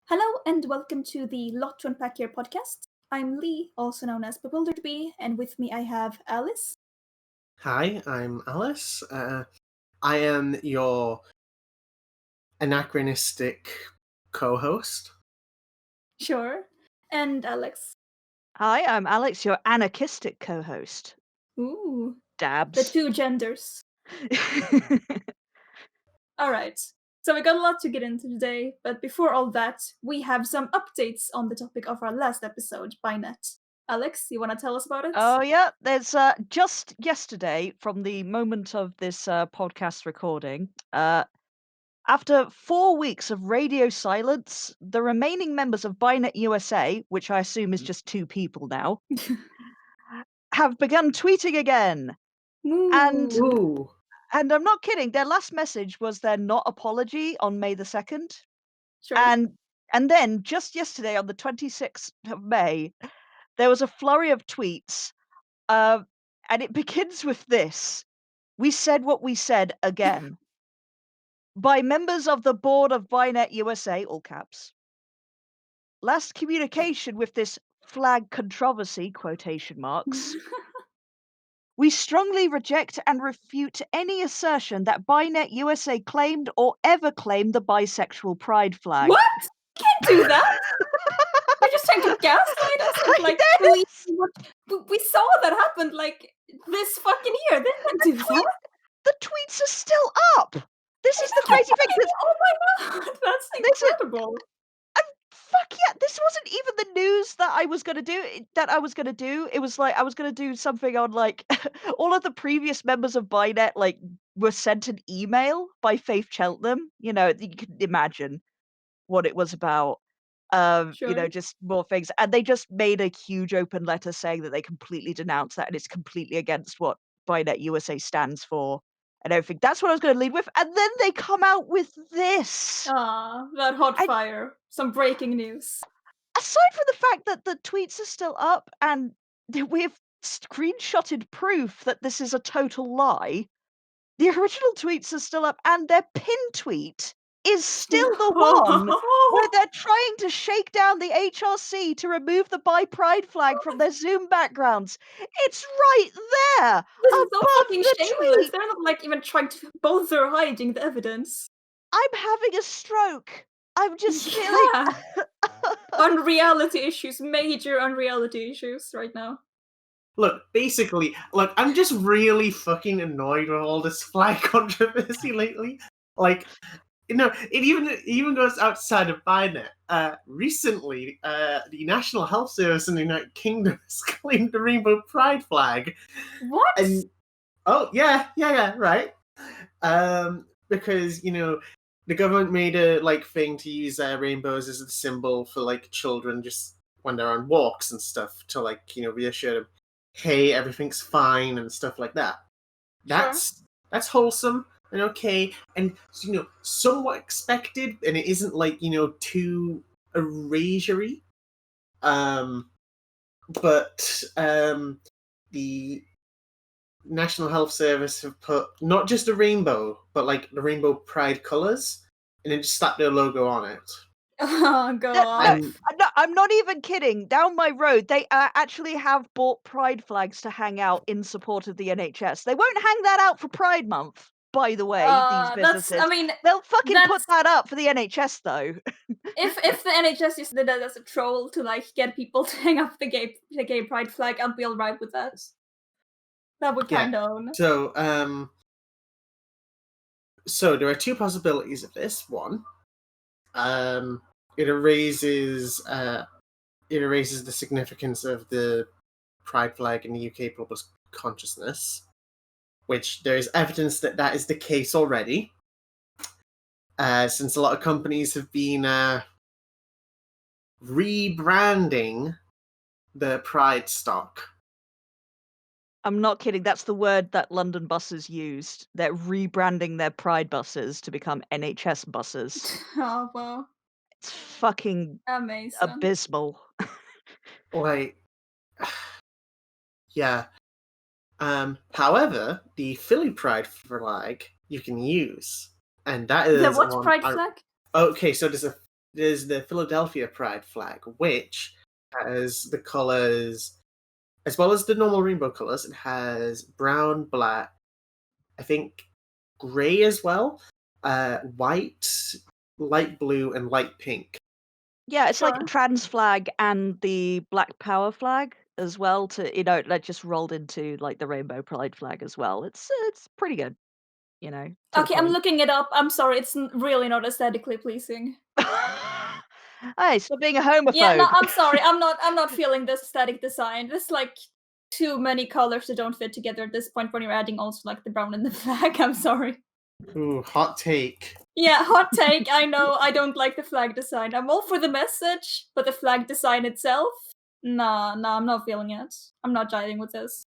Hello and welcome to the Lot to Unpack Here podcast. I'm Lee, also known as Bewildered Bee, and with me I have Alice. Hi, I'm Alice. I am your anachronistic co-host. Sure. And Alex. Hi, I'm Alex, your anarchistic co-host. Ooh. Dabs. The two genders. Alright. So we got a lot to get into today, but before all that, we have some updates on the topic of our last episode, Bynet. Alex, you want to tell us about it? Oh yeah, there's just yesterday, from the moment of this podcast recording, after 4 weeks of radio silence, the remaining members of Bynet USA, which I assume is just 2 people now, have begun tweeting again. And Ooh. and I'm not kidding, their last message was their not apology on May the 2nd. Sure. And then just yesterday on the 26th of May, there was a flurry of tweets, and it begins with this: "We said what we said again." By members of the board of Bynet USA, all caps. Last communication with this flag controversy, quotation marks. "We strongly reject and refute any assertion that Bynet USA claimed or ever claimed the bisexual pride flag." What? You can't do that! You're just trying to gaslight us and believe what we saw that happened this fucking year. They can't do that. The tweets are still up. This is the crazy thing. Oh my god, that's incredible. Fuck yeah! This wasn't even the news that I was gonna do. It was like I was gonna do something on all of the previous members of Bynet were sent an email by Faith Cheltenham. You can imagine what it was about. Sure. Just more things. And they just made a huge open letter saying that they completely denounce that and it's completely against what Bynet USA stands for and everything. That's what I was going to lead with. And then they come out with this. That hot fire. Some breaking news. Aside from the fact that the tweets are still up and we've screenshotted proof that this is a total lie, the original tweets are still up and their pin tweet is still the one where they're trying to shake down the HRC to remove the bi pride flag from their Zoom backgrounds. It's right there. This is so above fucking the shameless. tweet. They're not even trying to bother hiding the evidence. I'm having a stroke. I'm just feeling unreality issues, major unreality issues right now. Look, I'm just really fucking annoyed with all this flag controversy lately. It even goes outside of Bynet. Recently, the National Health Service in the United Kingdom has claimed the rainbow pride flag. What? And right. Because the government made a thing to use rainbows as a symbol for children just when they're on walks and stuff to reassure them, hey, everything's fine and stuff like that. That's wholesome and okay, and somewhat expected, and it isn't too erasure-y. But the National Health Service have put not just a rainbow, but the rainbow pride colours, and then just slapped their logo on it. Oh god! I'm not even kidding. Down my road, they actually have bought pride flags to hang out in support of the NHS. They won't hang that out for Pride Month, by the way. These businesses, they'll fucking put that up for the NHS though. if the NHS just did that as a troll to get people to hang up the gay pride flag, I'd be alright with that. That would kind of own. So there are two possibilities of this. One, it erases the significance of the pride flag in the UK public consciousness, which there is evidence that is the case already, since a lot of companies have been rebranding the pride stock. I'm not kidding. That's the word that London buses used. They're rebranding their pride buses to become NHS buses. Oh, wow. It's fucking amazing. Abysmal. Yeah. However, the Philly pride flag you can use, and that is the what pride flag? Okay, so there's a there's the Philadelphia Pride flag, which has the colors, as well as the normal rainbow colors. It has brown, black, I think gray as well, white, light blue, and light pink. Yeah, it's like a Sure. trans flag and the Black Power flag as well. That just rolled into like the Rainbow Pride flag as well. It's pretty good, to the Okay, I'm point. looking it up. I'm sorry, it's really not aesthetically pleasing. Hey, stop being a Yeah, no, homophobe. I'm sorry. I'm not feeling this aesthetic design. There's like too many colors that don't fit together at this point when you're adding also like the brown and the black. I'm sorry. Ooh, hot take. Yeah, hot take. I know I don't like the flag design. I'm all for the message, but the flag design itself? Nah, I'm not feeling it. I'm not jiving with this.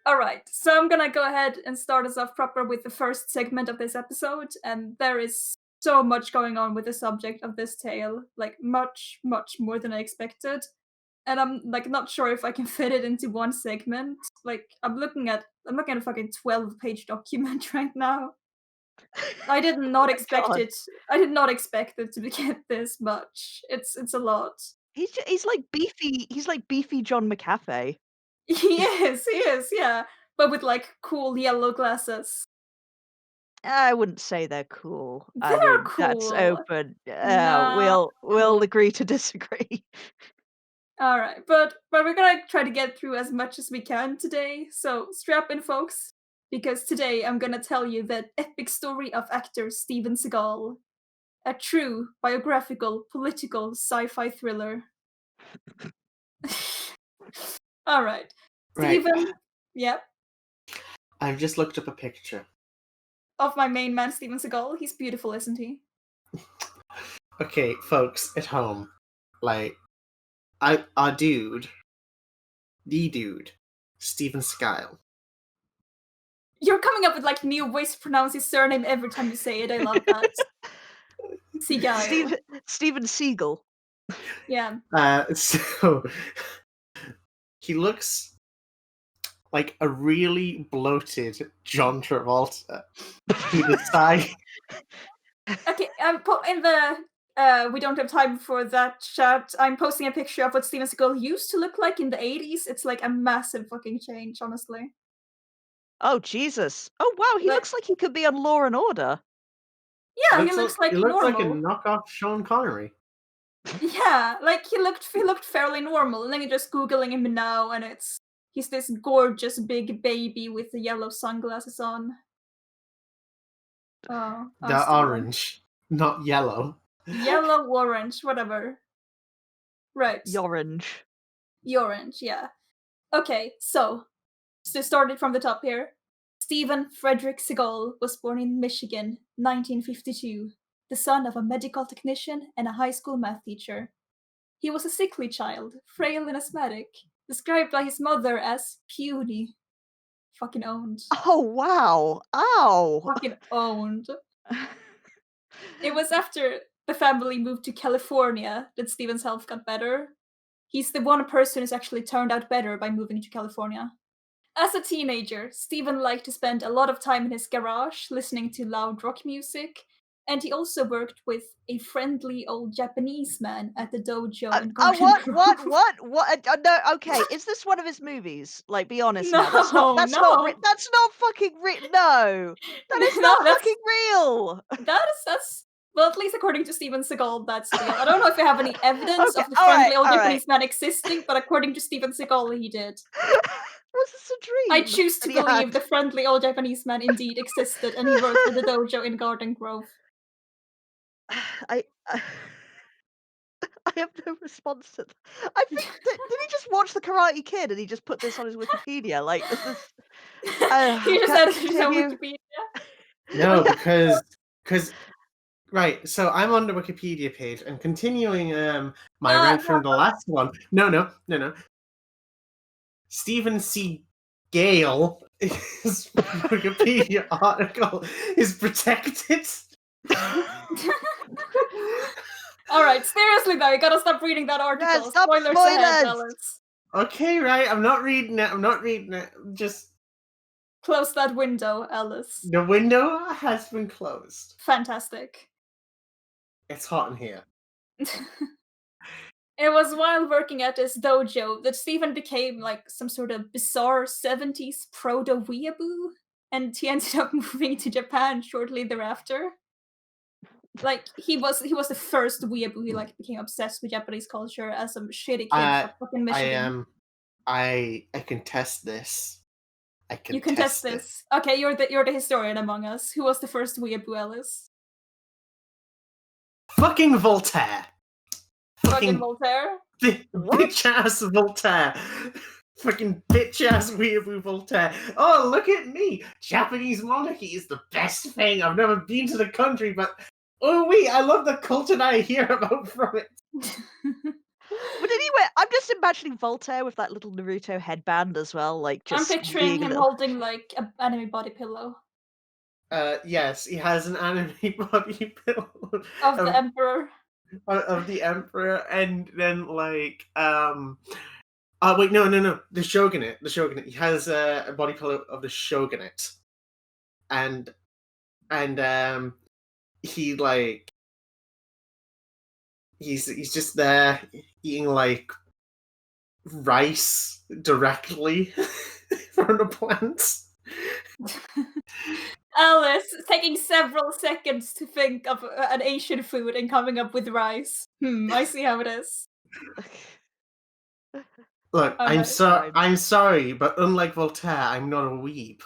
Alright, so I'm gonna go ahead and start us off proper with the first segment of this episode, and there is so much going on with the subject of this tale, like much more than I expected. And I'm like not sure if I can fit it into one segment. Like I'm looking at a fucking 12-page document right now. I did not my expect God. it. I did not expect it to get this much. It's a lot. He's like beefy. He's like beefy John McAfee. He is, yeah. But with like cool yellow glasses. I wouldn't say they're cool. I They're mean, that's cool. open. Nah, We'll cool. agree to disagree. All right, but we're gonna try to get through as much as we can today. So strap in, folks, because today I'm gonna tell you the epic story of actor Steven Seagal, a true biographical political sci-fi thriller. All right, Right. Steven. Yep, I've just looked up a picture. of my main man Steven Seagal. He's beautiful, isn't he? Okay, folks at home, like, our dude, the dude, Steven Seagal. You're coming up with like new ways to pronounce his surname every time you say it. I love that. Seagal. Steven Seagal. Yeah. So he looks like a really bloated John Travolta who decided. Okay, in the we don't have time for that chat. I'm posting a picture of what Steven Seagal used to look like in the 80's. It's like a massive fucking change, honestly. Oh Jesus! Oh wow, he Like, looks like he could be on Law and Order. yeah, he looks like He looks like a normal. knockoff Sean Connery. Yeah, like he looked fairly normal. And then you're just googling him now, and he's this gorgeous big baby with the yellow sunglasses on. Oh, They're Steven. orange, not yellow. Yellow, orange, whatever. Right. Orange. Orange, yeah. Okay, so started from the top here. Stephen Frederick Seagal was born in Michigan, 1952, the son of a medical technician and a high school math teacher. He was a sickly child, frail and asthmatic, described by his mother as puny. Fucking owned. Oh wow! Ow! Fucking owned. It was after the family moved to California that Stephen's health got better. He's the one person who's actually turned out better by moving to California. As a teenager, Stephen liked to spend a lot of time in his garage listening to loud rock music, and he also worked with a friendly old Japanese man at the dojo in Garden Grove. What? No, okay. Is this one of his movies? Like, be honest now. That's No, not. no. That's not fucking real. No, that is No, not that's- fucking real. That's well, at least according to Steven Seagal, that's real. I don't know if we have any evidence Okay, of the friendly old all Japanese man existing, but according to Steven Seagal, he did. Was this a dream? I choose to that he believe had? the friendly old Japanese man indeed existed, and he worked at the dojo in Garden Grove. I I have no response to that. I think did he just watch The Karate Kid and he just put this on his Wikipedia? Like this is. He just said it on Continue. Wikipedia. No, because right. So I'm on the Wikipedia page and continuing my rant from the last one. No. Stephen Seagal, his Wikipedia article is protected. All right, seriously though, you gotta stop reading that article. Yeah, stop Spoilers ahead, spoilers! fellas. Okay, right. I'm not reading it. I'm not reading it. Just Close that window, Alice. the window has been closed. Fantastic. It's hot in here. It was while working at his dojo that Steven became like some sort of bizarre 70s proto weeaboo, and he ended up moving to Japan shortly thereafter. Like he was the first weeaboo who like became obsessed with Japanese culture as some shitty kid from fucking I Michigan. I can test this. I can You can test it. this. Okay, you're the historian among us. Who was the first weeaboo, Alice? Fucking Voltaire. Fucking Voltaire? What? Bitch ass Voltaire. Fucking bitch ass weeaboo Voltaire. Oh, look at me. Japanese monarchy is the best thing. I've never been to the country, but oh wait, I love the culture that I hear about from it. But anyway, I'm just imagining Voltaire with that little Naruto headband as well, like I'm just picturing being a him little. holding like an anime body pillow Yes, he has an anime body pillow of the emperor. of the emperor, and then like oh wait, no, the shogunate. He has a body pillow of the shogunate, and he like he's just there eating like rice directly from the plants. Alice taking several seconds to think of an Asian food and coming up with rice. I see how it is. Look, Alright. I'm sorry, but unlike Voltaire, I'm not a weeb.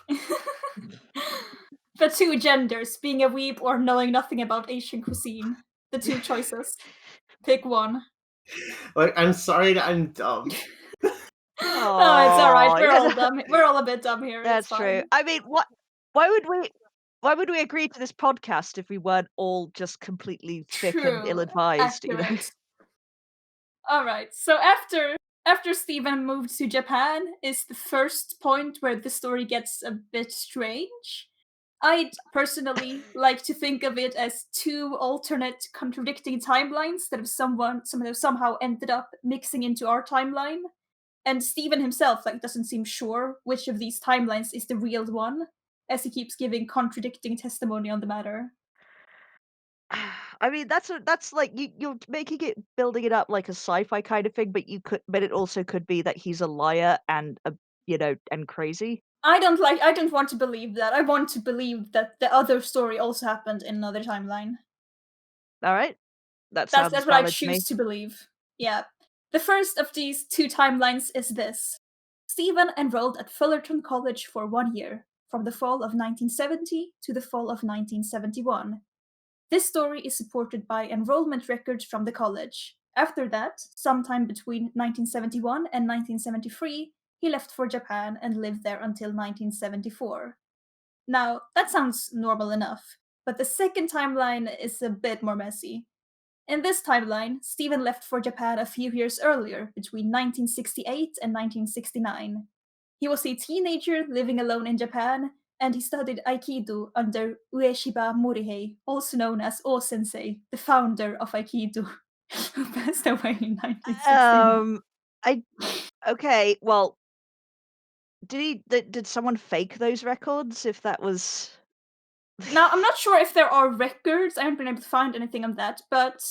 The two genders, being a weeb or knowing nothing about Asian cuisine. The two choices. Pick one. Like, I'm sorry that I'm dumb. Oh, it's alright. Aw, We're yeah, all dumb. We're all a bit dumb here. That's It's true. fine. I mean, why would we? Why would we agree to this podcast if we weren't all just completely thick and True. ill-advised? You know? Accurate. Alright, so after Steven moved to Japan is the first point where the story gets a bit strange. I'd personally like to think of it as two alternate contradicting timelines that have somehow ended up mixing into our timeline. And Steven himself like doesn't seem sure which of these timelines is the real one, as he keeps giving contradicting testimony on the matter. I mean, that's like you're making it building it up like a sci-fi kind of thing, but it also could be that he's a liar and and crazy. I don't want to believe that. I want to believe that the other story also happened in another timeline. All right, that That's sounds what I valid to me. choose to believe. Yeah. The first of these two timelines is this. Stephen enrolled at Fullerton College for 1 year, from the fall of 1970 to the fall of 1971. This story is supported by enrollment records from the college. After that, sometime between 1971 and 1973, he left for Japan and lived there until 1974. Now, that sounds normal enough, but the second timeline is a bit more messy. In this timeline, Stephen left for Japan a few years earlier, between 1968 and 1969. He was a teenager living alone in Japan, and he studied Aikido under Ueshiba Morihei, also known as O-sensei, the founder of Aikido, who passed away in 1969. I okay. Well, did someone fake those records? If that was Now, I'm not sure if there are records. I haven't been able to find anything on that, but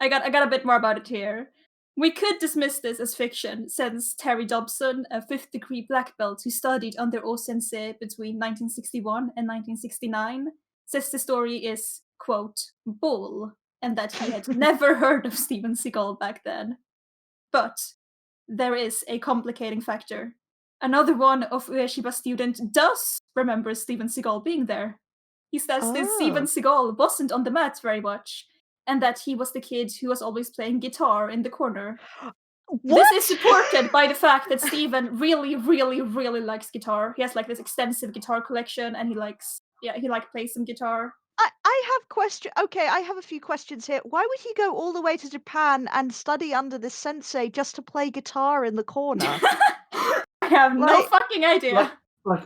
I got a bit more about it here. We could dismiss this as fiction, since Terry Dobson, a fifth-degree black belt who studied under O-sensei between 1961 and 1969, says the story is, quote, bull, and that he had never heard of Steven Seagal back then. But there is a complicating factor. Another one of Ueshiba's students does remember Steven Seagal being there. He says that Steven oh Seagal wasn't on the mat very much, and that he was the kid who was always playing guitar in the corner. what? This is supported by the fact that Steven really, really, really likes guitar. He has like this extensive guitar collection, and he plays some guitar. I have Okay, I have a few questions here. Why would he go all the way to Japan and study under this sensei just to play guitar in the corner? I have no Like- fucking idea. Like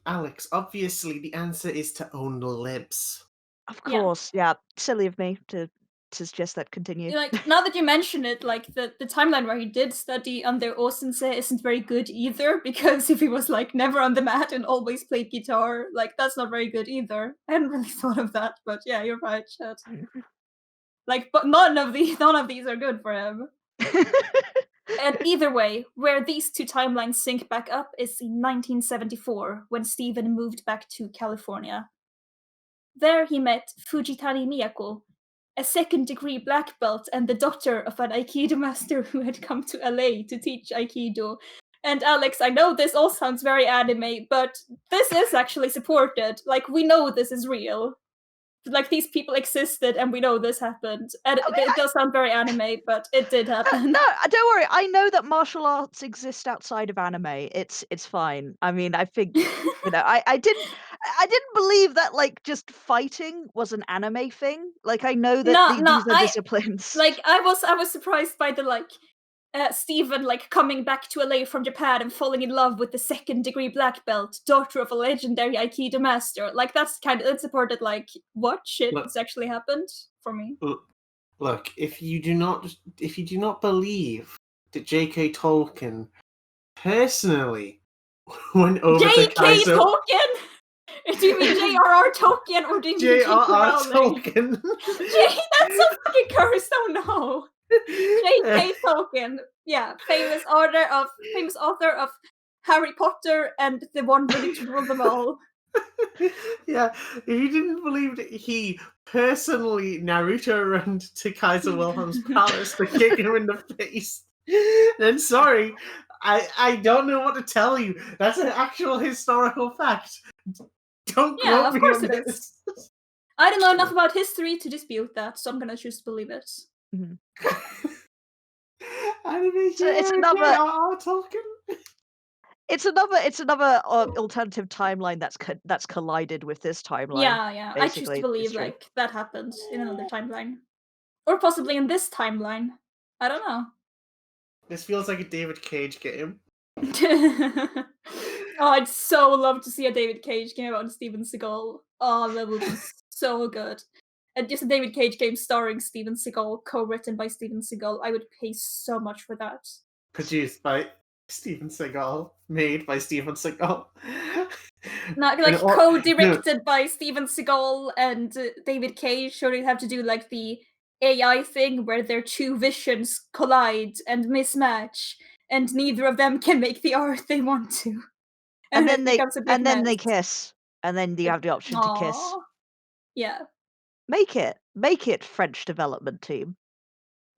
Alex, obviously the answer is to own the libs. Of Yeah. course, yeah. Silly of me to to suggest that continue. Like, now that you mention it, like, the timeline where he did study under O-sensei isn't very good either, because if he was, like, never on the mat and always played guitar, like, that's not very good either. I hadn't really thought of that, but yeah, you're right, Chad. Like, but none of these are good for him. And either way, where these two timelines sync back up is in 1974, when Steven moved back to California. There he met Fujitani Miyako, a second-degree black belt and the daughter of an Aikido master who had come to LA to teach Aikido. And Alex, I know this all sounds very anime, but this is actually supported. Like, we know this is real. Like, these people existed and we know this happened. And it does sound very anime, but it did happen. No, don't worry. I know that martial arts exist outside of anime. It's fine. I mean, I think I didn't believe that like just fighting was an anime thing. Like I know that these are disciplines. Like I was surprised by the like Steven like coming back to LA from Japan and falling in love with the second-degree black belt, daughter of a legendary Aikido master. Like that's kind of unsupported. Like what shit has actually happened for me? Look, if you do not believe that J.K. Tolkien personally went over to J.K. Tolkien. Do you mean J.R.R. Tolkien or do you mean J.R.R. Tolkien? That's a fucking curse. Oh no. J.K. Tolkien, yeah, famous author of Harry Potter and the one willing to rule them all. Yeah, if you didn't believe that he personally Naruto ran to Kaiser Wilhelm's palace to kick him in the face, then sorry, I don't know what to tell you. That's an actual historical fact. Don't quote me on this. I don't know enough about history to dispute that, so I'm gonna choose to believe it. Mm-hmm. It's another Tolkien. It's another alternative timeline that's collided with this timeline. Yeah. I choose to believe like that happened in another timeline, or possibly in this timeline. I don't know. This feels like a David Cage game. Oh, I'd so love to see a David Cage game about Steven Seagal. Oh, that would be so good. And just a David Cage game starring Steven Seagal, co-written by Steven Seagal. I would pay so much for that. Produced by Steven Seagal, made by Steven Seagal. Not like co-directed by Steven Seagal and David Cage, so they'd have to do like the AI thing where their two visions collide and mismatch, and neither of them can make the art they want to. And then they kiss, and then you have the option to kiss. Yeah. Make it, French development team.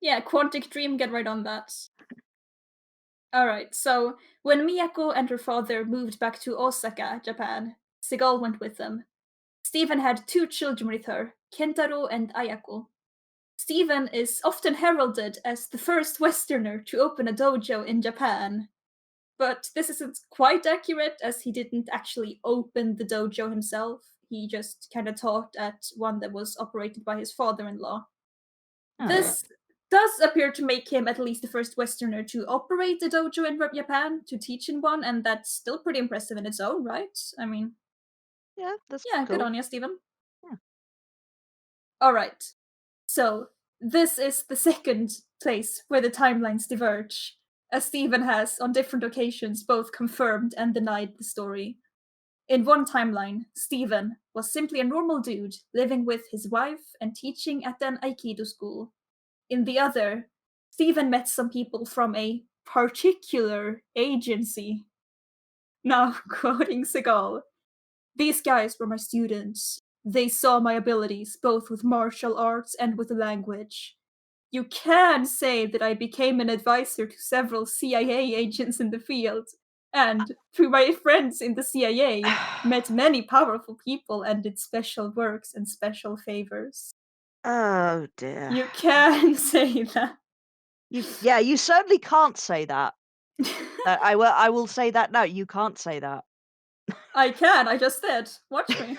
Yeah, Quantic Dream, get right on that. Alright, so when Miyako and her father moved back to Osaka, Japan, Seagal went with them. Steven had 2 children with her, Kentaro and Ayako. Steven is often heralded as the first Westerner to open a dojo in Japan. But this isn't quite accurate, as he didn't actually open the dojo himself. He just kind of taught at one that was operated by his father-in-law. This does appear to make him at least the first Westerner to operate a dojo in Japan, to teach in one, and that's still pretty impressive in its own right. I mean, yeah, that's cool. Good on you, Steven. Yeah. Alright, so this is the second place where the timelines diverge, as Steven has, on different occasions, both confirmed and denied the story. In one timeline, Steven was simply a normal dude living with his wife and teaching at an Aikido school. In the other, Steven met some people from a particular agency. Now, quoting Seagal, "These guys were my students. They saw my abilities, both with martial arts and with language. You can say that I became an advisor to several CIA agents in the field, and through my friends in the CIA, met many powerful people and did special works and special favors." Oh dear. You can say that. You certainly can't say that. I will say that now. You can't say that. I can. I just did. Watch me.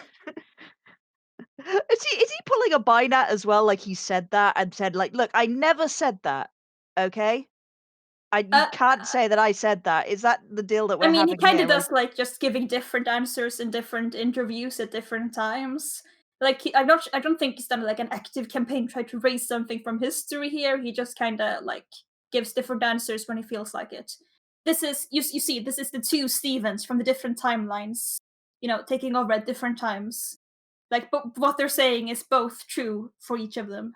Is he pulling a Binat as well? Like he said that and said like, look, I never said that. Okay, you can't say that I said that. Is that the deal that we're having? He kind of does like just giving different answers in different interviews at different times. Like, I don't think he's done, like, an active campaign, try to raise something from history here, he just kinda, like, gives different answers when he feels like it. This is you see, this is the 2 Stevens from the different timelines, taking over at different times. Like, but what they're saying is both true for each of them.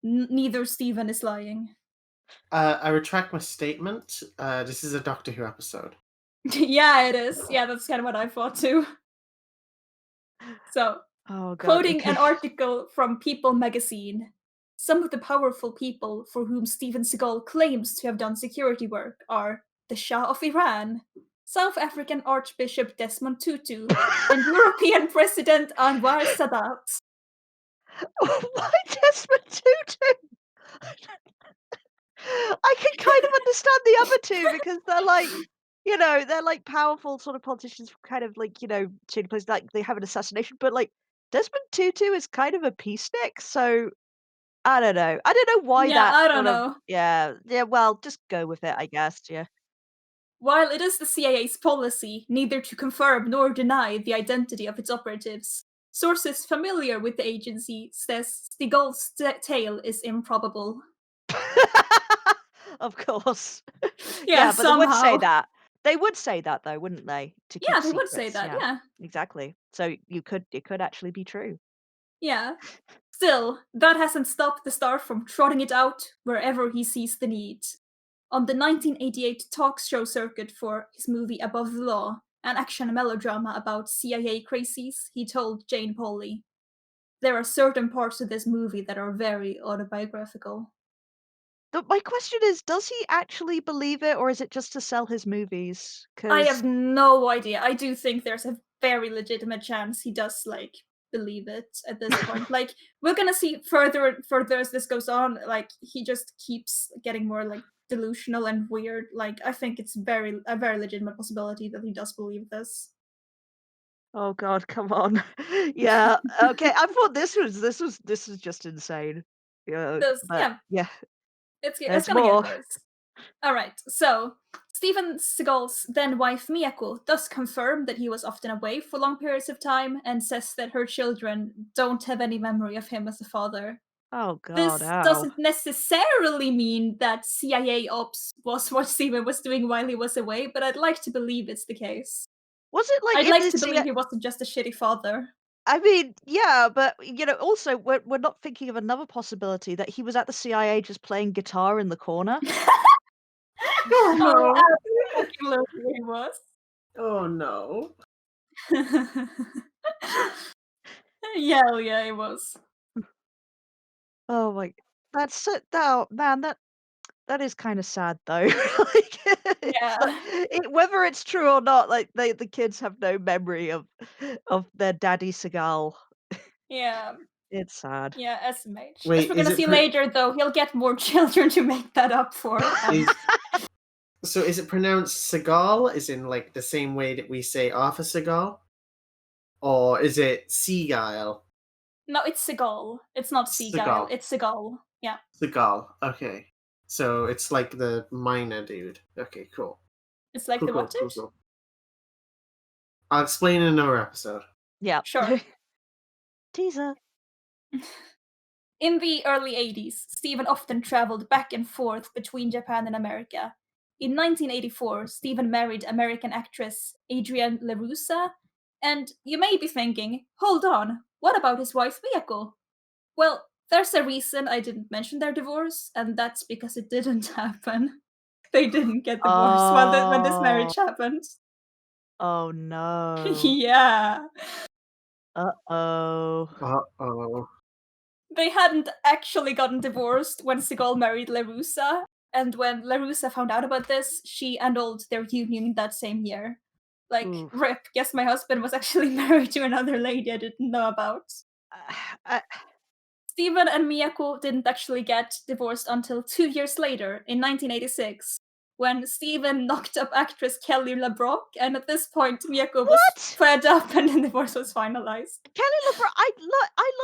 Neither Steven is lying. I retract my statement. This is a Doctor Who episode. Yeah, it is. Yeah, that's kinda what I thought too. So, Oh god, quoting an article from People magazine, some of the powerful people for whom Steven Seagal claims to have done security work are the Shah of Iran, South African Archbishop Desmond Tutu, and European President Anwar Sadat. Why Desmond Tutu? I can kind of understand the other two because they're like, they're like powerful sort of politicians, kind of like, shady places, like they have an assassination, but like Desmond Tutu is kind of a peacenik, so I don't know. I don't know why Yeah, that I don't sort of, know. yeah, well, just go with it, I guess, yeah. While it is the CIA's policy neither to confirm nor deny the identity of its operatives, sources familiar with the agency says Seagal's tale is improbable. Of course. Yeah, Yeah, but they would say somehow. that. They would say that though, wouldn't they? To keep Yeah, they would say secrets, that, yeah. yeah. Exactly. So it could actually be true. Yeah. Still, that hasn't stopped the star from trotting it out wherever he sees the need. On the 1988 talk show circuit for his movie Above the Law, an action melodrama about CIA crazies, he told Jane Pauley, "There are certain parts of this movie that are very autobiographical." My question is, does he actually believe it or is it just to sell his movies? I Because have no idea. I do think there's a very legitimate chance he does, like, believe it at this point. Like, we're gonna see further and further as this goes on, like, he just keeps getting more, like, delusional and weird. Like, I think it's a very legitimate possibility that he does believe this. oh god, come on. Yeah. Okay, I thought this was just insane. Yeah, This but Yeah, yeah, it's there's gonna get more. worse. Alright, so Steven Seagal's then wife Miyako does confirm that he was often away for long periods of time and says that her children don't have any memory of him as a father. Oh god, This ow. doesn't necessarily mean that CIA ops was what Steven was doing while he was away, but I'd like to believe it's the case. Was it like I'd in like the to believe CIA? he wasn't just a shitty father. I mean, yeah, but also we're not thinking of another possibility that he was at the CIA just playing guitar in the corner. Oh Oh, no! absolutely he was. Oh no! Yeah, yeah, it was. Oh my, that's so, oh man, that is kind of sad though. Like, it's like, Yeah, whether it's true or not, like the kids have no memory of their daddy Seagal. yeah. It's sad. Yeah, SMH. As Wait, we're gonna see later, though, he'll get more children to make that up for. is is it pronounced Seagal, is in like the same way that we say Arthur Seagal, or is it Seagal? No, it's Seagal. It's not Seagal. Seagal. It's Seagal. Yeah, Seagal. Okay. So it's like the miner dude. Okay, cool. it's like Cool, the cool, what cool, dude? cool. I'll explain in another episode. Yeah. Sure. Teaser. In the early 80s, Stephen often traveled back and forth between Japan and America. In 1984, Stephen married American actress Adrienne LaRussa, and you may be thinking, hold on, what about his wife Miyako? Well, there's a reason I didn't mention their divorce, and that's because it didn't happen. They didn't get divorced when this Oh. marriage happened. Oh no. Yeah. Uh-oh. Uh-oh. They hadn't actually gotten divorced when Seagal married LaRussa, and when LaRussa found out about this, she annulled their union that same year. Like, Oof. rip, guess my husband was actually married to another lady I didn't know about. I Steven and Miyako didn't actually get divorced until 2 years later, in 1986, when Steven knocked up actress Kelly LeBrock, and at this point, Miyako was What? fed up and the divorce was finalized. Kelly LeBrock, I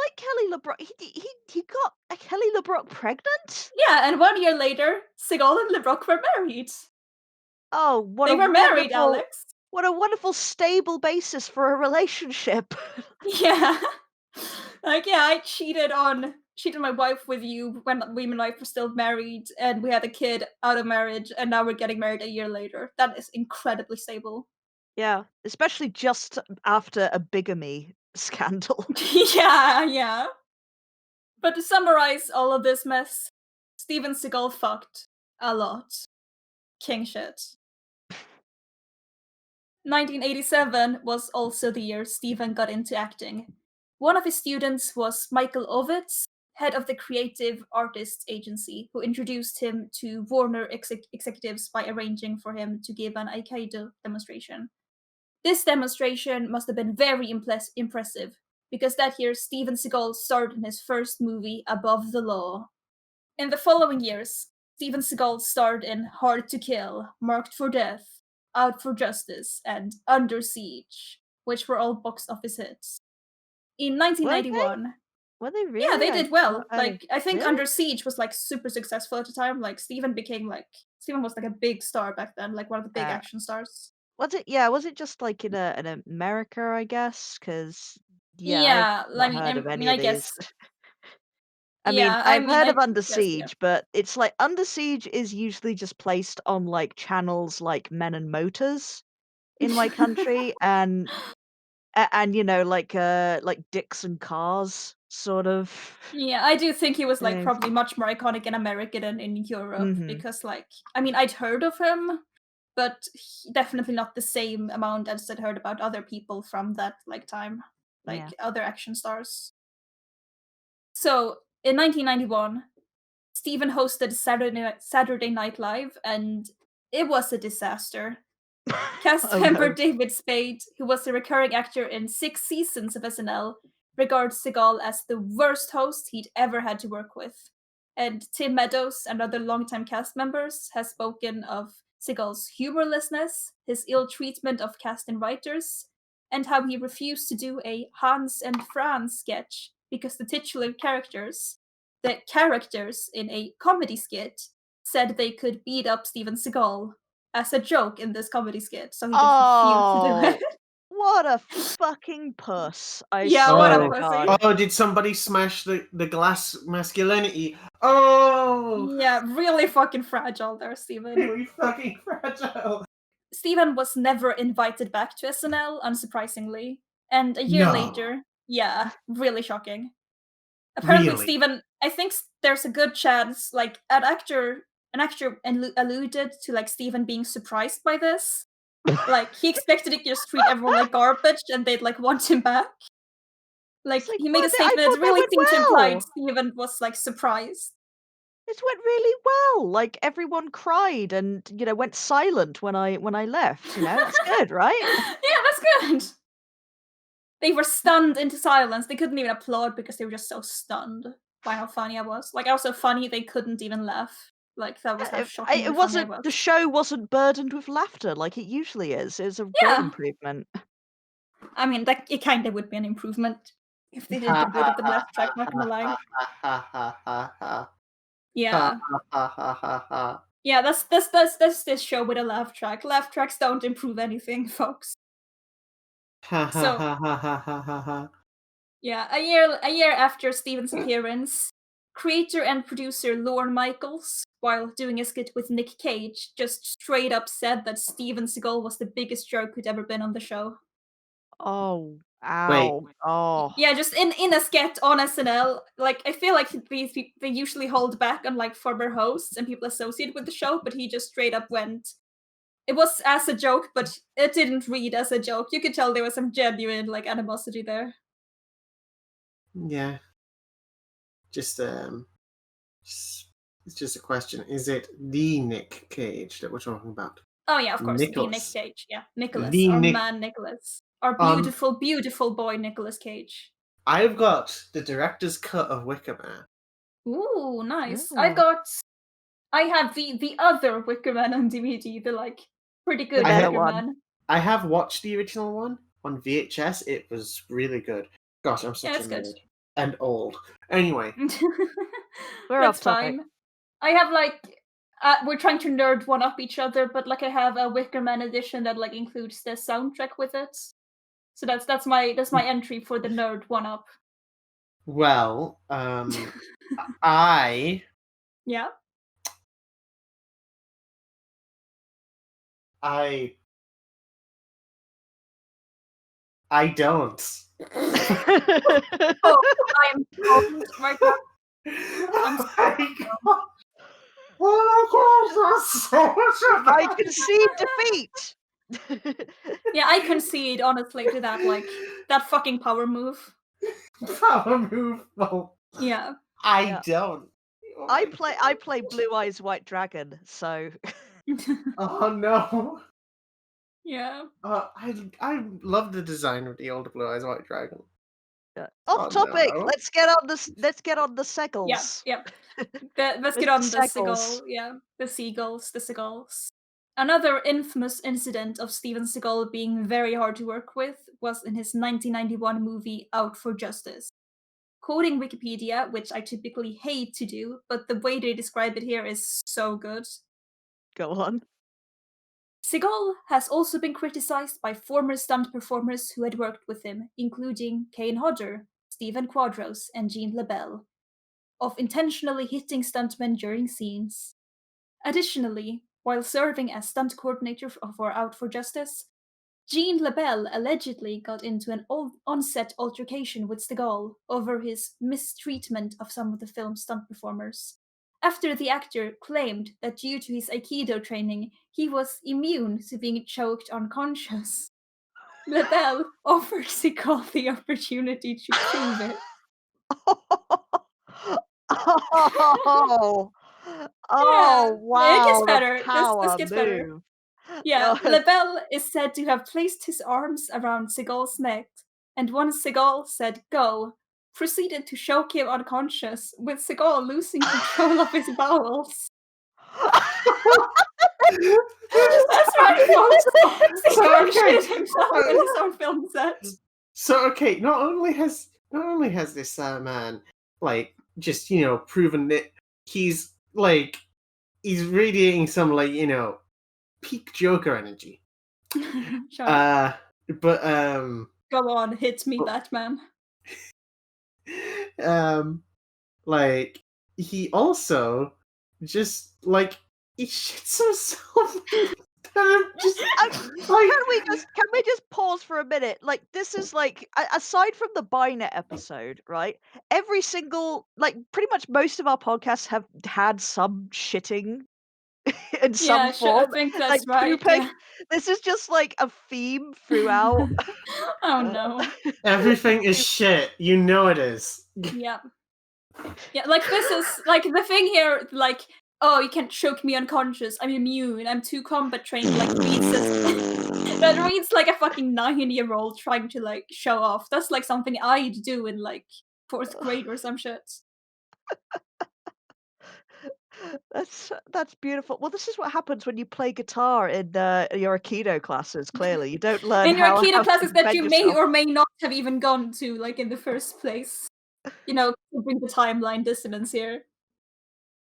like Kelly LeBrock. He got a Kelly LeBrock pregnant? Yeah, and 1 year later, Seagal and LeBrock were married. Oh, what They a were married, wonderful Alex. what a wonderful stable basis for a relationship. Yeah. Like, yeah, I cheated my wife with you when we and my wife were still married, and we had a kid out of marriage, and now we're getting married a year later. That is incredibly stable. Yeah, especially just after a bigamy scandal. Yeah, yeah. But to summarize all of this mess, Steven Seagal fucked a lot. King shit. 1987 was also the year Steven got into acting. One of his students was Michael Ovitz, head of the Creative Artists Agency, who introduced him to Warner executives by arranging for him to give an Aikido demonstration. This demonstration must have been very impressive, because that year Steven Seagal starred in his first movie, Above the Law. In the following years, Steven Seagal starred in Hard to Kill, Marked for Death, Out for Justice, and Under Siege, which were all box office hits. In Were they? 1991, Were they yeah, really? they did well. Oh, Like, I think really? Under Siege was like super successful at the time. Like, Steven was like a big star back then, like one of the big Uh, action stars. was it? Yeah, was it just like in America? I guess because yeah, I've Yeah, not heard of any I of these. guess. I mean, Yeah, I've heard of I Under guess, yeah. Siege, but it's like Under Siege is usually just placed on like channels like Men and Motors in my country, and like Dicks and Cars sort of Yeah, I do think he was like thing. probably much more iconic in America than in Europe Mhm. because like I'd heard of him, but definitely not the same amount as I'd heard about other people from that like time, Yeah. like other action stars. So in 1991, Steven hosted Saturday Night Live, and it was a disaster. Cast Oh member no. David Spade, who was a recurring actor in 6 seasons of SNL, regards Seagal as the worst host he'd ever had to work with. And Tim Meadows and other longtime cast members has spoken of Seagal's humorlessness, his ill treatment of cast and writers, and how he refused to do a Hans and Franz sketch because the characters in a comedy skit said they could beat up Steven Seagal as a joke in this comedy skit, so he just refused to do it. Oh, what a fucking puss, I Yeah, what swear a to Oh, pussy. God. oh! Did somebody smash the glass masculinity? Oh, Yeah, really fucking fragile there, Steven. really fucking fragile. Steven was never invited back to SNL, unsurprisingly. And a year No, later, yeah, really shocking. Apparently, really. Steven, I think there's a good chance, like, an actor alluded to, like, Steven being surprised by this. Like, he expected to just treat everyone like garbage and they'd, like, want him back. It's Like, like, he made a what? I statement thought that they really went seemed to imply well. Steven was, like, surprised. It went really well. Like everyone cried and went silent when I left. That's good, right? Yeah, that's good. They were stunned into silence. They couldn't even applaud because they were just so stunned by how funny I was. Like, I was so funny they couldn't even laugh. Like, that was how It shockingly funny I wasn't. was. The show wasn't burdened with laughter like it usually is. It was a great Yeah. improvement. I mean, that it kind of would be an improvement if they did Ha get rid ha of the ha laugh track, ha not gonna lie. ha ha ha ha ha ha Yeah. ha ha ha ha. Yeah, that's this show with a laugh track. Laugh tracks don't improve anything, folks. Ha ha So, ha ha ha ha ha ha. yeah, a year after Steven's appearance, creator and producer Lorne Michaels, while doing a skit with Nick Cage, just straight up said that Steven Seagal was the biggest jerk who'd ever been on the show. Oh, Wait, ow. Oh. Yeah, just in a skit on SNL. Like, I feel like they usually hold back on like former hosts and people associated with the show, but he just straight up went. It was as a joke, but it didn't read as a joke. You could tell there was some genuine like animosity there. yeah. Just it's just a question. Is it the Nick Cage that we're talking about? Oh yeah, of course, the Nick Nicholas. Cage. Yeah, Nicholas, The our Nick. man Nicholas, our Um, beautiful, beautiful boy Nicholas Cage. I've got the director's cut of Wicker Man. Ooh, nice. Ooh. I have the other Wicker Man on DVD, the like pretty The good better Wicker one. Man. I have watched the original one on VHS. It was really good. Gosh, I'm Yeah, such a that's good. nerd and old. Anyway, We're That's off topic. fine. I have like we're trying to nerd one up each other, but like I have a Wicker Man edition that like includes the soundtrack with it. So that's my entry for the nerd one up. Well, I Yeah. I don't. Oh, I'm cold right now. I'm Oh so my god! Oh my gosh, that's so much of I that. concede defeat. Yeah, I concede honestly to that, like that fucking power move. Power move. Well, Yeah. I Yeah. don't. Oh I my play Blue Eyes White Dragon, so Oh no. Yeah. I love the design of the old Blue Eyes White Dragon. yeah. Oh Off topic. no. Let's get on this. Let's get on the Yeah. Segals. Yeah. Let's get Mr. on the Seagulls. Seagal. Yeah. The Seagulls. The Seagulls. Another infamous incident of Steven Seagal being very hard to work with was in his 1991 movie Out for Justice. Quoting Wikipedia, which I typically hate to do, but the way they describe it here is so good. Go on. Seagal has also been criticized by former stunt performers who had worked with him, including Kane Hodder, Stephen Quadros, and Jean LaBelle, of intentionally hitting stuntmen during scenes. Additionally, while serving as stunt coordinator for Out for Justice, Jean LaBelle allegedly got into an on-set altercation with Seagal over his mistreatment of some of the film's stunt performers. After the actor claimed that due to his Aikido training, he was immune to being choked unconscious. LaBelle offered Seagal the opportunity to prove it. Oh, Yeah, oh, it gets wow, the better. This power gets better. move. Yeah, God. LaBelle is said to have placed his arms around Seagal's neck, and once Seagal said go, proceeded to choke him unconscious, with Seagal losing control of his bowels. That's right, folks! So Seagal okay. shit himself in his own film set. So okay, not only has this man like just proven that he's like he's radiating some like peak Joker energy. Sure. But Go on, hit me, but, Batman. like he also just like he shits himself. Just like Can we just pause for a minute? Like, this is like aside from the Binet episode, right? Every single, like, pretty much most of our podcasts have had some shitting in some Yeah, sure, I form, think like that's right, pooping. yeah. This is just like a theme throughout. Oh no. everything is shit. You know it is. Yeah. Yeah, like this is like the thing here, like, oh, you can't choke me unconscious. I'm immune. I'm too combat trained. Like reads that reads like a fucking 9-year-old trying to like show off. That's like something I'd do in like 4th grade or some shit. That's beautiful. Well, this is what happens when you play guitar in your Aikido classes. Clearly, you don't learn In your how Aikido to classes that defend you may yourself. or may not have even gone to, like in the first place. You know, to bring the timeline dissonance here.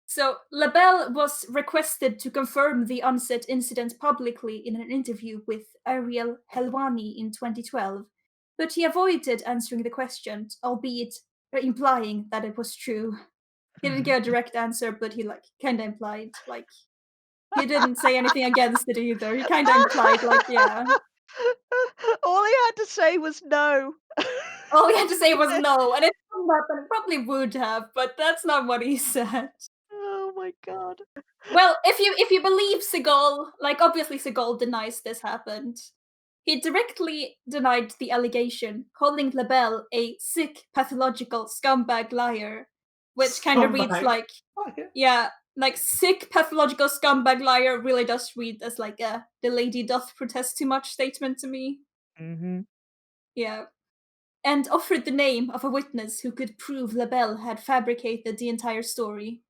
So, LaBelle was requested to confirm the onset incident publicly in an interview with Ariel Helwani in 2012, but he avoided answering the question, albeit implying that it was true. He didn't get a direct answer, but he like kinda implied, like he didn't say anything against it either. He kinda implied, like, yeah. All he had to say was no. All he had to say was no, and it probably would have, but that's not what he said. Oh my god. Well, if you believe Seagal, like obviously Seagal denies this happened. He directly denied the allegation, calling LaBelle a sick, pathological scumbag liar, which kind of reads Scumbag. like, yeah, like sick, pathological scumbag liar really does read as like a "the lady doth protest too much" statement to me. Mm-hmm. Yeah, and offered the name of a witness who could prove LaBelle had fabricated the entire story.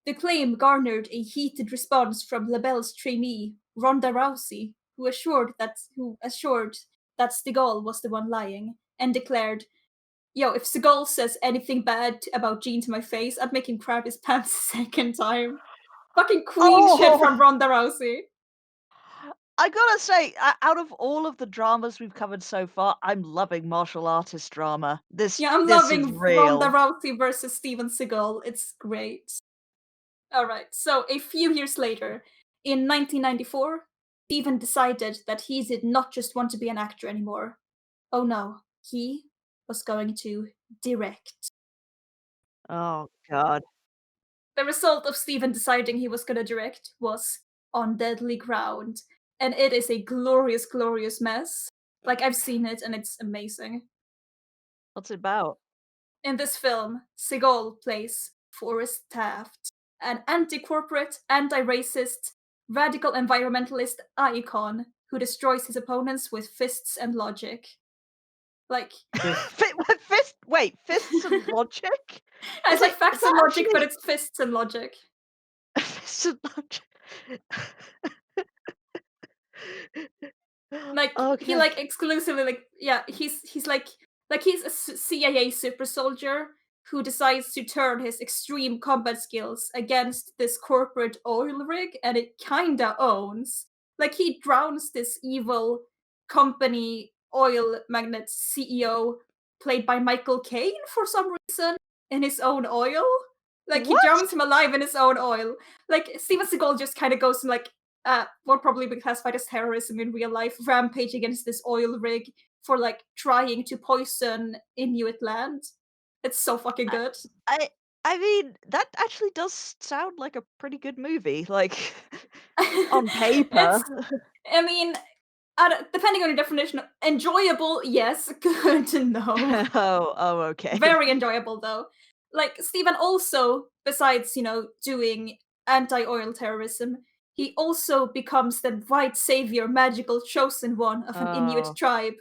The claim garnered a heated response from LaBelle's trainee, Ronda Rousey, who assured that Seagal was the one lying, and declared, "Yo, if Seagal says anything bad about Gene to my face, I'd make him crap his pants a second time." Fucking queen shit Oh, from Ronda Rousey. I gotta say, out of all of the dramas we've covered so far, I'm loving martial artist drama. This Yeah, I'm this is loving Ronda real. Rousey versus Steven Seagal. It's great. Alright, so a few years later, in 1994, Steven decided that he did not just want to be an actor anymore. Oh no, he was going to direct. Oh god. The result of Steven deciding he was gonna direct was On Deadly Ground, and it is a glorious, glorious mess. Like, I've seen it, and it's amazing. What's it about? In this film, Seagal plays Forrest Taft, an anti-corporate, anti-racist, radical environmentalist icon who destroys his opponents with fists and logic. Like, Fists and logic? it's like Is facts and that logic, but actually it's fists and logic. fists and logic? Like, he Okay. like exclusively like yeah, he's like he's a CIA super soldier who decides to turn his extreme combat skills against this corporate oil rig, and it kinda owns. Like, he drowns this evil company oil magnate CEO played by Michael Caine for some reason in his own oil. Like, he What? drowns him alive in his own oil. Like, Steven Seagal just kind of goes and like what probably be classified as terrorism in real life, rampage against this oil rig for like trying to poison Inuit land. It's so fucking I good. I I mean, that actually does sound like a pretty good movie, like, on paper. It's, I mean, depending on your definition, enjoyable, yes, good, no. Oh, okay. Very enjoyable though. Like, Stephen also, besides, doing anti-oil terrorism, he also becomes the white savior, magical chosen one of an Inuit Oh. tribe.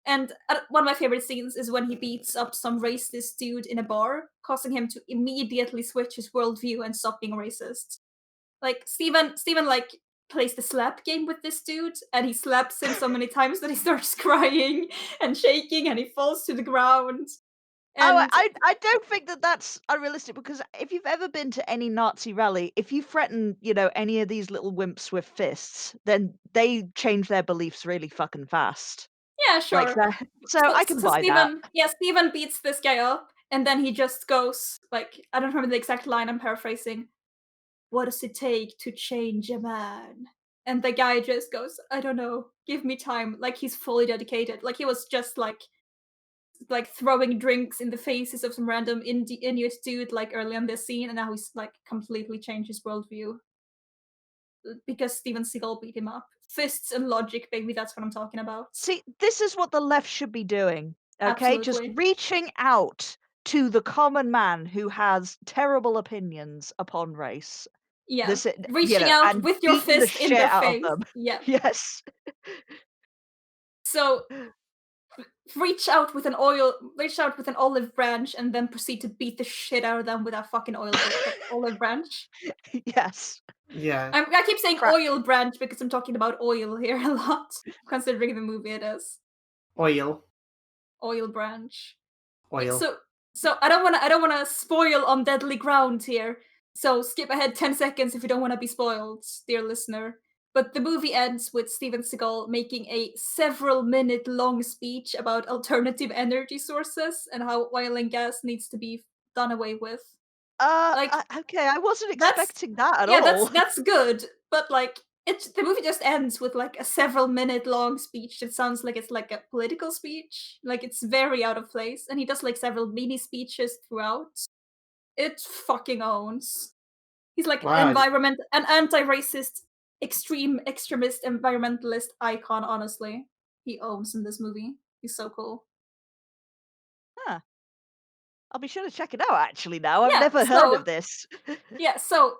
And one of my favorite scenes is when he beats up some racist dude in a bar, causing him to immediately switch his worldview and stop being racist. Like, Steven like plays the slap game with this dude, and he slaps him so many times that he starts crying and shaking, and he falls to the ground. Oh, And I don't think that that's unrealistic because if you've ever been to any Nazi rally, if you threaten, any of these little wimps with fists, then they change their beliefs really fucking fast. yeah, Like sure. that. So So, I so, can so buy that. Steven beats this guy up, and then he just goes like, I don't remember the exact line. I'm paraphrasing. What does it take to change a man? And the guy just goes, I don't know, give me time. Like, he's fully dedicated. Like, he was just like throwing drinks in the faces of some random Inuit dude like early on this scene, and now he's like completely changed his worldview because Steven Seagal beat him up. Fists and logic, baby. That's what I'm talking about. See, this is what the left should be doing. Okay? Just Absolutely. reaching out to the common man who has terrible opinions upon race. Yeah. This, Reaching out and with your beating the fist in shit their out of face. them. Yeah. Yes. So reach out with an olive branch and then proceed to beat the shit out of them with that fucking olive branch. Yes. Yeah. I keep saying Crap. oil branch because I'm talking about oil here a lot, considering the movie it is. Oil. Oil branch. Yeah, Oil. so I don't wanna spoil On Deadly Ground here. So skip ahead 10 seconds if you don't want to be spoiled, dear listener. But the movie ends with Steven Seagal making a several minute long speech about alternative energy sources and how oil and gas needs to be done away with. Like, Okay, I wasn't that's expecting that at yeah, all. that's good, but like the movie just ends with like a several minute long speech that sounds like it's like a political speech. Like, it's very out of place, and he does like several mini speeches throughout. It fucking owns. He's like Wow. an anti-racist, extreme extremist environmentalist icon, honestly. He owns in this movie. He's so cool. Huh. I'll be sure to check it out actually now. I've Yeah, never heard of so this.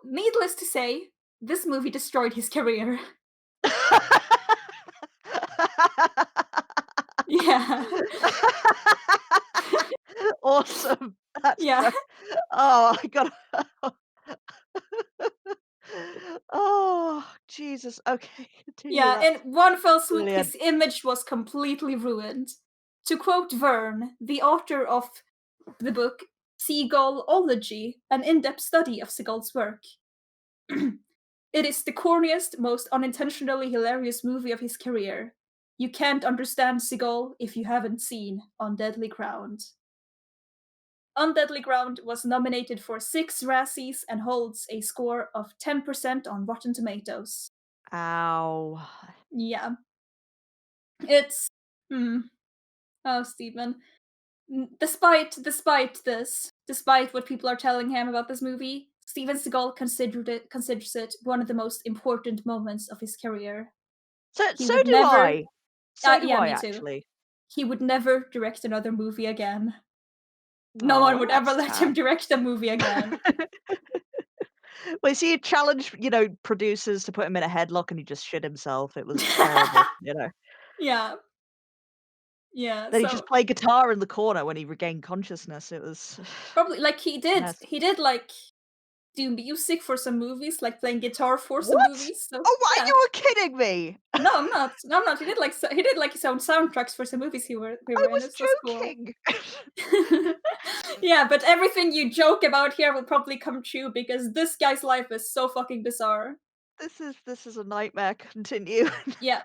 needless to say, this movie destroyed his career. Yeah. Awesome. That's Yeah. oh, I got Oh, Jesus. Okay, continue. Yeah, That's in one fell swoop, brilliant. his image was completely ruined. To quote Verne, the author of the book Seagalology, an in-depth study of Seagal's work, It is the corniest, most unintentionally hilarious movie of his career. You can't understand Seagal if you haven't seen On Deadly Ground. On Deadly Ground was nominated for 6 Razzies and holds a score of 10% on Rotten Tomatoes. Ow. Yeah. It's oh, Stephen. Despite what people are telling him about this movie, Steven Seagal considers it one of the most important moments of his career. So He so would do never I. So do yeah, I me too. actually. He would never direct another movie again. No Oh, one well, would ever that's let sad. him direct a movie again. Well, see, he challenged, producers to put him in a headlock and he just shit himself. It was terrible, Yeah. Yeah, Then he so just played guitar in the corner when he regained consciousness. It was probably like he did mess. like do music for some movies, like playing guitar for some What? movies. So Oh, what? yeah. You were kidding me! No, I'm not. No, I'm not. He did like his own soundtracks for some movies we were I in. was That's cool. joking! Yeah, but everything you joke about here will probably come true because this guy's life is so fucking bizarre. This is a nightmare. Continue. Yeah.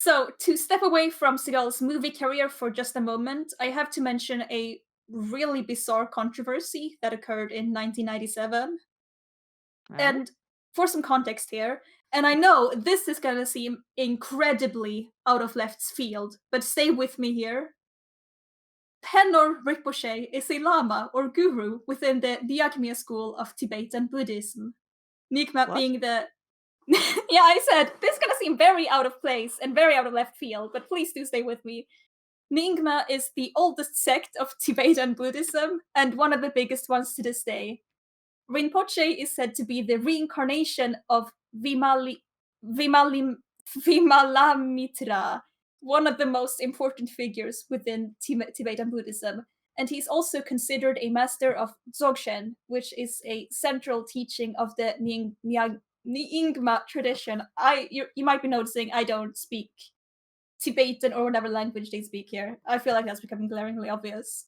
So, to step away from Seagal's movie career for just a moment, I have to mention a really bizarre controversy that occurred in 1997. Oh? And for some context here, and I know this is gonna seem incredibly out of left field, but stay with me here. Penor Rinpoche is a lama or guru within the Nyingma school of Tibetan Buddhism. Nyingma What? being the yeah, I said this is gonna seem very out of place and very out of left field, but please do stay with me. Nyingma is the oldest sect of Tibetan Buddhism and one of the biggest ones to this day. Rinpoche is said to be the reincarnation of Vimalamitra, one of the most important figures within Tibetan Buddhism, and he's also considered a master of Dzogchen, which is a central teaching of the Nyingma tradition. You might be noticing I don't speak Tibetan or whatever language they speak here. I feel like that's becoming glaringly obvious.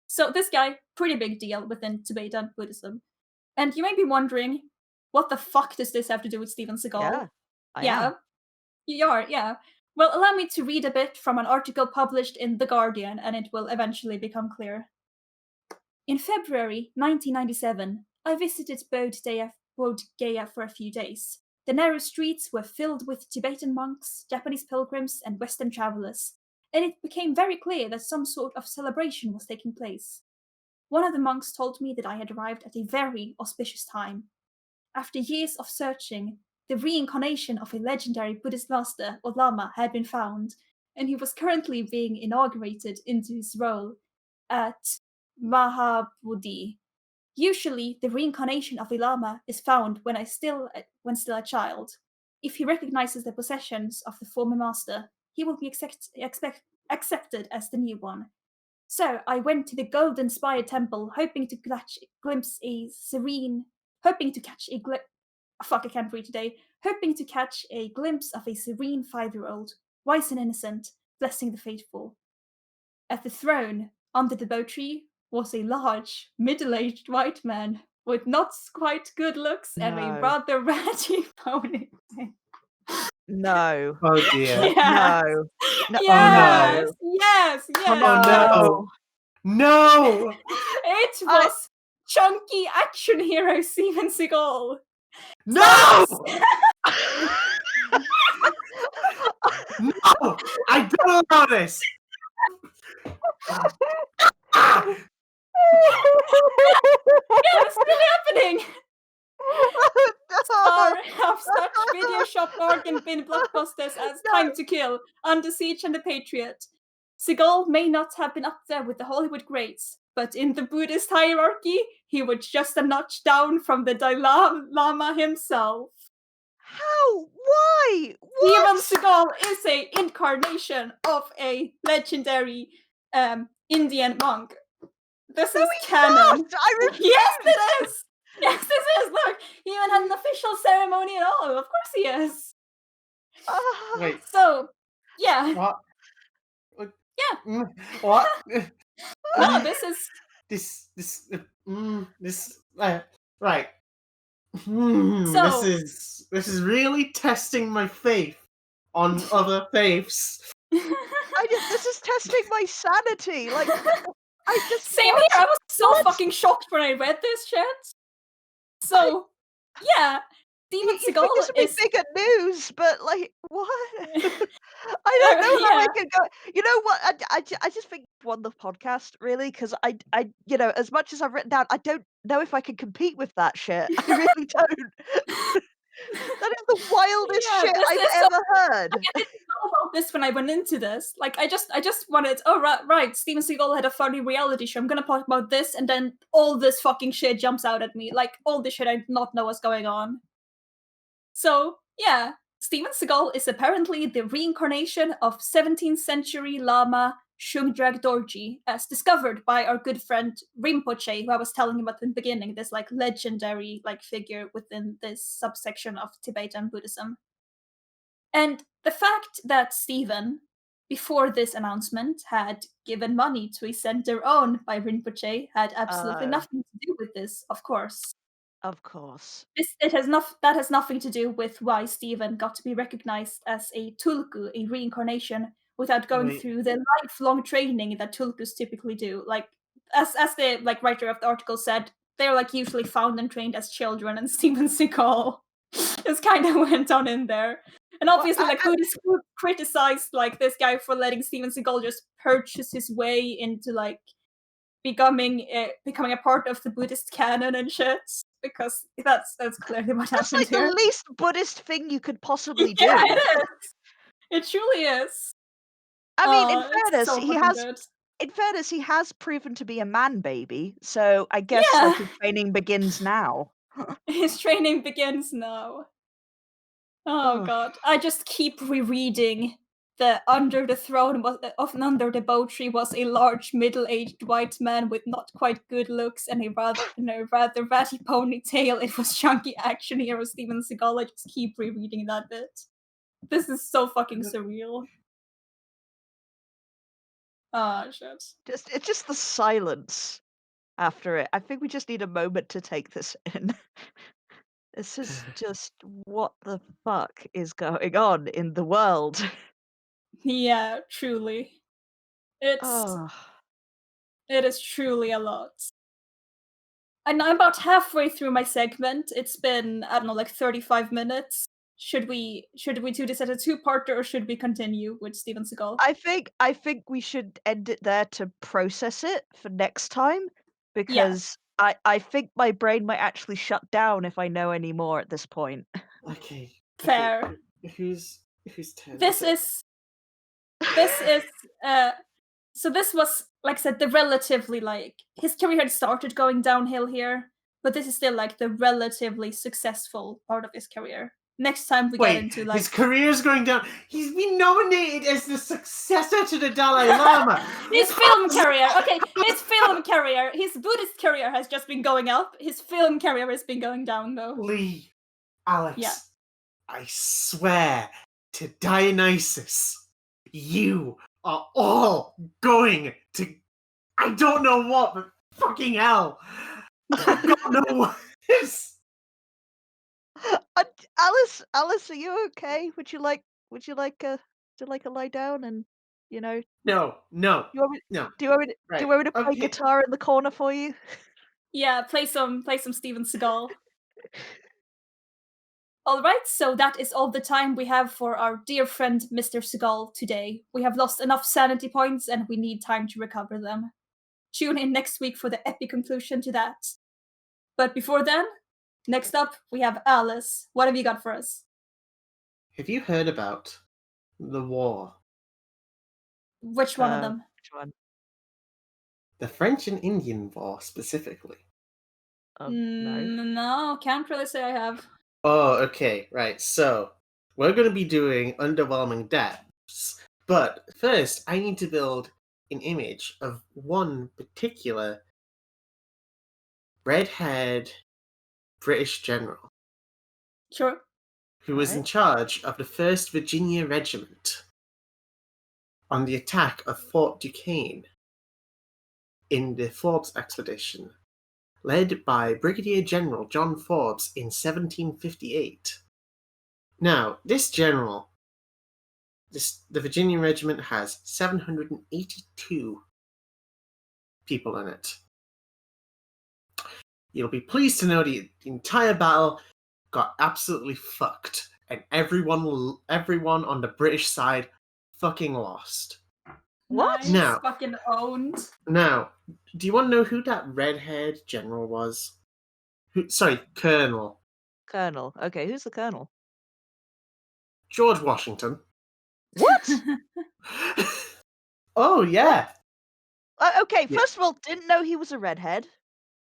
So this guy, pretty big deal within Tibetan Buddhism. And you may be wondering, what the fuck does this have to do with Steven Seagal? Yeah, I Yeah, am. you are, yeah. Well, allow me to read a bit from an article published in The Guardian, and it will eventually become clear. In February 1997, I visited Bodh Gaya for a few days. The narrow streets were filled with Tibetan monks, Japanese pilgrims, and Western travelers, and it became very clear that some sort of celebration was taking place. One of the monks told me that I had arrived at a very auspicious time. After years of searching, the reincarnation of a legendary Buddhist master or lama had been found, and he was currently being inaugurated into his role at Mahabodhi. Usually, the reincarnation of a lama is found when still a child. If he recognizes the possessions of the former master, he will be accepted as the new one. So I went to the Golden Spire Temple, hoping to catch a glimpse a serene, hoping to catch a fuck, I can't read today. Hoping to catch a glimpse of a serene 5-year-old, wise and innocent, blessing the faithful. At the throne, under the bow tree, was a large, middle-aged white man with not quite good looks and a No. rather ratty pony. No. Oh dear. Yeah. No. No. Yes. Oh, Yes. Yes. Oh no. no! No! It was chunky action hero Steven Seagal. No! No! I don't allow this! Ah! Yeah, it's really happening. Star of such video shop bargain bin blockbusters as Time to Kill, Under Siege, and The Patriot. Seagal may not have been up there with the Hollywood greats, but in the Buddhist hierarchy, he was just a notch down from the Dalai Lama himself. How? Why? Steven What? Seagal is a incarnation of a legendary Indian monk. This is canon. Not! I refuse! Yes, it is! Yes, this is! Look! He even had an official ceremony and all. Of course he is. Wait, So, yeah. what? Yeah. What? No, this is... Right. This So is really testing my faith on other faiths. This is testing my sanity. Like, I just same what? here. I was so What? fucking shocked when I read this shit. So yeah, Steven You think this Seagal would be is bigger news, but like, what? I don't know how I yeah. can go. You know what? I just think you won the podcast really because you know, as much as I've written down, I don't know if I can compete with that shit. I really don't. That is the wildest Yeah, shit this I've is so ever like heard. I didn't know about this when I went into this. Like I just wanted, oh right, Steven Seagal had a funny reality show. I'm gonna talk about this, and then all this fucking shit jumps out at me. Like all this shit I did not know was going on. So yeah, Steven Seagal is apparently the reincarnation of 17th century Lama Shungdrag Dorji, as discovered by our good friend Rinpoche, who I was telling you about in the beginning, this like legendary like figure within this subsection of Tibetan Buddhism. And the fact that Stephen, before this announcement, had given money to a center owned by Rinpoche had absolutely Oh, nothing to do with this, of course. of course. That has nothing to do with why Stephen got to be recognized as a tulku, a reincarnation, without going Wait, through the lifelong training that tulkus typically do. Like as the like writer of the article said, they're like usually found and trained as children, and Steven Seagal just kind of went on in there. And Well, obviously, like Buddhists criticized like this guy for letting Steven Seagal just purchase his way into like becoming a part of the Buddhist canon and shit, because that's clearly what that's happened like the here. least Buddhist thing you could possibly Yeah, do. it is. It truly is. I mean, in It's fairness, so fucking good. he has proven to be a man baby, so I guess, like, Yeah, his training begins now. his training begins now. Oh Ugh. god, I just keep rereading the under the throne was of under the bow tree was a large middle-aged white man with not quite good looks and a rather ratty ponytail. It was chunky action hero Steven Seagal. I just keep rereading that bit. This is so fucking surreal. Ah, shit. It's just the silence after it. I think we just need a moment to take this in. This is just what the fuck is going on in the world? Yeah, truly. It's Oh, it is truly a lot. And I'm about halfway through my segment. It's been, I don't know, like 35 minutes. Should we do this as a two-parter or should we continue with Steven Seagal? I think we should end it there to process it for next time Yeah, because I think my brain might actually shut down if I know any more at this point. okay, okay. fair. Whose turn is This it? is this is uh so this was, like I said, the relatively like his career had started going downhill here, but this is still like the relatively successful part of his career. Next time we get Wait, into like his career's going down. He's been nominated as the successor to the Dalai Lama. his film career. Okay, his film career. His Buddhist career has just been going up. His film career has been going down though. Lee, Alex, Yeah. I swear to Dionysus, you are all going to. I don't know what, but fucking hell. I don't know what this. Uh, Alice, are you okay? Would you like a lie down and you know? No, no, You want me, no. do you Right. want me to play Okay. guitar in the corner for you? Yeah, play some Steven Seagal. Alright, so that is all the time we have for our dear friend Mr. Seagal today. We have lost enough sanity points and we need time to recover them. Tune in next week for the epic conclusion to that. But before then, next up we have Alice. What have you got for us? Have you heard about the war? Which one of them? Which one? The French and Indian War specifically. No. No, can't really say I have. Oh, okay, right. So, we're going to be doing underwhelming depths. But first, I need to build an image of one particular red-haired British general Sure. who was in Right. charge of the 1st Virginia Regiment on the attack of Fort Duquesne in the Forbes expedition led by Brigadier General John Forbes in 1758. Now, this general, the Virginia Regiment has 782 people in it. You'll be pleased to know the entire battle got absolutely fucked, and everyone on the British side fucking lost. What? Nice. Now- Fucking owned. Now, do you want to know who that red-haired general was? Colonel. Colonel. Okay, who's the colonel? George Washington. What? Oh, yeah. Okay, Yeah. first of all, didn't know he was a redhead.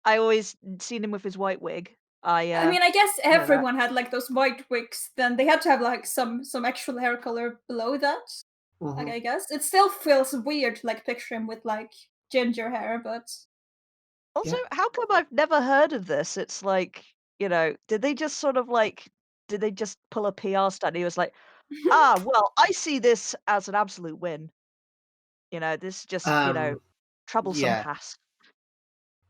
I always seen him with his white wig. I mean, I guess know that. everyone had like those white wigs. Then they had to have like some actual hair color below that. Like, Mhm. I guess it still feels weird to like picture him with like ginger hair, but Also, Yeah. how come I've never heard of this? It's like, did they just sort of like, did they just pull a PR stunt? He was like, well, I see this as an absolute win. This just, troublesome Yeah. past.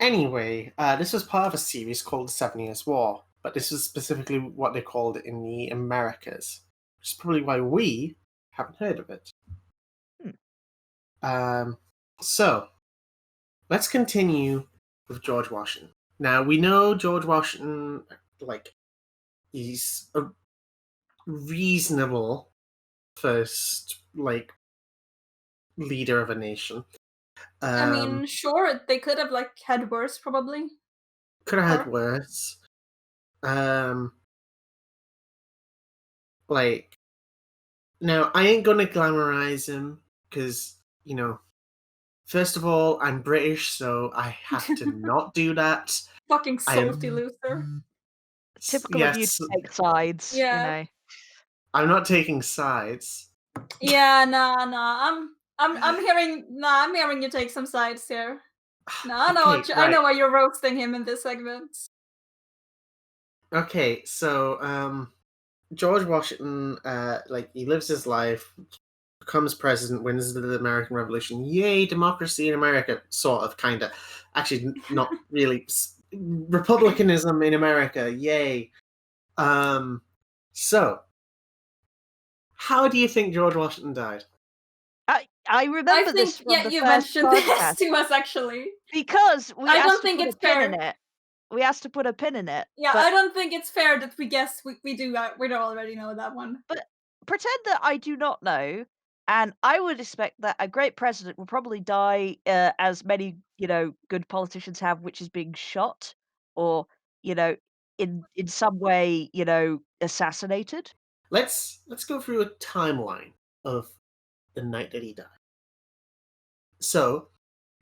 Anyway, this was part of a series called the 7 Years' War, but this was specifically what they called it in the Americas, which is probably why we haven't heard of it. So, let's continue with George Washington. Now, we know George Washington, like, he's a reasonable first, like, leader of a nation. I mean, sure, they could have like had worse, probably. Could have had or- worse. Like, now I ain't gonna glamorize him because first of all, I'm British, so I have to not do that. Fucking I am- salty loser. Typical of you Yes, to take sides, Yeah. I'm not taking sides. Yeah, nah. I'm hearing you take some sides here. Nah, Okay, I know right. why you're roasting him in this segment. Okay, so George Washington, he lives his life, becomes president, wins the American Revolution. Yay, democracy in America, sort of, kind of. Actually, not really. Republicanism in America, yay. So, how do you think George Washington died? I remember this from the you first mentioned this podcast to us actually. because we I asked don't to think put it's a pin in fair. it. We asked to put a pin in it. Yeah, but, I don't think it's fair that we guess we do that. We don't already know that one. but pretend that I do not know, and I would expect that a great president will probably die as many good politicians have, which is being shot or in some way assassinated. Let's go through a timeline of the night that he died. So,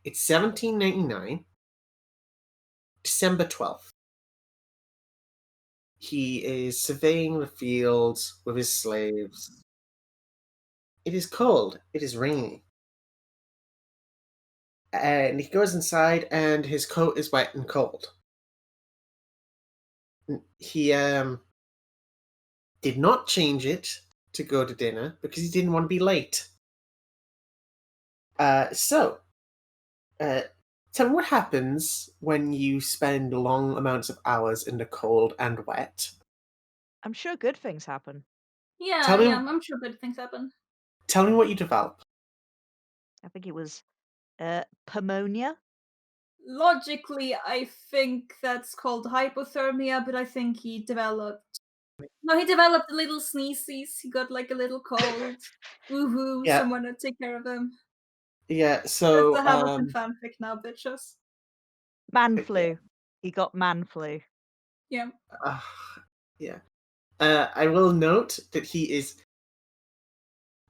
it's 1799, December 12th. He is surveying the fields with his slaves. It is cold. It is rainy. And he goes inside and his coat is wet and cold. He did not change it to go to dinner because he didn't want to be late. So, tell me what happens when you spend long amounts of hours in the cold and wet. I'm sure good things happen. Yeah, Tell me- yeah, I'm sure good things happen. Tell me what you develop. I think it was pneumonia. Logically, I think that's called hypothermia, but I think he developed. No, he developed a little sneezes. He got like a little cold. Woohoo! Yeah. Someone to take care of him. Yeah, That's so the Hamilton fanfic now, bitches. Man Yeah. flu. He got man flu. Yeah. yeah. I will note that he is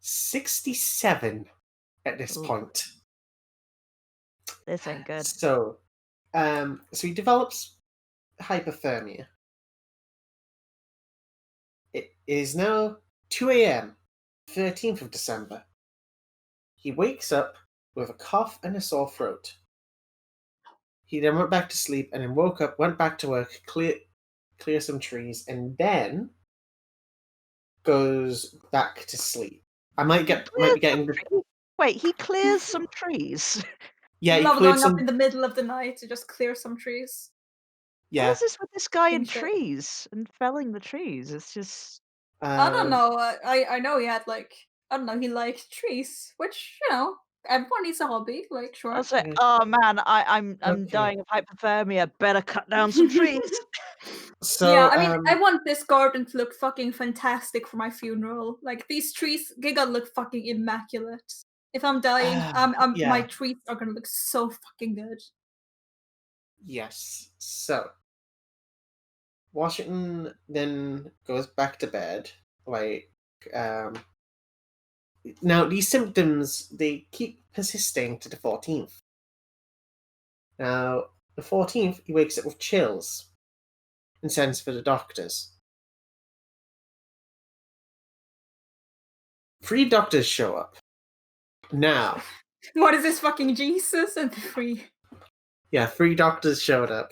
67 at this Ooh. point. This ain't good. So he develops hypothermia. It is now 2 a.m., 13th of December. He wakes up with a cough and a sore throat. He then went back to sleep and then woke up, went back to work, clear some trees, and then goes back to sleep. I might be getting the. Wait, he clears some trees. Yeah, he Love cleared going some. up in the middle of the night to just clear some trees. What Yeah. is this with this guy in King shit. trees and felling the trees? It's just I don't Um, know. I know he had like I don't know. He liked trees, which everyone needs a hobby. Like I sure. was like, yeah. oh man, I'm Okay. dying of hypothermia. Better cut down some trees. Yeah, So, I mean, I want this garden to look fucking fantastic for my funeral. Like these trees, they gotta look fucking immaculate. If I'm dying, my yeah, trees are gonna look so fucking good. yes. So, Washington then goes back to bed. Like, um, now these symptoms they keep persisting to the 14th. Now, the 14th, he wakes up with chills and sends for the doctors. 3 doctors show up. Now, What is this fucking Jesus and the free? yeah, 3 doctors showed up.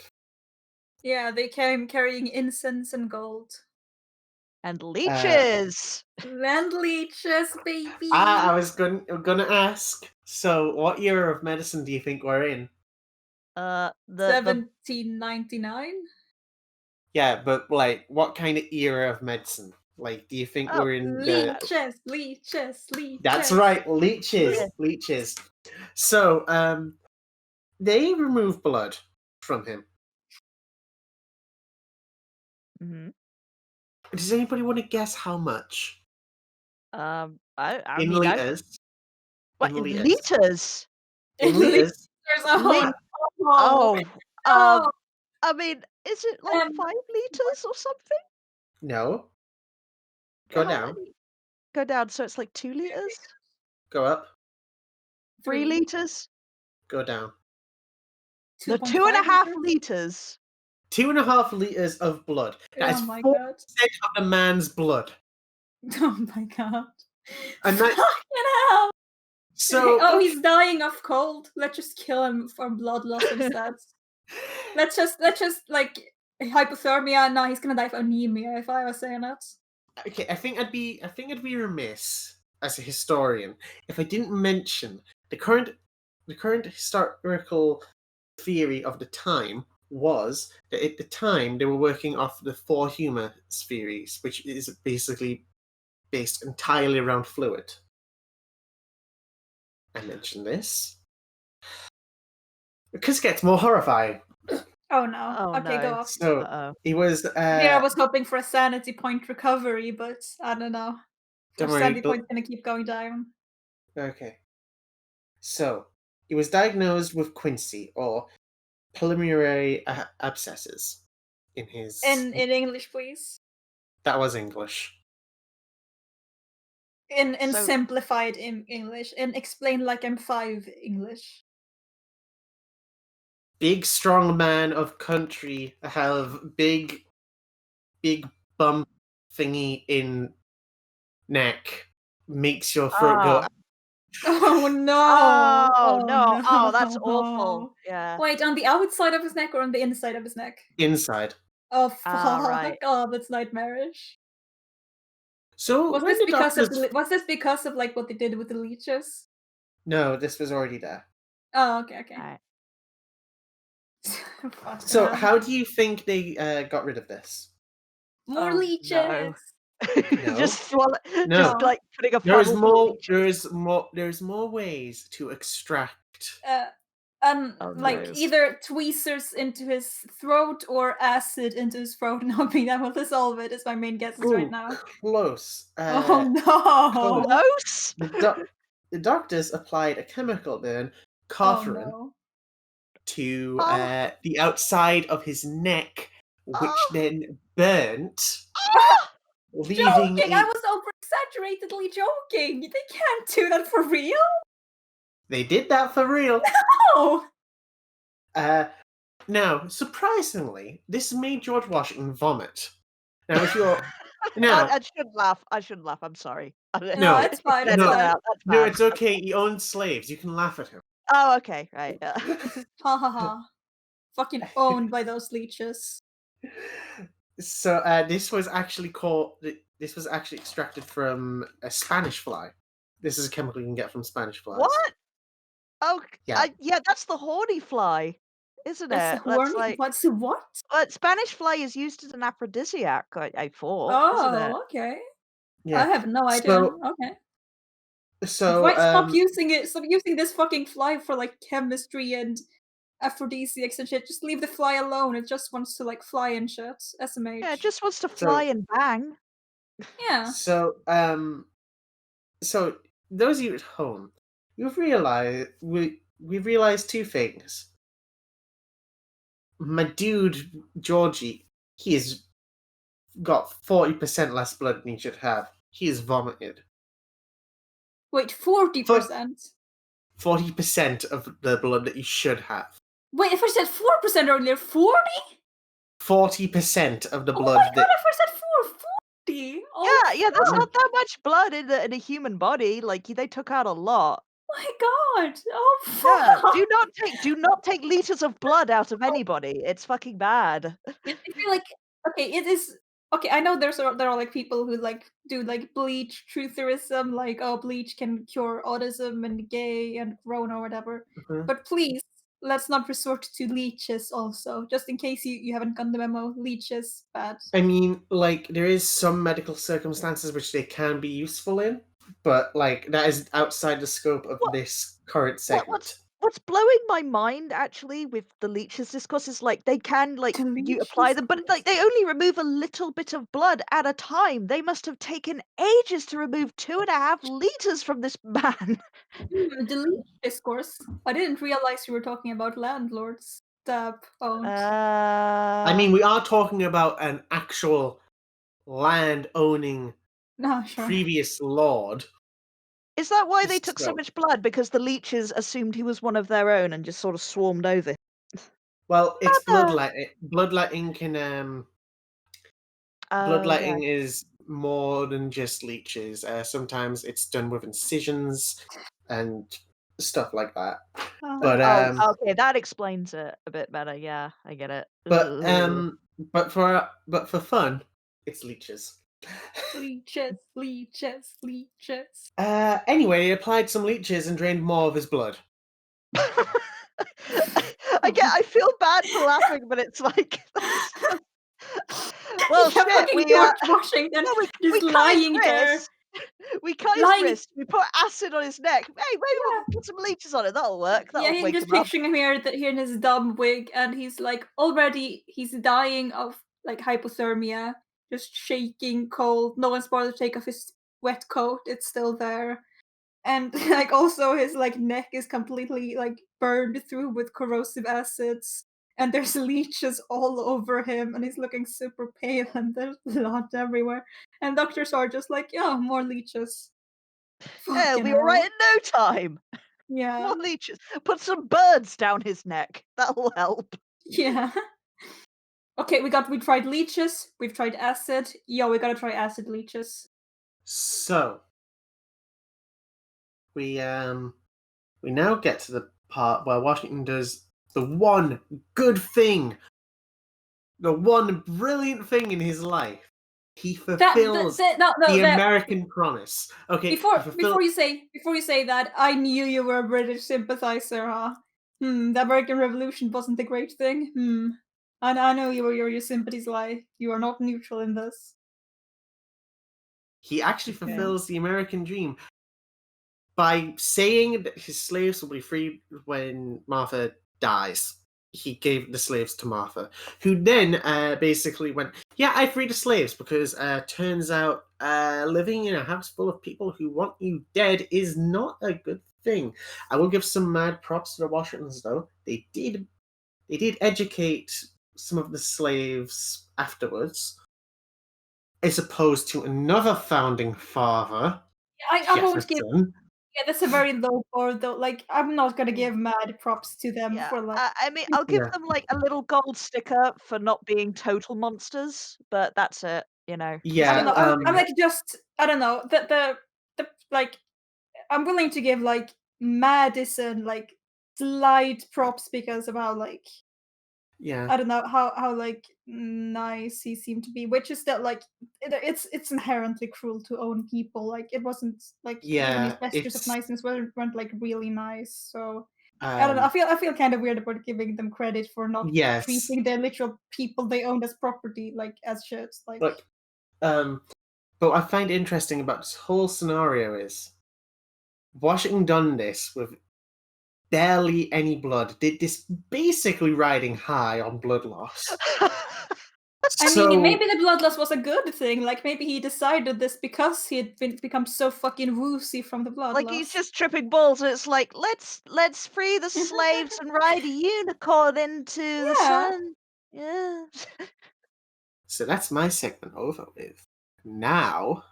Yeah, they came carrying incense and gold. And leeches. Land leeches, baby. I was gonna ask. So, what era of medicine do you think we're in? The 1799. Yeah, but like, what kind of era of medicine? Like, do you think Oh, we're in the? Leeches, leeches, leeches. That's right, leeches, Yeah. leeches. So, they remove blood from him. hmm Does anybody want to guess how much I in mean, I liters? what In in liters. liters? In Liters. liters. Lit- Oh, Oh, no. I mean, is it like Um, 5 liters or something? No. Go How down. many? Go down, so it's like 2 liters, Go up. 3 liters. Go down. No, 2.5 two and a half liters. liters. 2.5 liters of blood. That Oh is my 4% god. of the man's blood. Oh my god. And that, Fucking hell. so Oh, he's dying of cold. Let's just kill him from blood loss instead. Let's just like hypothermia. No, he's gonna die of anemia if I was saying that. okay, I think I'd be remiss as a historian if I didn't mention the current historical theory of the time was that at the time they were working off the 4 humors theories, which is basically based entirely around fluid. I mentioned this because it gets more horrifying. Oh no. Oh Okay, go no. off. So Uh-oh. he was. Yeah, I was hoping for a sanity point recovery, but I don't know. Don't Our worry. sanity point's gonna keep going down. Okay. So he was diagnosed with quinsy or pulmonary abscesses in his. In English, please. That was English. In So- simplified English. In explain like I'm 5 English. Big strong man of country have big bump thingy in neck makes your throat go. Oh no! Oh no! Oh, that's no. awful. Yeah. Wait, on the outside of his neck or on the inside of his neck? Inside. Oh fuck! Ah, right. Oh, that's nightmarish. So Was when this the because doctors. was this because of like what they did with the leeches? No, this was already there. Oh, okay. Right. Fuck, So man. how do you think they got rid of this? More Oh, leeches. no. No. Just swallow. No. Just like putting a There's funnel full of more. leeches. There's more ways to extract. Oh, Like no. either tweezers into his throat or acid into his throat and hoping that will dissolve it is my main guesses right Ooh, now. close. Oh no! Close. The doctors applied a chemical burn, Oh Cartharin, no! to Oh. the outside of his neck, which Oh. then burnt, Ah! leaving Joking! a. I was over exaggeratedly joking. They can't do that for real. They did that for real. Oh. Now, surprisingly, this made George Washington vomit. Now, if you're now, I shouldn't laugh. I shouldn't laugh. I'm sorry. No, it's fine. Edit It's no, that fine. out. That's no, bad. it's okay. He owns slaves. You can laugh at him. Oh, okay. Right. Yeah. Ha ha ha! Fucking owned by those leeches. So this was actually extracted from a Spanish fly. This is a chemical you can get from Spanish flies. What? Oh, Yeah. yeah. That's the horny fly. isn't That's a it? That's horny. like What's a what? Spanish fly is used as an aphrodisiac, I thought, isn't it? Oh, okay. I Yeah. have no idea. So Okay. so Why stop using it? Stop using this fucking fly for like chemistry and aphrodisiacs and shit. Just leave the fly alone. It just wants to like fly and shit. Yeah, it SMH. just wants to fly so and bang. Yeah. so so those of you at home, we've realized two things. My dude Georgie, he has got 40% less blood than he should have. He is vomited. Wait, 40%? 40% of the blood that you should have. Wait, if I said 4% earlier, 40? 40% of the Oh my blood god, that if I said 440! Oh Yeah, that's fuck! not that much blood in a human body. Like they took out a lot. My god! Oh Yeah, fuck! do not take liters of blood out of anybody. It's fucking bad. I feel like okay, it is okay. I know there are like people who like do like bleach trutherism, like oh bleach can cure autism and gay and corona or whatever. Mhm. But please, let's not resort to leeches also. Just in case you haven't gotten the memo, leeches bad. I mean, like, there is some medical circumstances which they can be useful in, but like that is outside the scope of What this current what what's segment. what's blowing my mind actually with the leeches discourse is like they can like you apply Delicious them, but like they only remove a little bit of blood at a time. They must have taken ages to remove 2.5 liters from this man. delicious discourse. I didn't realize you were talking about landlords. Dab owned. I Uh, mean, we are talking about an actual land owning No, sure. previous lord. is that why they took so So, much blood? Because the leeches assumed he was one of their own and just sort of swarmed over. well, it's Mother. bloodletting. Bloodletting can Oh yeah. bloodletting is more than just leeches. Sometimes it's done with incisions and stuff like that. But Oh, okay, that explains it a bit better. Yeah, I get it. but Ugh. for fun, it's leeches. Leeches, leeches, leeches. Anyway, he applied some leeches and drained more of his blood. I feel bad for laughing, but it's like that's just well, Yeah, shit, fucking George Washington well, we just cut his lying there. wrist. We cut his Lying wrist. We put acid on his neck. Hey, maybe we'll yeah. put some leeches on it. That'll work. Yeah, That'll I'm wake just him up. picturing him here in his dumb wig, and he's like already he's dying of like hypothermia, just shaking, cold. No one's bothered to take off his wet coat, it's still there. And like also his like neck is completely like burned through with corrosive acids. And there's leeches all over him, and he's looking super pale, and there's blood everywhere. And doctors are just like, yeah, more leeches. Yeah, Fucking we were right hell. in no time. Yeah. More leeches. Put some birds down his neck. That'll help. Yeah. Okay, we tried leeches, we've tried acid. Yo, we gotta try acid leeches. So we now get to the part where Washington does the one good thing, the one brilliant thing in his life. He fulfills No, the that American promise. Okay, he before fulfills. before you say that, I knew you were a British sympathizer, huh? The American Revolution wasn't a great thing. I know you're your sympathies lie. You are not neutral in this. He actually Okay. fulfills the American dream by saying that his slaves will be freed when Martha dies. He gave the slaves to Martha, who then basically went, "Yeah, I freed the slaves because turns out living in a house full of people who want you dead is not a good thing." I will give some mad props to the Washingtons, though. They did educate some of the slaves afterwards, as opposed to another founding father, I won't give Jefferson. yeah, that's a very low bar though. Like I'm not gonna give mad props to them Yeah, for like I mean, I'll give Yeah, them like a little gold sticker for not being total monsters, but that's it. You know, I don't yeah. know. I'm like just I don't know. The like I'm willing to give like Madison like slight props because of how like Yeah, I don't know how like nice he seemed to be, which is that like it's inherently cruel to own people. Like it wasn't like even his yeah. gestures of It's niceness weren't like really nice. So I don't know. Um, I feel kind of weird about giving them credit for not yes, treating the literal people they owned as property, like, as shit. Like, like, um, but what I find interesting about this whole scenario is Washington done this with barely any blood, did this basically riding high on blood loss. I mean, So maybe the blood loss was a good thing. Like, maybe he decided this because he had become so fucking woozy from the blood Like he's loss. just tripping balls, and it's like, let's free the slaves and ride a unicorn into the Yeah. sun. Yeah. so that's my segment over with. Now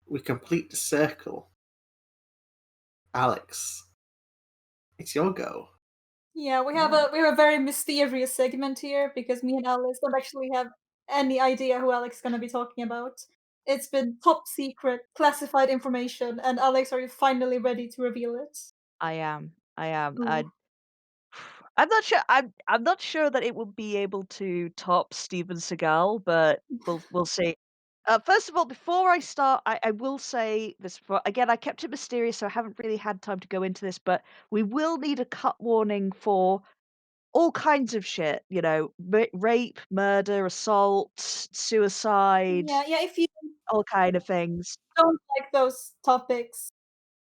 we complete the circle. Alex, it's your go. Yeah, Yeah. we have a very mysterious segment here because me and Alex don't actually have any idea who Alex is gonna be talking about. It's been top secret, classified information, and Alex, are you finally ready to reveal it? I am. I am. Ooh. I'm not sure. I'm not sure that it will be able to top Steven Seagal, but we'll see. First of all, before I start, I will say this. Again, I kept it mysterious, so I haven't really had time to go into this. But we will need a cut warning for all kinds of shit. You know, rape, murder, assault, suicide, Yeah, if you all kind of things. don't like those topics,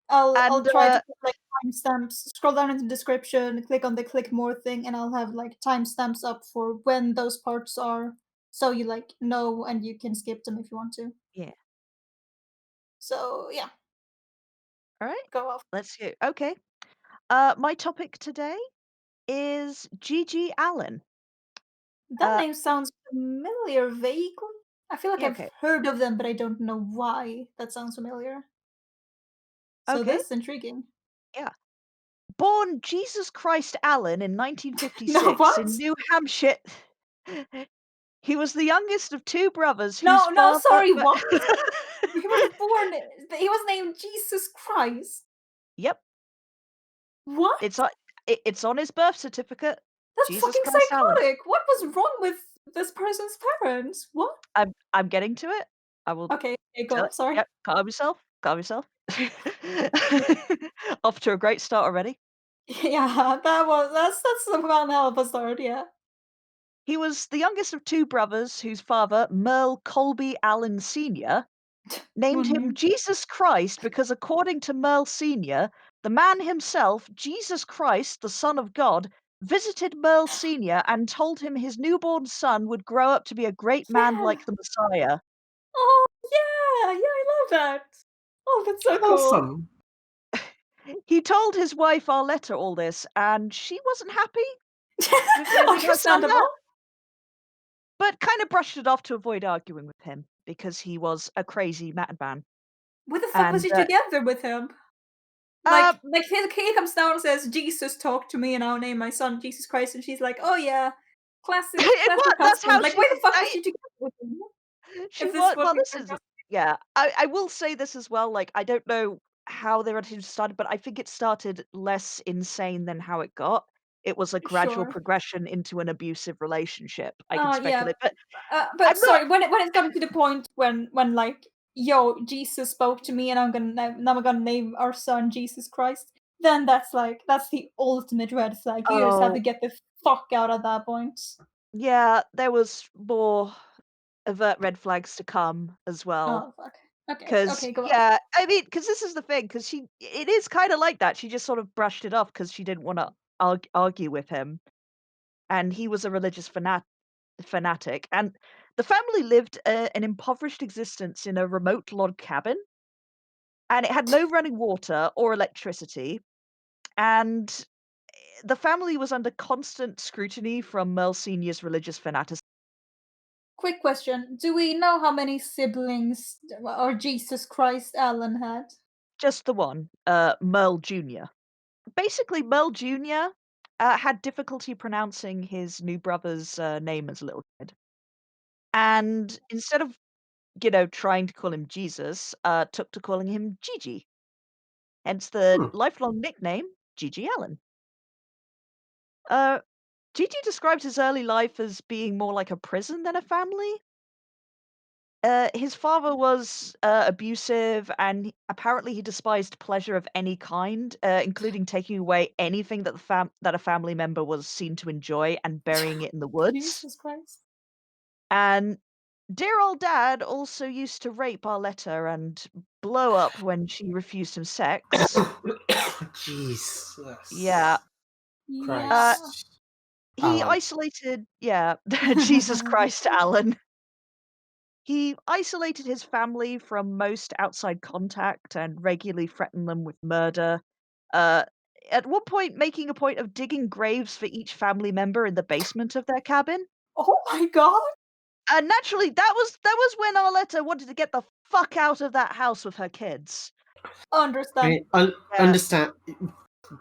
I'll And try to put, like, timestamps. Scroll down in the description, click on the click more thing, and I'll have, like, timestamps up for when those parts are, so you, like, know and you can skip them if you want to. yeah, So, yeah, all right. go off. Let's hear. Okay. My topic today is GG Allin. That Uh, name sounds familiar vaguely. I feel like yeah, I've okay. heard of them, but I don't know why that sounds familiar. So Okay. this is intriguing. Yeah. Born Jesus Christ Allen in No, 1956 in what? New Hampshire. He was the youngest of two brothers whose No, father. sorry, what? He was named Jesus Christ. Yep, What? it's on. It's on his birth certificate. That's Jesus fucking Christ Allen. psychotic. What was wrong with this person's parents? What? I'm getting to it. I will Okay, go tell on, it. sorry. Yep, calm yourself. Calm yourself. Off to a great start already. Yeah, that's about an hell of a start, yeah. He was the youngest of two brothers whose father, Merle Colby Allen Sr., named What a him name. Jesus Christ because, according to Merle Sr., the man himself, Jesus Christ, the Son of God, visited Merle Sr. and told him his newborn son would grow up to be a great man Yeah. like the Messiah. Oh, yeah, I love that. Oh, that's so cool. Awesome. He told his wife Arletta all this, and she wasn't happy with hearing her son that, Understandable. but kind of brushed it off to avoid arguing with him because he was a crazy madman. What the fuck was And she together with him? uh, Like he comes down and says, "Jesus talked to me, and I'll name my son Jesus Christ," and she's like, "Oh yeah, it was classic that's husband." how Like, why the fuck was I she together with him? She If this was what well, we this is yeah. I will say this as well, like, I don't know how their relationship started, but I think it started less insane than how it got. It was a gradual sure. progression into an abusive relationship. I can Yeah, speculate, but but I'm not sorry, when it got to the point when like, yo, Jesus spoke to me, and now I'm gonna name our son Jesus Christ. Then that's the ultimate red flag. You just have to oh, get the fuck out at that point. yeah, there was more overt red flags to come as well. Oh fuck. Because Okay, go off. yeah, I mean, because this is the thing. Because it is kinda like that. She just sort of brushed it off because she didn't wanna argue with him, and he was a religious fanatic, and the family lived an impoverished existence in a remote log cabin, and it had no running water or electricity, and the family was under constant scrutiny from Merle Senior's religious fanaticism. Quick question: do we know how many siblings or Jesus Christ Alan had? Just the one, Merle Jr. Basically, Merle Jr. Had difficulty pronouncing his new brother's name as a little kid, and instead of trying to call him Jesus, took to calling him Gigi. Hence the Hmm. lifelong nickname, GG Allin. Uh, Gigi describes his early life as being more like a prison than a family. His father was abusive, and apparently he despised pleasure of any kind, including taking away anything that that a family member was seen to enjoy and burying it in the woods. Jesus Christ. And dear old dad also used to rape Arletta and blow up when she refused him sex. Yeah. Jesus Uh, Yeah. Christ, he Alan. isolated, yeah, Jesus Christ, Alan. He isolated his family from most outside contact and regularly threatened them with murder. Uh, at one point, making a point of digging graves for each family member in the basement of their cabin. Oh my god! And naturally, that was when Arletta wanted to get the fuck out of that house with her kids. Understand. Yeah. Understand,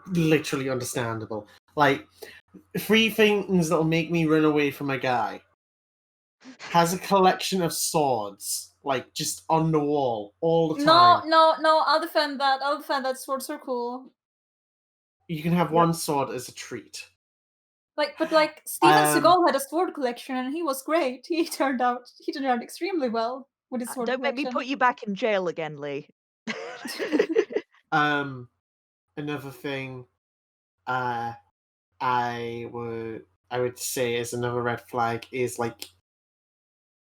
literally understandable. Like, three things that'll make me run away from a guy. Has a collection of swords, like, just on the wall all the No, time. no, no, I'll defend that. I'll defend that. Swords are cool. You can have Yep. one sword as a treat. But Steven Seagal had a sword collection and he was great. He turned out extremely well with his sword Don't make me collection. put you back in jail again, Lee. Um, Another thing, uh, I would say is another red flag is like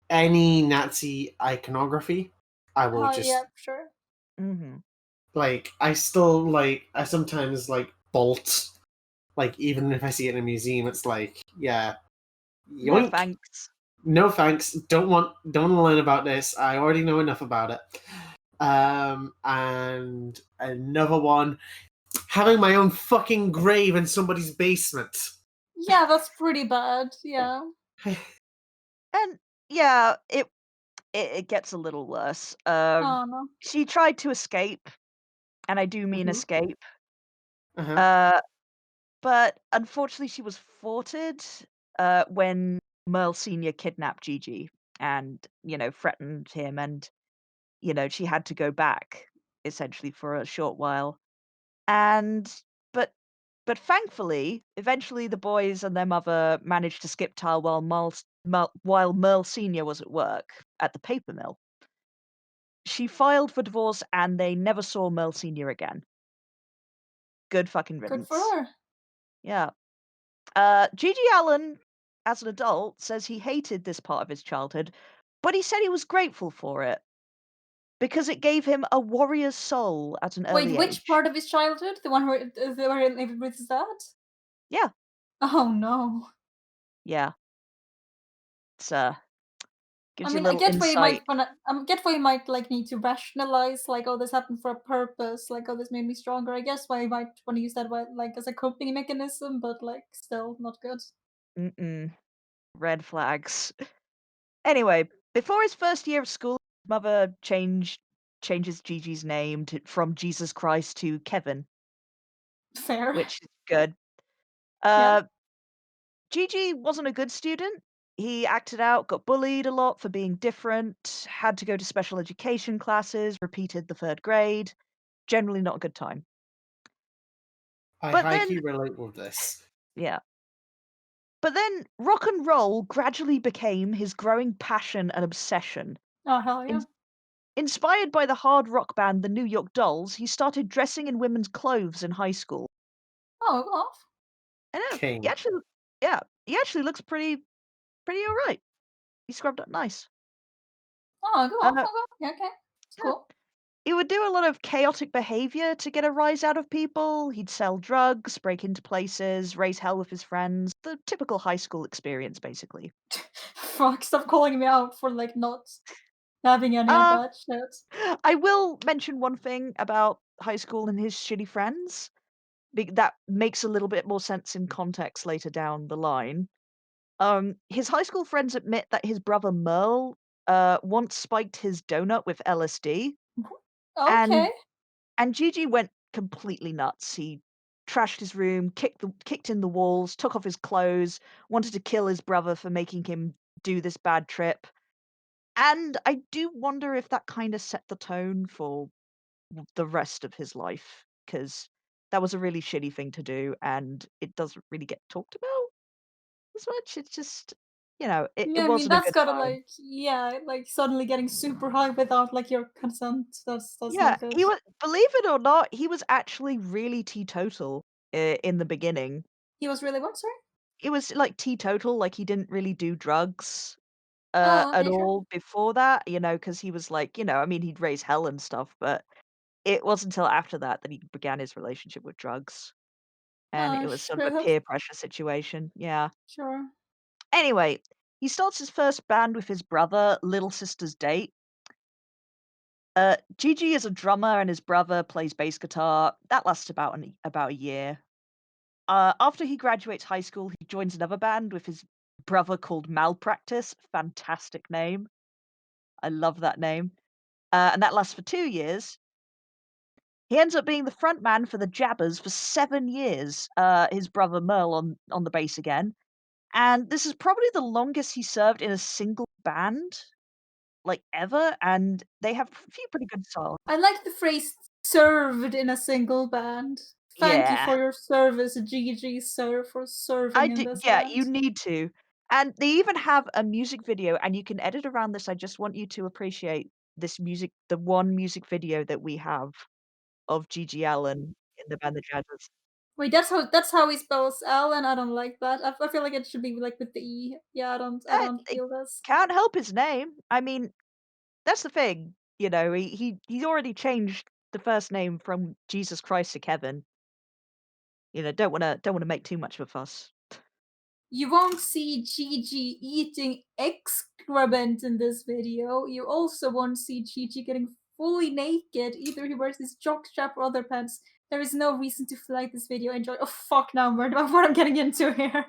any Nazi iconography. I will Oh yeah, just sure. Hmm. like I sometimes like bolt. Like even if I see it in a museum, it's like, yeah, No yoink. thanks. No thanks. Don't learn about this. I already know enough about it. And another one, having my own fucking grave in somebody's basement. Yeah, that's pretty bad. Yeah. And yeah, it gets a little worse. Oh no. She tried to escape, and I do mean Mhm. escape. Uh-huh. Uh, but unfortunately, she was thwarted when Merle Senior kidnapped Gigi and threatened him, and she had to go back essentially for a short while. And but but thankfully, eventually the boys and their mother managed to skip tile while Merle Senior was at work at the paper mill. She filed for divorce and they never saw Merle Senior again. Good fucking Good for riddance. her. Yeah. GG Allin, as an adult, says he hated this part of his childhood, but he said he was grateful for it because it gave him a warrior's soul at an Wait, early which age. part of his childhood? The one where he lived with his dad? Yeah, Oh no. yeah. It's I gives you a mean, I little get why you insight. might wanna get why you might like need to rationalize like, oh, this happened for a purpose, like, oh, this made me stronger. I guess why you might want to use that like as a coping mechanism, but like still not good. Mm-mm. Red flags. Anyway, before his first year of school, his mother changes Gigi's name from Jesus Christ to Kevin, Fair. which is good. Yeah. Uh, Gigi wasn't a good student. He acted out, got bullied a lot for being different, had to go to special education classes, repeated the third grade. Generally not a good time. I But then, highly relate with this. yeah. But then rock and roll gradually became his growing passion and obsession. Oh hell yeah. In- Inspired by the hard rock band the New York Dolls, he started dressing in women's clothes in high school. Oh off. And King. yeah, he actually looks pretty all right. He scrubbed up nice. Oh go off. Uh, Oh go. Yeah, okay. It's yeah. cool. He would do a lot of chaotic behavior to get a rise out of people. He'd sell drugs, break into places, raise hell with his friends. The typical high school experience, basically. Fuck, stop calling me out for like not having any of Uh, that shit. I will mention one thing about high school and his shitty friends. That makes a little bit more sense in context later down the line. His high school friends admit that his brother Merle once spiked his donut with LSD, Okay. and Gigi went completely nuts. He trashed his room, kicked in the walls, took off his clothes, wanted to kill his brother for making him do this bad trip. And I do wonder if that kind of set the tone for the rest of his life, because that was a really shitty thing to do, and it doesn't really get talked about as much. It's just, it Yeah, I mean, wasn't a that's good gotta, time. like yeah, like, suddenly getting super high without, like, your consent. That's Yeah, not good. he was believe it or not, he was actually really teetotal in the beginning. He was really what, sorry? He was, like, teetotal, like, he didn't really do drugs, Oh, at okay, sure. all before that, because he was like, I mean, he'd raise hell and stuff, but it wasn't until after that that he began his relationship with drugs, and it was sort of a Sure, peer pressure situation, yeah. sure. Anyway, he starts his first band with his brother, Little Sister's Date. Gigi is a drummer and his brother plays bass guitar. That lasts about a year. After he graduates high school, he joins another band with his brother called Malpractice. Fantastic name. I love that name. And that lasts for 2 years. He ends up being the front man for the Jabbers for 7 years, his brother Merle on the bass again. And this is probably the longest he served in a single band, like, ever, and they have a few pretty good songs. I like the phrase "served in a single band." Thank you Yeah. for your service, GG, sir, for serving I in do this yeah, band. you need to. And they even have a music video, and you can edit around this. I just want you to appreciate the one music video that we have of GG Allin in the band The Jazzers. Wait, that's how he spells Allen? I don't like that. I feel like it should be, like, with the E. Yeah, I don't I feel this. can't help his name. I mean, that's the thing, he's already changed the first name from Jesus Christ to Kevin. Don't wanna make too much of a fuss. You won't see Gigi eating excrement in this video. You also won't see Gigi getting fully naked. Either he wears his jockstrap or other pants. There is no reason to flag this video. Enjoy. Oh fuck! Now I'm worried about what I'm getting into here.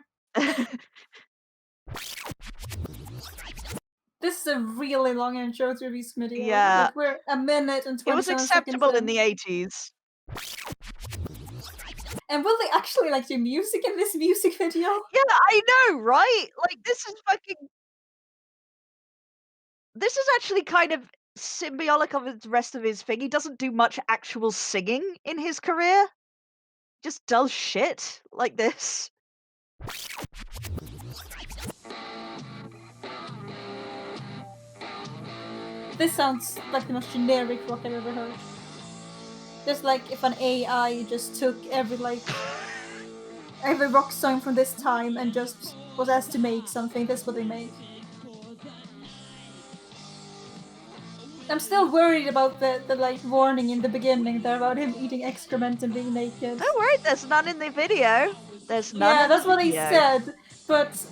This is a really long intro to this video. Yeah, Like we're a minute and it was 27 seconds acceptable in in. the '80s. And will they actually like do music in this music video? Yeah, I know, right? Like, this is actually kind of symbiotic of the rest of his thing. He doesn't do much actual singing in his career, just does shit like this. This sounds like the most generic rock I've ever heard. Just like if an AI just took every rock song from this time and just was asked to make something, that's what they make. I'm still worried about the like warning in the beginning there about him eating excrement and being naked. Don't worry, there's none in the video. There's none Yeah, in the that's what he video. said, but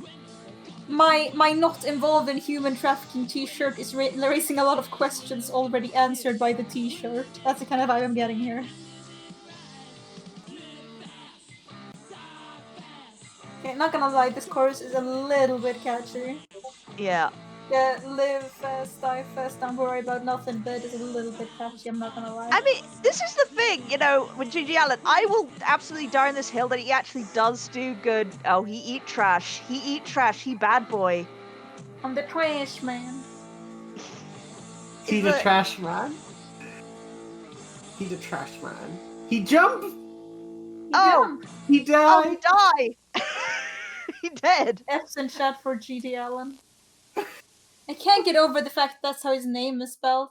my not involved in human trafficking t-shirt is raising a lot of questions already answered by the t-shirt. That's the kind of vibe I'm getting here. Okay, not gonna lie, this chorus is a little bit catchy. Yeah. Yeah, live fast, die fast, don't worry about nothing, but it's a little bit catchy, I'm not gonna lie. I mean, this is the thing, with GG Allin. I will absolutely die on this hill that he actually does do good. Oh, he eat trash. He bad boy. I'm the trash man. He Is the the- trash man. He the trash man. He jump. Oh, Jump! He oh, die. he died. He dead. F's in chat for GD Allen. I can't get over the fact that's how his name is spelled.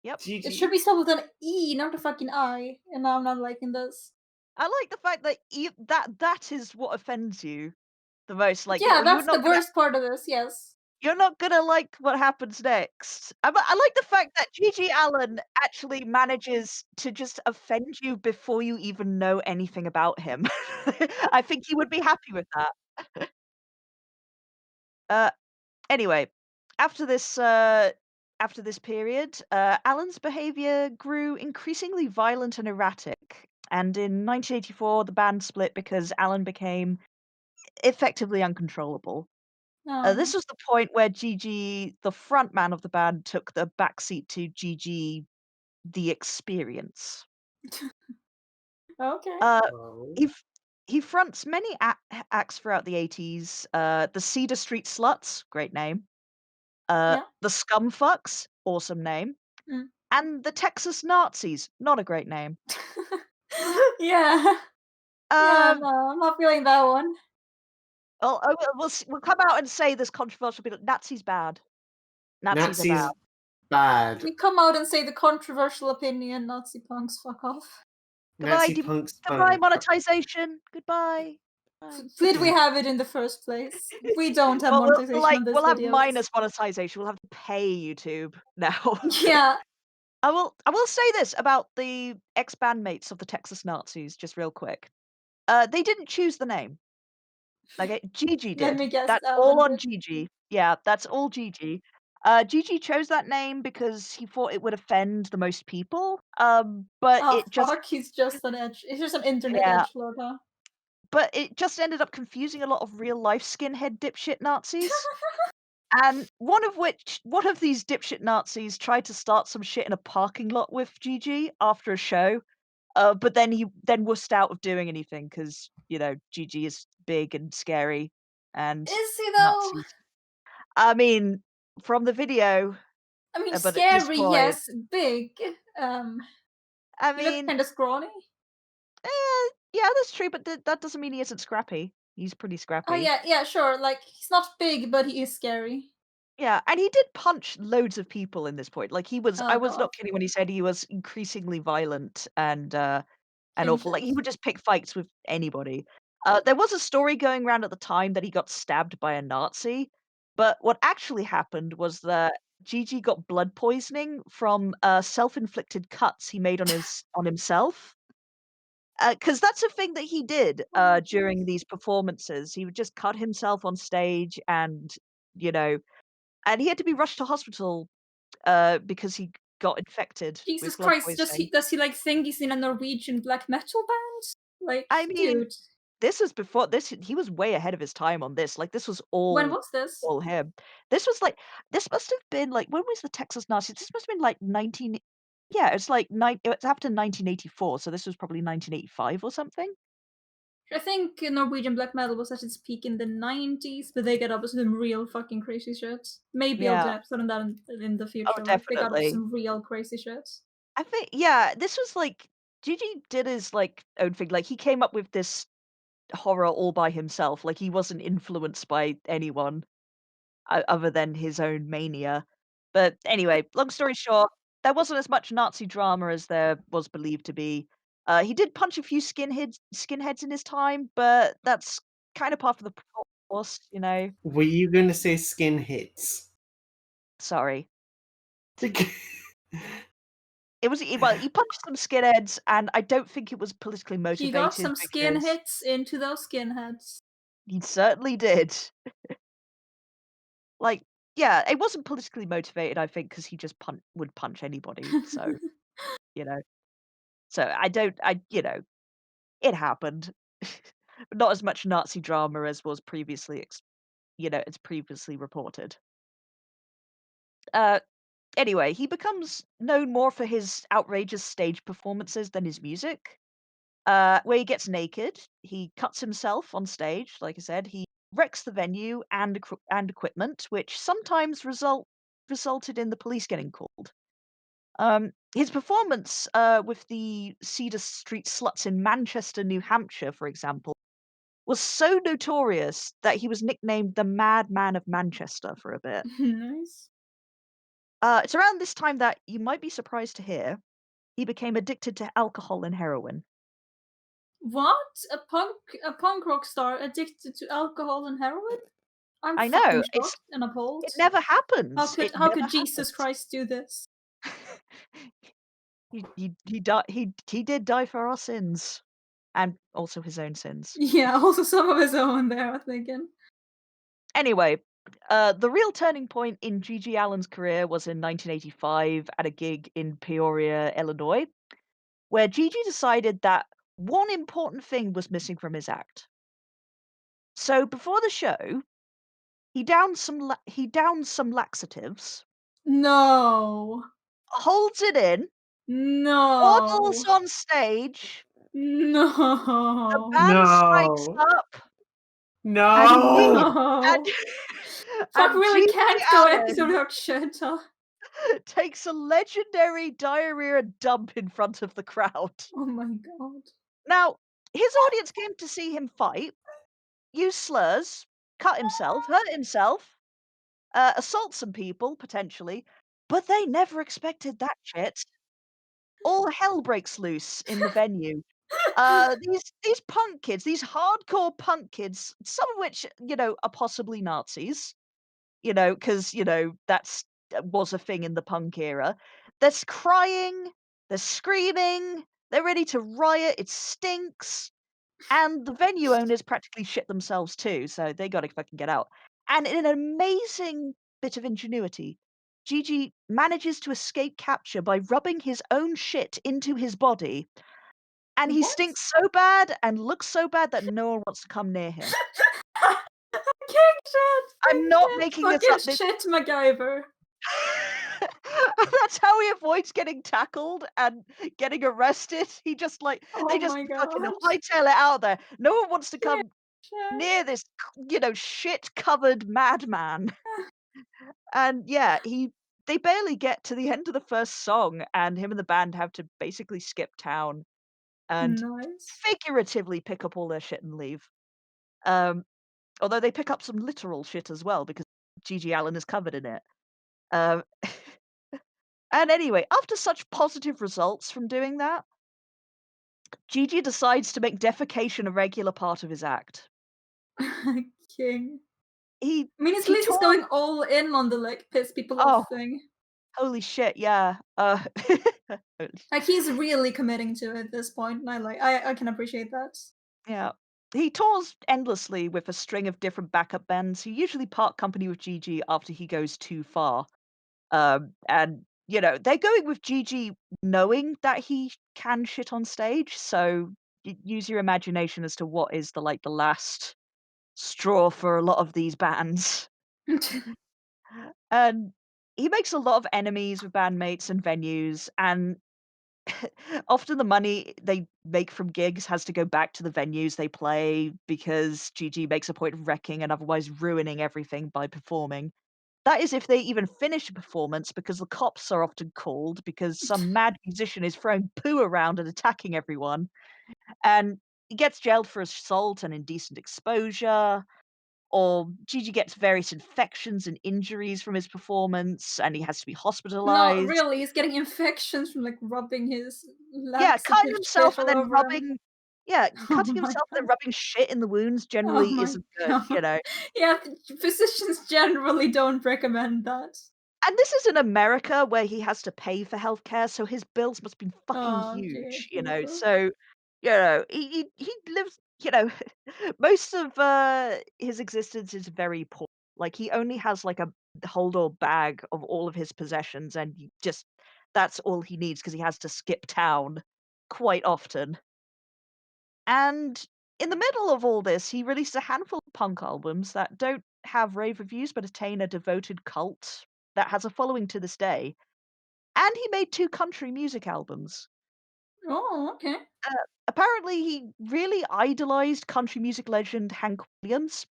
Yep. It GG. should be spelled with an E, not a fucking I, and now I'm not liking this. I like the fact that that is what offends you the most. Like, Yeah, you're that's the not gonna worst part of this, yes. you're not gonna like what happens next. I like the fact that GG Allin actually manages to just offend you before you even know anything about him. I think he would be happy with that. Uh, anyway, after this period, Allen's behavior grew increasingly violent and erratic. And in 1984, the band split because Allen became effectively uncontrollable. This Um, was the point where Gigi, the front man of the band, took the backseat to Gigi, the experience. okay. Uh, Oh. he f- he fronts many acts throughout the 80s. The Cedar Street Sluts, great name. Yeah. The Scumfucks, awesome name. Mm. And the Texas Nazis, not a great name. Yeah. Yeah, Um, no, I'm not feeling that one. Well, we'll come out and say this controversial bit. Nazis bad. Nazis are bad. Nazis bad. We come out and say the controversial opinion, Nazi punks, fuck off. Goodbye, Nazi punks goodbye punk. monetization. Goodbye. Bye. Did we have it in the first place? We don't have Well, monetization on this we'll have videos. minus monetization. We'll have to pay YouTube now. Yeah. I will say this about the ex-bandmates of the Texas Nazis, just real quick. They didn't choose the name. Okay, GG Let did. me guess, That's Alan all on did. GG. Yeah, that's all GG. GG chose that name because he thought it would offend the most people. But Oh it just fuck, he's just an internet yeah, edgelord, huh? but it just ended up confusing a lot of real life skinhead dipshit Nazis. And one of these dipshit Nazis tried to start some shit in a parking lot with GG after a show. But then he wussed out of doing anything because, GG is big and scary and Is he though? Nazis. I mean, from the video, I mean, but at this scary, point, yes. Big. I He looked mean, kind of scrawny. yeah, that's true, but that doesn't mean he isn't scrappy. He's pretty Oh scrappy. yeah, sure. Like he's not big, but he is scary. Yeah, and he did punch loads of people in this point. Like I Oh was god, not kidding when he said he was increasingly violent and awful. Like he kinship. would just pick fights with anybody. There was a story going around at the time that he got stabbed by a Nazi, but what actually happened was that Gigi got blood poisoning from self-inflicted cuts he made on himself. Because that's a thing that he did Oh during jeez. these performances. He would just cut himself on stage, and you know, and he had to be rushed to hospital because he got infected with Jesus blood Christ, poisoning. does he like think he's in a Norwegian black metal band? Like, I mean, dude, this was before this. He was way ahead of his time on this. Like this was when all was this? all him. This was like this must have been like when was the Texas Nazis? This must have been like 19. Yeah, it's like it's after 1984, so this was probably 1985 or something. I think Norwegian black metal was at its peak in the 90s, but they got up with some real fucking crazy shit. Maybe I'll do Yeah. an episode on that in the Oh, future. Like, they got up with definitely. some real crazy shit. I think yeah, this was like Gigi did his like own thing. Like he came up with this horror all by himself. Like he wasn't influenced by anyone other than his own mania. But anyway, long story short, there wasn't as much Nazi drama as there was believed to be. He did punch a few skinheads in his time, but that's kind of part of the course. Were you going to say skin hits? Sorry. Well, he punched some skinheads, and I don't think it was politically He got motivated some skin because hits into those skinheads. he certainly did. Like, yeah, it wasn't politically motivated, I think, because he just would punch anybody. So, you know, it happened. But not as much Nazi drama as was previously, it's previously reported. Uh, anyway, he becomes known more for his outrageous stage performances than his music. Where he gets naked, he cuts himself on stage. Like I said, he wrecks the venue and equipment, which sometimes resulted in the police getting called. His performance with the Cedar Street Sluts in Manchester, New Hampshire, for example, was so notorious that he was nicknamed the Madman of Manchester for a bit. Nice. It's around this time that you might be surprised to hear he became addicted to alcohol and heroin. What? A punk rock star addicted to alcohol and heroin? I'm I know fucking shocked and appalled. it never happens. It How never could Jesus happens. Christ do this? He did die for our sins, and also his own sins. Yeah, also some of his own there, I'm thinking. Anyway, the real turning point in GG Allin's career was in 1985 at a gig in Peoria, Illinois, where Gigi decided that one important thing was missing from his act. So before the show, he downed some laxatives, No. holds it in, waddles No. on stage, the No. band strikes No. up, and and No. Fuck, and really GG can't go episode Allin without shit, huh? takes a legendary diarrhea dump in front of the crowd. Oh my god. Now, his audience came to see him fight, use slurs, cut himself, hurt himself, assault some people, potentially, but they never expected that shit. All hell breaks loose in the venue. These punk kids, these hardcore punk kids, some of which, are possibly Nazis, because that's was a thing in the punk era. They're crying, they're screaming, they're ready to riot, it stinks, and the venue owners practically shit themselves too, so they gotta fucking get out. And in an amazing bit of ingenuity, Gigi manages to escape capture by rubbing his own shit into his body, and he What? stinks so bad and looks so bad that no one wants to come near him. King shit! I'm King not shit! making this Fucking up. This shit, MacGyver. That's how he avoids getting tackled and getting arrested. He just they Oh just my fucking god. hightail it out there. No one wants to King come shit. near this, shit-covered madman. And yeah, they barely get to the end of the first song, and him and the band have to basically skip town and Nice. figuratively pick up all their shit and leave. Um, Although they pick up some literal shit as well because GG Allin is covered in it. Um, and anyway, after such positive results from doing that, Gigi decides to make defecation a regular part of his act. King. He I mean, at he least he's tours. going all in on the like piss people off Oh, thing. holy shit, yeah. Holy Like he's really committing to it at this point, and I can appreciate that. Yeah. He tours endlessly with a string of different backup bands who usually part company with Gigi after he goes too far. And, they're going with Gigi knowing that he can shit on stage, so use your imagination as to what is the last straw for a lot of these bands. And he makes a lot of enemies with bandmates and venues, and often the money they make from gigs has to go back to the venues they play because Gigi makes a point of wrecking and otherwise ruining everything by performing. That is if they even finish a performance because the cops are often called because some mad musician is throwing poo around and attacking everyone. And he gets jailed for assault and indecent exposure, or Gigi gets various infections and injuries from his performance and he has to be No, hospitalized. really, he's getting infections from like rubbing his Yeah, cutting laxative himself shit and all then over him. rubbing yeah, Oh cutting my himself and then god. rubbing shit in the wounds Oh generally my isn't good, god. you know? Yeah, physicians generally don't recommend that. And this is in America where he has to pay for healthcare, so his bills must be fucking Oh, okay, huge, Jesus. So, he lives, most of, his existence is very poor. Like, he only has, like, a hold-all bag of all of his possessions, and he just that's all he needs because he has to skip town quite often. And in the middle of all this, he released a handful of punk albums that don't have rave reviews but attain a devoted cult that has a following to this day. And he made 2 country music albums. Oh, okay. Uh, Apparently, he really idolized country music legend Hank Williams,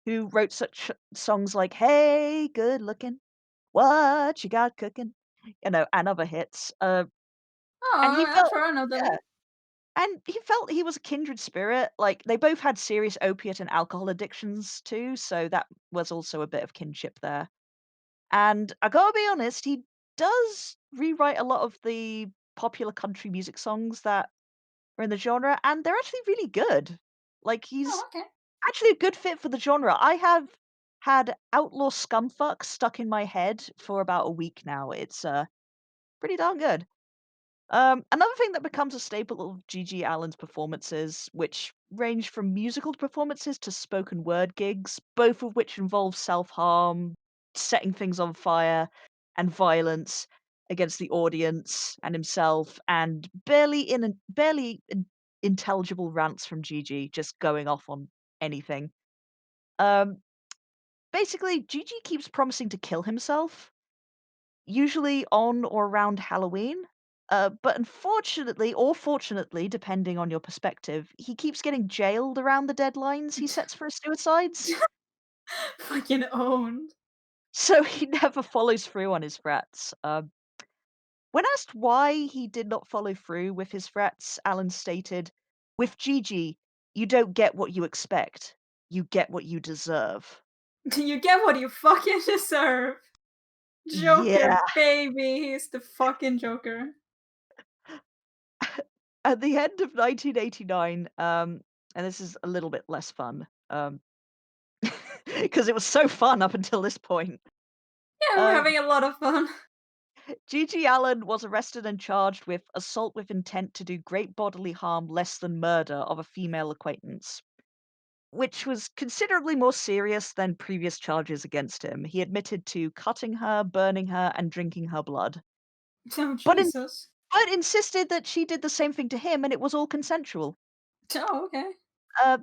who wrote such songs like "Hey, Good Looking," "What You Got Cooking," and other hits. And he Oh, I'm felt sure I know yeah. them. And he felt he was a kindred spirit, like, they both had serious opiate and alcohol addictions too, so that was also a bit of kinship there. And I gotta be honest, he does rewrite a lot of the popular country music songs that are in the genre, and they're actually really good. Like, Oh, he's okay. actually a good fit for the genre. I have had Outlaw Scumfuck stuck in my head for about a week now. It's, pretty darn good. Another thing that becomes a staple of GG Allin's performances, which range from musical performances to spoken word gigs, both of which involve self harm, setting things on fire, and violence against the audience and himself, and intelligible rants from Gigi just going off on anything. Um, Basically, Gigi keeps promising to kill himself usually on or around Halloween. But unfortunately, or fortunately, depending on your perspective, he keeps getting jailed around the deadlines he sets for his suicides. Fucking owned. So he never follows through on his threats. When asked why he did not follow through with his threats, Alan stated, "With Gigi, you don't get what you expect. you get what you deserve. You get what you fucking deserve. Yeah. Joker, baby, he's the fucking Joker. At the end of 1989, and this is a little bit less fun, because it was so fun up until this point. Yeah, we're Um, having a lot of fun. GG Allin was arrested and charged with assault with intent to do great bodily harm less than murder of a female acquaintance, which was considerably more serious than previous charges against him. He admitted to cutting her, burning her, and drinking her blood, Oh, but Jesus. insisted that she did the same thing to him and it was all consensual. Oh, okay.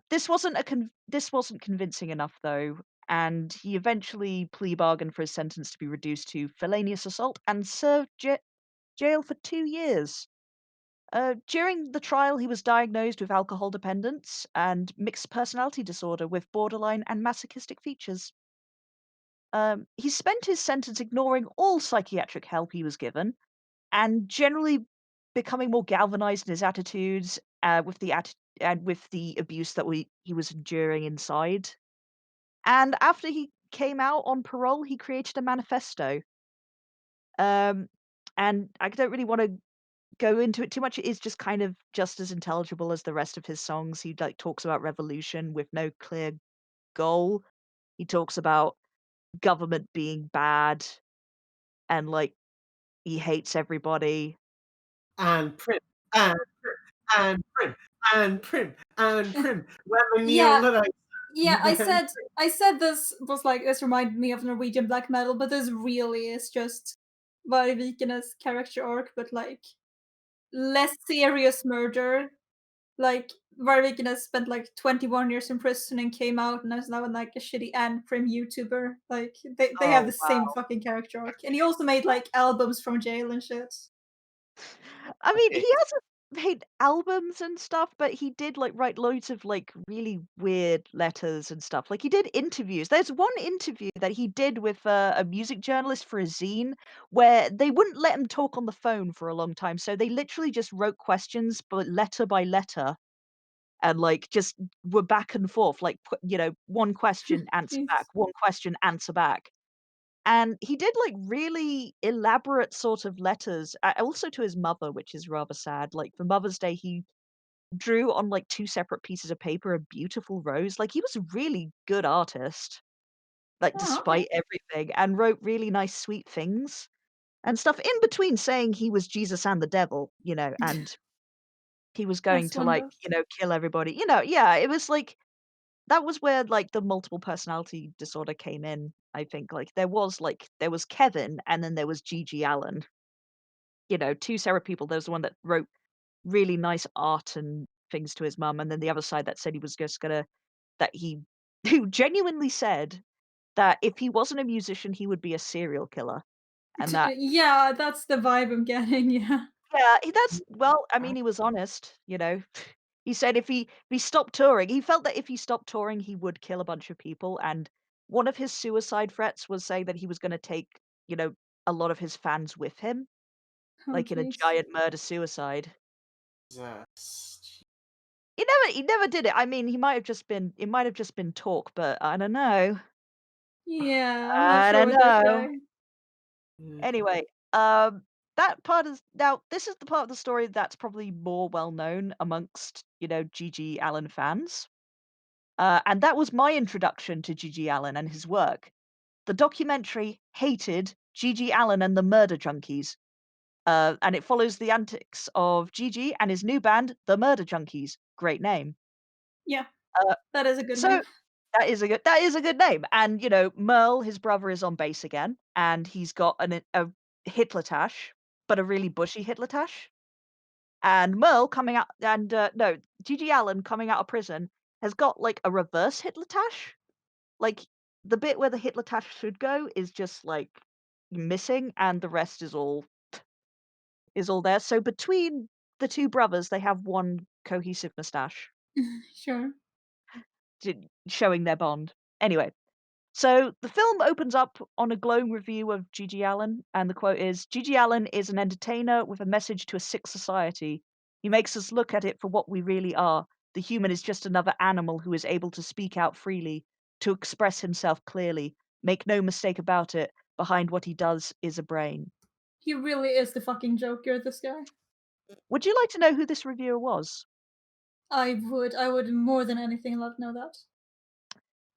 This wasn't convincing enough though, and he eventually plea bargained for his sentence to be reduced to felonious assault and served jail for 2 years. During the trial, he was diagnosed with alcohol dependence and mixed personality disorder with borderline and masochistic features. He spent his sentence ignoring all psychiatric help he was given and generally becoming more galvanized in his attitudes and with the abuse that he was enduring inside. And after he came out on parole, he created a manifesto. Um, and I don't really want to go into it too much. It is just kind of just as intelligible as the rest of his songs. He like talks about revolution with no clear goal. He talks about government being bad and like he hates everybody. And prim, and and prim, and prim, and prim. When the new Yeah, Luddite. yeah, I said this was like this reminded me of Norwegian black metal, but this really is just Varvikenes character arc, but like less serious murder. Like Varvikenes spent like 21 years in prison and came out and is now like a shitty and prim YouTuber. Like they have Oh the same wow. fucking character arc. And he also made like albums from jail and shit. I mean, Okay. he hasn't made albums and stuff, but he did like write loads of like really weird letters and stuff. Like he did interviews. There's one interview that he did with a music journalist for a zine where they wouldn't let him talk on the phone for a long time. So they literally just wrote questions, but letter by letter, and like just were back and forth, like one question, answer back, Jesus. one question, answer back. And he did, like, really elaborate sort of letters, also to his mother, which is rather sad. Like, for Mother's Day, he drew on, like, 2 separate pieces of paper a beautiful rose. Like, he was a really good artist, like, Oh, okay. despite everything, and wrote really nice, sweet things and stuff in between saying he was Jesus and the devil, and he was going As to, one like, does. kill everybody. Yeah, it was like that was where, like, the multiple personality disorder came in, I think, like, there was Kevin, and then there was GG Allin, 2 separate people. There was the one that wrote really nice art and things to his mum, and then the other side that said he was just gonna that he who genuinely said that if he wasn't a musician, he would be a serial killer, and that Yeah, that's the vibe I'm getting, yeah. yeah, that's well, I mean, he was honest, He said if he stopped touring, he felt that if he stopped touring, he would kill a bunch of people, and one of his suicide threats was saying that he was gonna take, you know, a lot of his fans with him, Oh, like in a jeez. giant murder-suicide. Jesus. He never did it. I mean, it might have just been talk, but I don't know. Yeah, I'm not I sure don't what to know. say. Mm. Anyway, this is the part of the story that's probably more well known amongst, GG Allin fans. And that was my introduction to GG Allin and his work. The documentary Hated GG Allin and the Murder Junkies. And it follows the antics of GG and his new band, the Murder Junkies. Great name. Yeah, Uh, that is a good so name. that is a good name. And Merle, his brother, is on bass again, and he's got a Hitler tash, but a really bushy Hitler tash. And Merle coming out and no, GG Allin coming out of prison has got like a reverse Hitler tash. Like the bit where the Hitler tash should go is just like missing, and the rest is all there. So between the two brothers, they have one cohesive mustache, Sure. showing their bond. Anyway, so the film opens up on a glowing review of GG Allin, and the quote is GG Allin is an entertainer with a message to a sick society. He makes us look at it for what we really are, The human is just another animal who is able to speak out freely, to express himself clearly. Make no mistake about it, behind what he does is a brain. He really is the fucking Joker, this guy. Would you like to know who this reviewer was? I would more than anything love to know that.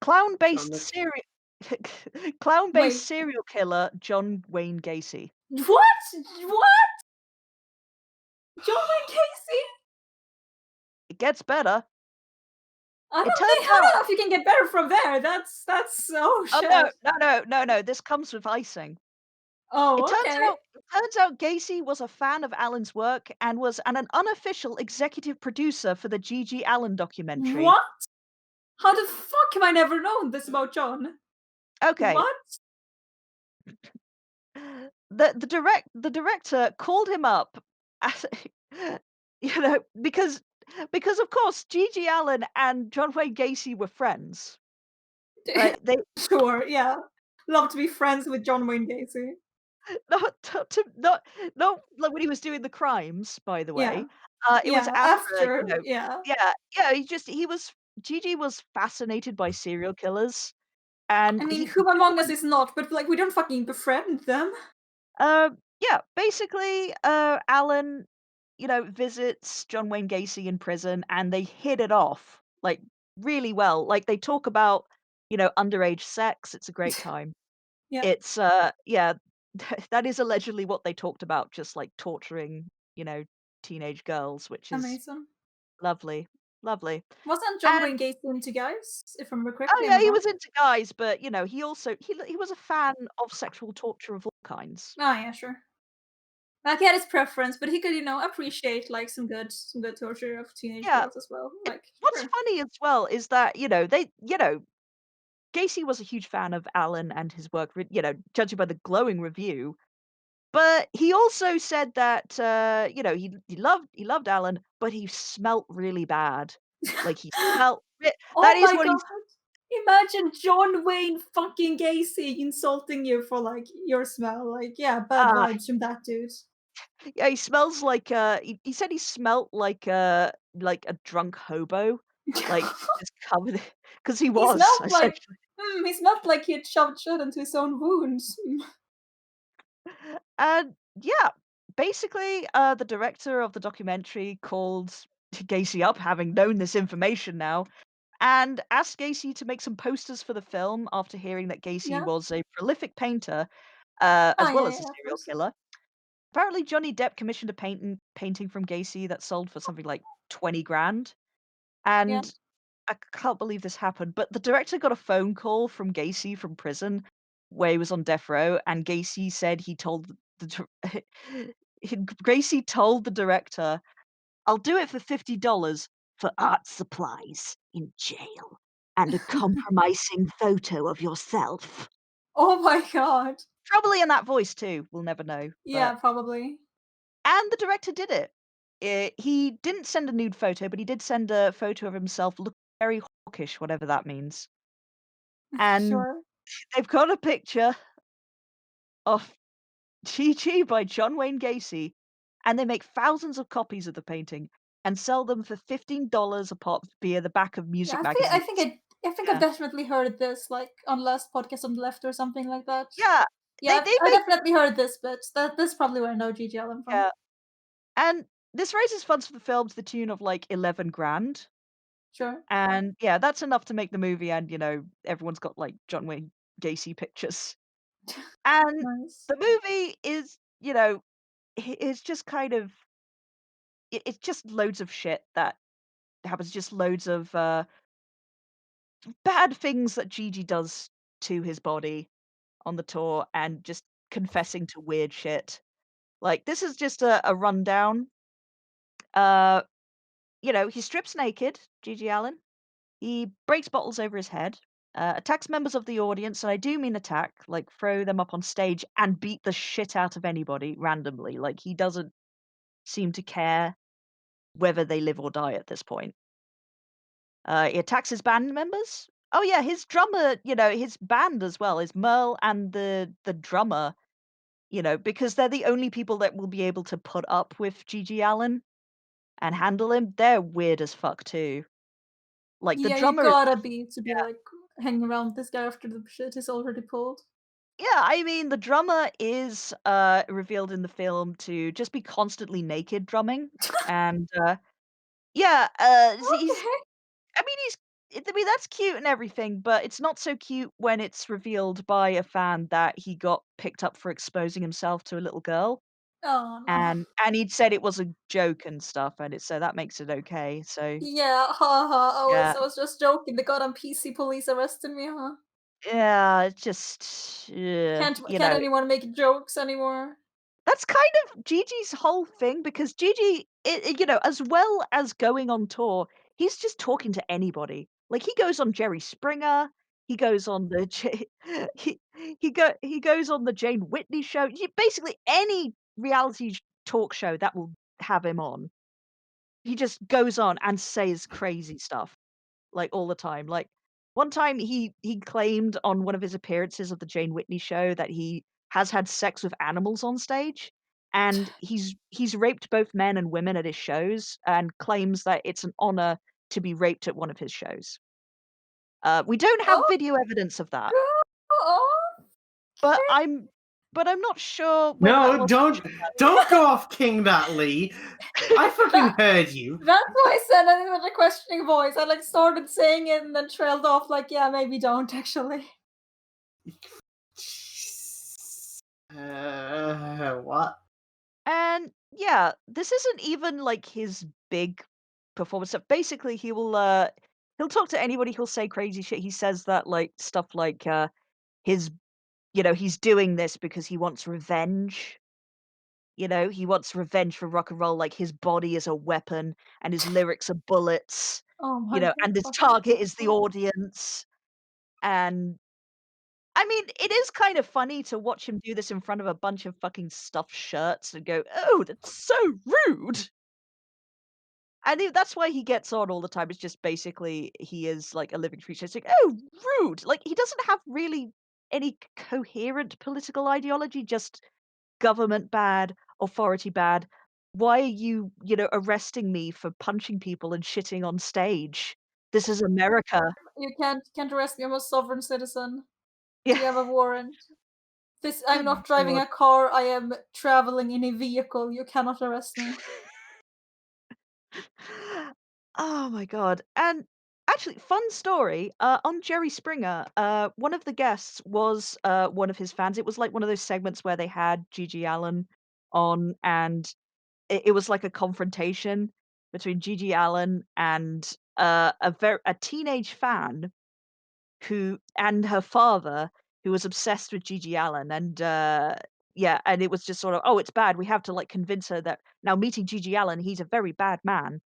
Clown-based Dominic. serial clown-based Wait, serial killer John Wayne Gacy. what? What? John Wayne Casey? It gets better. I It don't turns think I out don't know if you can get better from there. That's oh oh, shit. no, this comes with icing. It Oh, turns okay. out it turns out Gacy was a fan of Allen's work and was an unofficial executive producer for the GG Allin documentary. What? How the fuck have I never known this about John? Okay, What? the director called him up as because of course GG Allin and John Wayne Gacy were friends. Right? They Sure, yeah. Love to be friends with John Wayne Gacy. not like when he was doing the crimes, by the Yeah. way. It was Yeah, after, after, yeah. yeah, he was Gigi was fascinated by serial killers, I and mean, he who among us genuine is not? But, like, we don't fucking befriend them. yeah, basically, Alan, visits John Wayne Gacy in prison, and they hit it off, like, really well. Like, they talk about, underage sex, it's a great time. Yeah, It's, yeah, that is allegedly what they talked about, just, like, torturing, you know, teenage girls, which is amazing. lovely, lovely. Wasn't John And Wayne Gacy into Guys? If I remember oh, correctly, am yeah, I he wrong? was into guys, but, he also he was a fan of sexual torture of all kinds. Oh, yeah, sure. Like, he had his preference, but he could, appreciate, like, some good torture of teenage Yeah, girls as well. it Like, what's sure. funny as well is that, Gacy was a huge fan of Alan and his work, judging by the glowing review. But he also said that, he loved Alan, but he smelt really bad. Like, he smelt that Oh is my what god! he's Imagine John Wayne fucking Gacy insulting you for, like, your smell. Like, yeah, bad ah, vibes from that dude. yeah, he smells like, he said he smelt like a drunk hobo, like, just covered because he He was, smelled like essentially. he smelled like he had shoved shit into his own wounds. And, yeah, basically, the director of the documentary called Gacy up, having known this information now, and asked Gacy to make some posters for the film after hearing that Gacy Yeah. was a prolific painter, Oh, as well yeah, as a yeah, of serial course. killer. Apparently, Johnny Depp commissioned a painting from Gacy that sold for something like 20 grand. Yeah. And I can't believe this happened, but the director got a phone call from Gacy from prison where he was on death row, and Gacy said he told Gracie told the director, "I'll do it for $50 for art supplies in jail and a compromising photo of yourself." Oh my god. Probably in that voice too, we'll never know, Yeah, but probably. and the director did it. He didn't send a nude photo, but he did send a photo of himself looking very hawkish, whatever that means. And Sure. they've got a picture of GG by John Wayne Gacy, and they make thousands of copies of the painting and sell them for $15 a pop via the back of Yeah, music I think magazines. I've Yeah. definitely heard this, like, on last podcast on the left or something like that. Yeah, Yeah, they I make definitely heard this, but that's probably where I know GG Allin from. yeah, and this raises funds for the film to the tune of, like, 11 grand, Sure. and, yeah, that's enough to make the movie and, everyone's got, like, John Wayne Gacy pictures. And Nice. the movie is, it's just kind of it's just loads of shit that happens, just loads of, bad things that Gigi does to his body on the tour and just confessing to weird shit. Like, this is just a rundown. Uh, he strips naked, Gigi Allen. He breaks bottles over his head, attacks members of the audience, and I do mean attack, like throw them up on stage and beat the shit out of anybody randomly. Like, he doesn't seem to care whether they live or die at this point. He attacks his band members. Oh yeah, his drummer, his band as well is Merle and the drummer, because they're the only people that will be able to put up with GG Allen. and handle him, they're weird as fuck too. Like, the Yeah, you drummer is gotta be to be, yeah. like, hanging around with this guy after the shit is already pulled. Yeah, I mean, the drummer is, revealed in the film to just be constantly naked drumming, and, yeah, he's Okay. I mean, I mean, that's cute and everything, but it's not so cute when it's revealed by a fan that he got picked up for exposing himself to a little girl, Oh, no. and he'd said it was a joke and stuff, and so that makes it okay, so Yeah, haha, yeah. I was just joking, the goddamn PC police arrested me, huh? Yeah, it's just, you Can't know, anyone make jokes anymore? that's kind of Gigi's whole thing because Gigi, as well as going on tour, he's just talking to anybody. Like he goes on Jerry Springer, he goes on the he he goes on the Jane Whitney show. Basically any reality talk show that will have him on, he just goes on and says crazy stuff. Like, all the time. Like, one time he claimed on one of his appearances of the Jane Whitney show that he has had sex with animals on stage, and he's raped both men and women at his shows and claims that it's an honor to be raped at one of his shows. We don't have Oh, video evidence of that, oh, but I'm not sure whether that No, was don't go off King that Lee. I fucking that heard you. that's why I said it with a questioning voice. I, like, started saying it and then trailed off like, "Yeah, maybe don't actually." What? And yeah, this isn't even like his big performance stuff. Basically, he'll talk to anybody, he'll say crazy shit. He says that like stuff like his he's doing this because he wants revenge. He wants revenge for rock and roll, like his body is a weapon and his lyrics are bullets, Oh my and his fucking target is the god. audience. And I mean, it is kind of funny to watch him do this in front of a bunch of fucking stuffed shirts and go, "Oh, that's so rude." And that's why he gets on all the time. It's just basically he is like a living creature. It's like, "Oh, rude." Like he doesn't have really any coherent political ideology, just government bad, authority bad. Why are you, arresting me for punching people and shitting on stage? This is America. You can't arrest me, I'm a sovereign citizen. Do Yeah. you have a warrant? This I'm Good not driving God. a car, I am traveling in a vehicle, you cannot arrest me. Oh my god. And actually, fun story, on Jerry Springer, one of the guests was, one of his fans. It was like one of those segments where they had GG Allin on, and it was like a confrontation between GG Allin and, a teenage fan who and her father, who was obsessed with GG Allin, and, yeah, and it was just sort of, "Oh, it's bad, we have to, like, convince her that now meeting GG Allin, he's a very bad man,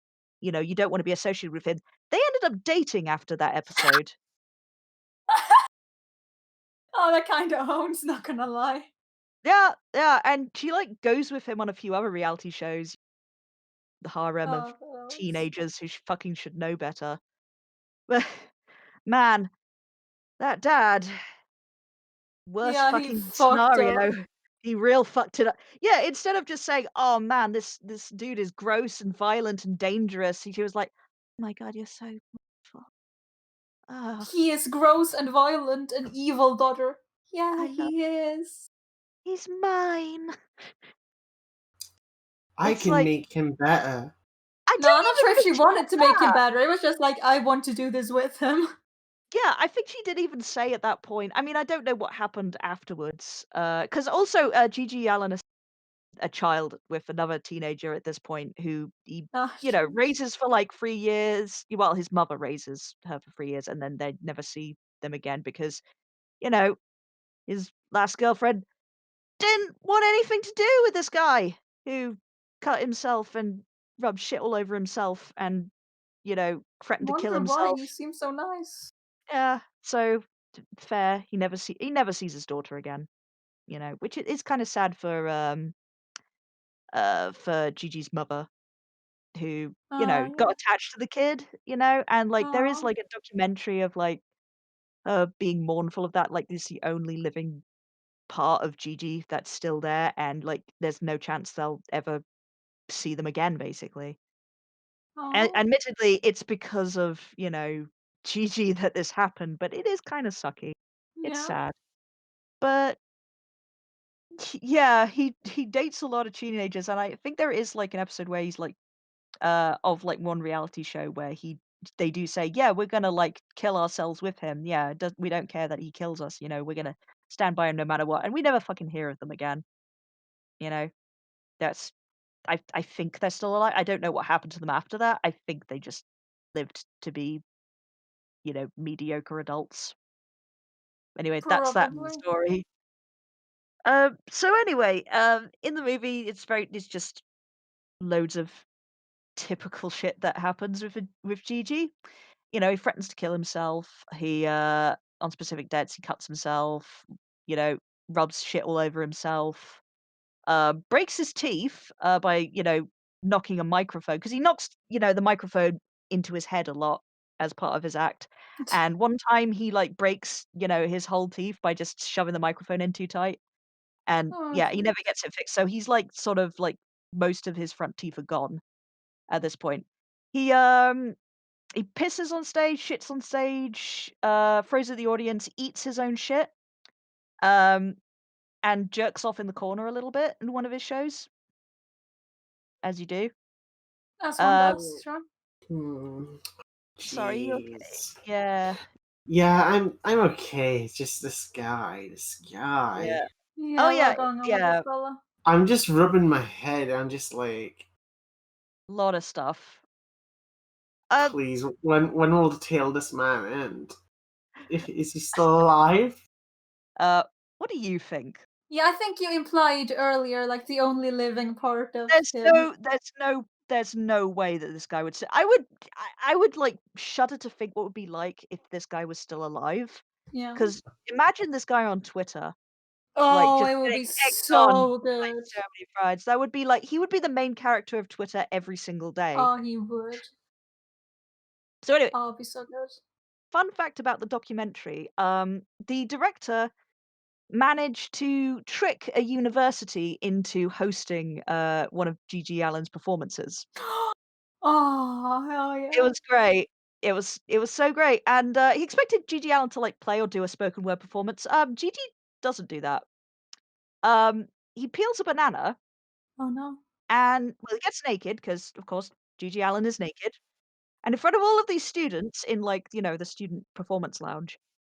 you don't wanna be associated with him." They ended up dating after that episode. Oh, that kinda owns, not gonna lie. Yeah, yeah, and she, like, goes with him on a few other reality shows, the harem of Oh, gross. teenagers who fucking should know better. But, man, that dad worst Yeah, he fucking fucked up. scenario. He real fucked it up. Yeah, instead of just saying, "Oh, man, this dude is gross and violent and dangerous," he was like, "Oh my god, you're so beautiful. Oh, He is gross and violent and evil, daughter. Yeah, I love he is. he's mine." I It's can like, make him better. I No, I'm don't not even sure if think she she said wanted to make him that. better, it was just like, "I want to do this with him." Yeah, I think she did even say at that point. I mean, I don't know what happened afterwards, because also, GG Allin is a child with another teenager at this point who he, Ah, jeez. raises for, like, 3 years. Well, his mother raises her for 3 years, and then they never see them again because, you know, his last girlfriend didn't want anything to do with this guy who cut himself and rubbed shit all over himself and, threatened to kill Wonder why, himself. he seems so nice. Yeah, so fair. He never sees his daughter again, which is kind of sad for Gigi's mother who, got Yeah. attached to the kid, and like there is Aw. like a documentary of like her being mournful of that, like this is the only living part of Gigi that's still there and like there's no chance they'll ever see them again basically. Oh, Admittedly, it's because of, Gigi that this happened, but it is kind of sucky. It's yeah. sad. But yeah, he dates a lot of teenagers, and I think there is like an episode where he's like of like one reality show where they do say, yeah, we're gonna like kill ourselves with him. Yeah, we don't care that he kills us. We're gonna stand by him no matter what, and we never fucking hear of them again. You know, that's I think they're still alive. I don't know what happened to them after that. I think they just lived to be mediocre adults. Anyway, that's that in the Probably. story. So anyway, in the movie, it's just loads of typical shit that happens with Gigi. He threatens to kill himself. He on specific dates he cuts himself. You know, rubs shit all over himself. Breaks his teeth by knocking a microphone because he knocks the microphone into his head a lot as part of his act. And one time he like breaks his whole teeth by just shoving the microphone in too tight. And Oh, yeah, he never cute. gets it fixed. So he's like sort of like most of his front teeth are gone at this point. He um he pisses on stage, shits on stage, throws at the audience, eats his own shit, um, and jerks off in the corner a little bit in one of his shows, as you do. As one does, Um, sure. Hmm. sorry, you okay? Jeez. Yeah, Yeah, I'm okay. It's just this guy. This yeah. guy. Oh Yeah, a yeah, lot going on with this yeah. fella. I'm just rubbing my head. I'm just like, Lot of stuff. Uh, please, when will the tale this man end? Is he still alive? uh, what do you think? Yeah, I think you implied earlier, like, the only living part of There's him. no, there's no, there's no way that this guy would. I would like shudder to think what it would be like if this guy was still alive. Yeah. Because imagine this guy on Twitter. Like, Oh, just it would getting be egged on so like good. so many rides. That would be like he would be the main character of Twitter every single day. Oh, he would. So anyway, Oh, it'd be so good. fun fact about the documentary, the director managed to trick a university into hosting, one of GG Allin's performances. Oh, hell It yeah. was great. It was so great, and, he expected GG Allin to, like, play or do a spoken word performance. GG doesn't do that. He peels a banana. Oh, no. And, well, he gets naked because, of course, GG Allin is naked, and in front of all of these students in, like, the student performance lounge,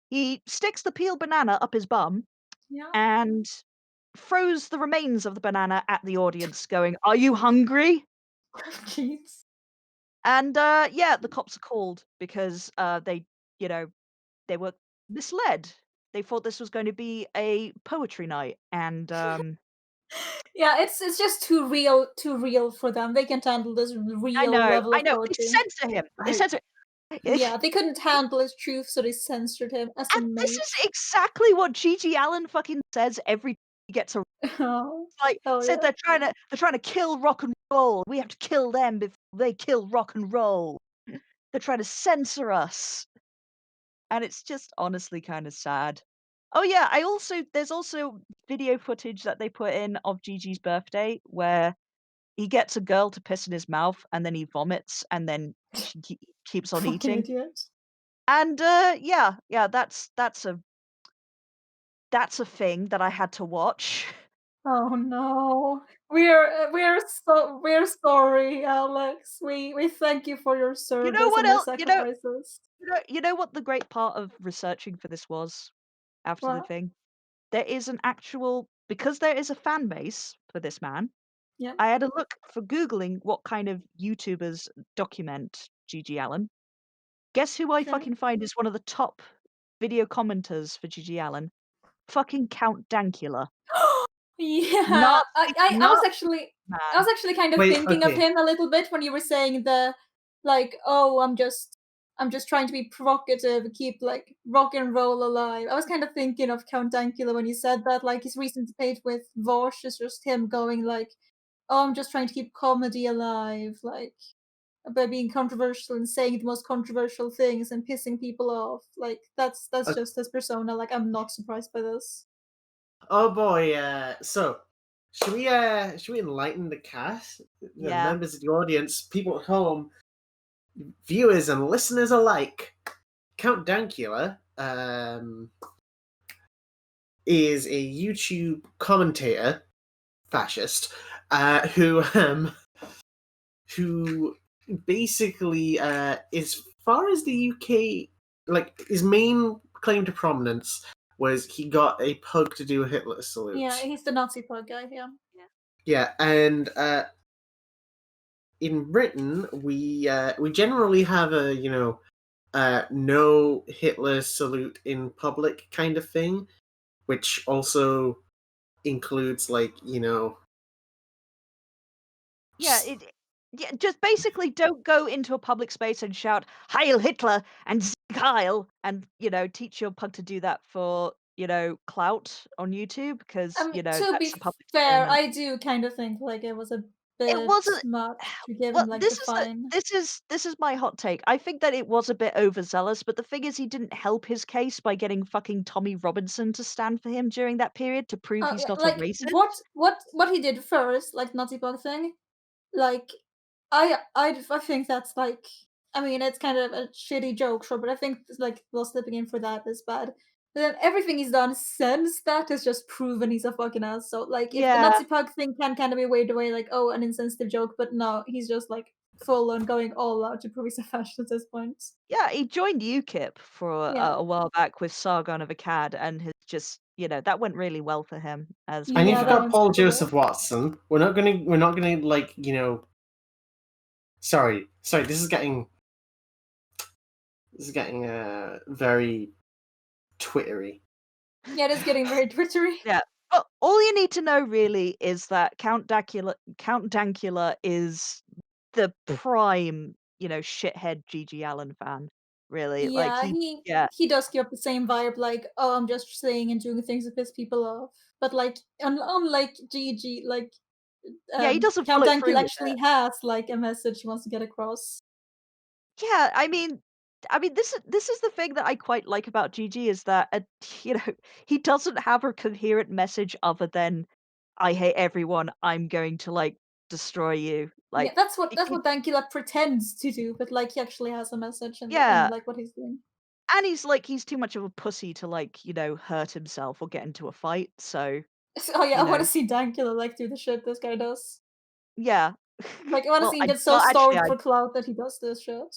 he sticks the peeled banana up his bum Yeah. and throws the remains of the banana at the audience going, "Are you hungry?" Jeez. And, yeah, the cops are called because, you know, they were misled. They thought this was going to be a poetry night, and, Yeah, it's just too real for them. They can't handle this real level I of know, they poetry. censor him. They I censor Yeah, they couldn't handle his truth, so they censored him as a And this mate. is exactly what GG Allin fucking says every time he gets a Oh. like, Oh, said yeah. they're trying to kill rock and roll. We have to kill them before they kill rock and roll. They're trying to censor us, and it's just honestly kinda sad. Oh, yeah, there's also video footage that they put in of Gigi's birthday where he gets a girl to piss in his mouth, and then he vomits, and then he keeps on Fucking eating. idiot. And, yeah, that's a thing that I had to watch. Oh, no. We're sorry, Alex. We thank you for your You know service what and your else? sacrifices. You know what the great part of researching for this was after the Well, thing? There is an actual because there is a fan base for this man, yeah, I had a look for Googling what kind of YouTubers document GG Allin. Guess who I okay. fucking find is one of the top video commenters for GG Allin? Fucking Count Dankula. Yeah, Nazi Nazi I was man. actually kind of wait. thinking of Okay. him a little bit when you were saying like, "Oh, I'm just trying to be provocative, keep, like, rock and roll alive." I was kind of thinking of Count Dankula when you said that, like, his recent debate with Vosh is just him going like, "Oh, I'm just trying to keep comedy alive," like, by being controversial and saying the most controversial things and pissing people off. Like, that's Uh, just his persona, like, I'm not surprised by this. oh boy. So should we enlighten the cast, the Yeah. members of the audience, people at home, viewers and listeners alike, Count Dankula is a YouTube commentator, fascist, who basically, as far as the UK, like his main claim to prominence was he got a pug to do a Hitler salute. Yeah, he's the Nazi pug guy. Yeah. Yeah, and in Britain, we generally have a no Hitler salute in public kind of thing, which also includes Yeah, just basically don't go into a public space and shout "Heil Hitler" and "Sieg Heil" and, teach your pug to do that for, clout on YouTube because, To be that's a public fair, experiment. I do kind of think like it was a It bit wasn't much to give well, him like the fine. this is my hot take. I think that it was a bit overzealous, but the thing is he didn't help his case by getting fucking Tommy Robinson to stand for him during that period to prove he's Yeah, not a like racist. what he did first, like Nazi pug thing, like I think that's like I mean it's kind of a shitty joke, sure, but I think like well slipping in for that is bad. But then everything he's done since that has just proven he's a fucking ass. So like if the Yeah. Nazi pug thing can kind of be weighed away like oh an insensitive joke, but no, he's just like full on going all out to prove he's a fascist at this point. Yeah, he joined UKIP for Yeah. a while back with Sargon of Akkad and has just, that went really well for him as And people you Yeah, that know. forgot one's Paul super well. Joseph Watson. We're not gonna like Sorry, this is getting very twittery. Yeah, it is getting very twittery. Yeah. But all you need to know really is that Count Dankula is the prime, shithead GG Allin fan, really. Like Yeah, he yeah. he does give the same vibe, like, "Oh, I'm just saying and doing things to piss people off." But, like, unlike Gigi, like, Yeah, he doesn't Count follow Dankula through with actually it. has, like, a message he wants to get across. Yeah, I mean, this is the thing that I quite like about GG is that, you know, he doesn't have a coherent message other than "I hate everyone. I'm going to like destroy you." Yeah, Like, that's what Dankula pretends to do, but, like, he actually has a message in, yeah, like, what he's doing. and he's too much of a pussy to like, hurt himself or get into a fight. So, Oh, yeah, you I know, wanna see Dankula, like, do the shit this guy does. yeah. Like, I wanna Well, see him I get so well starved for clout that he does this shit.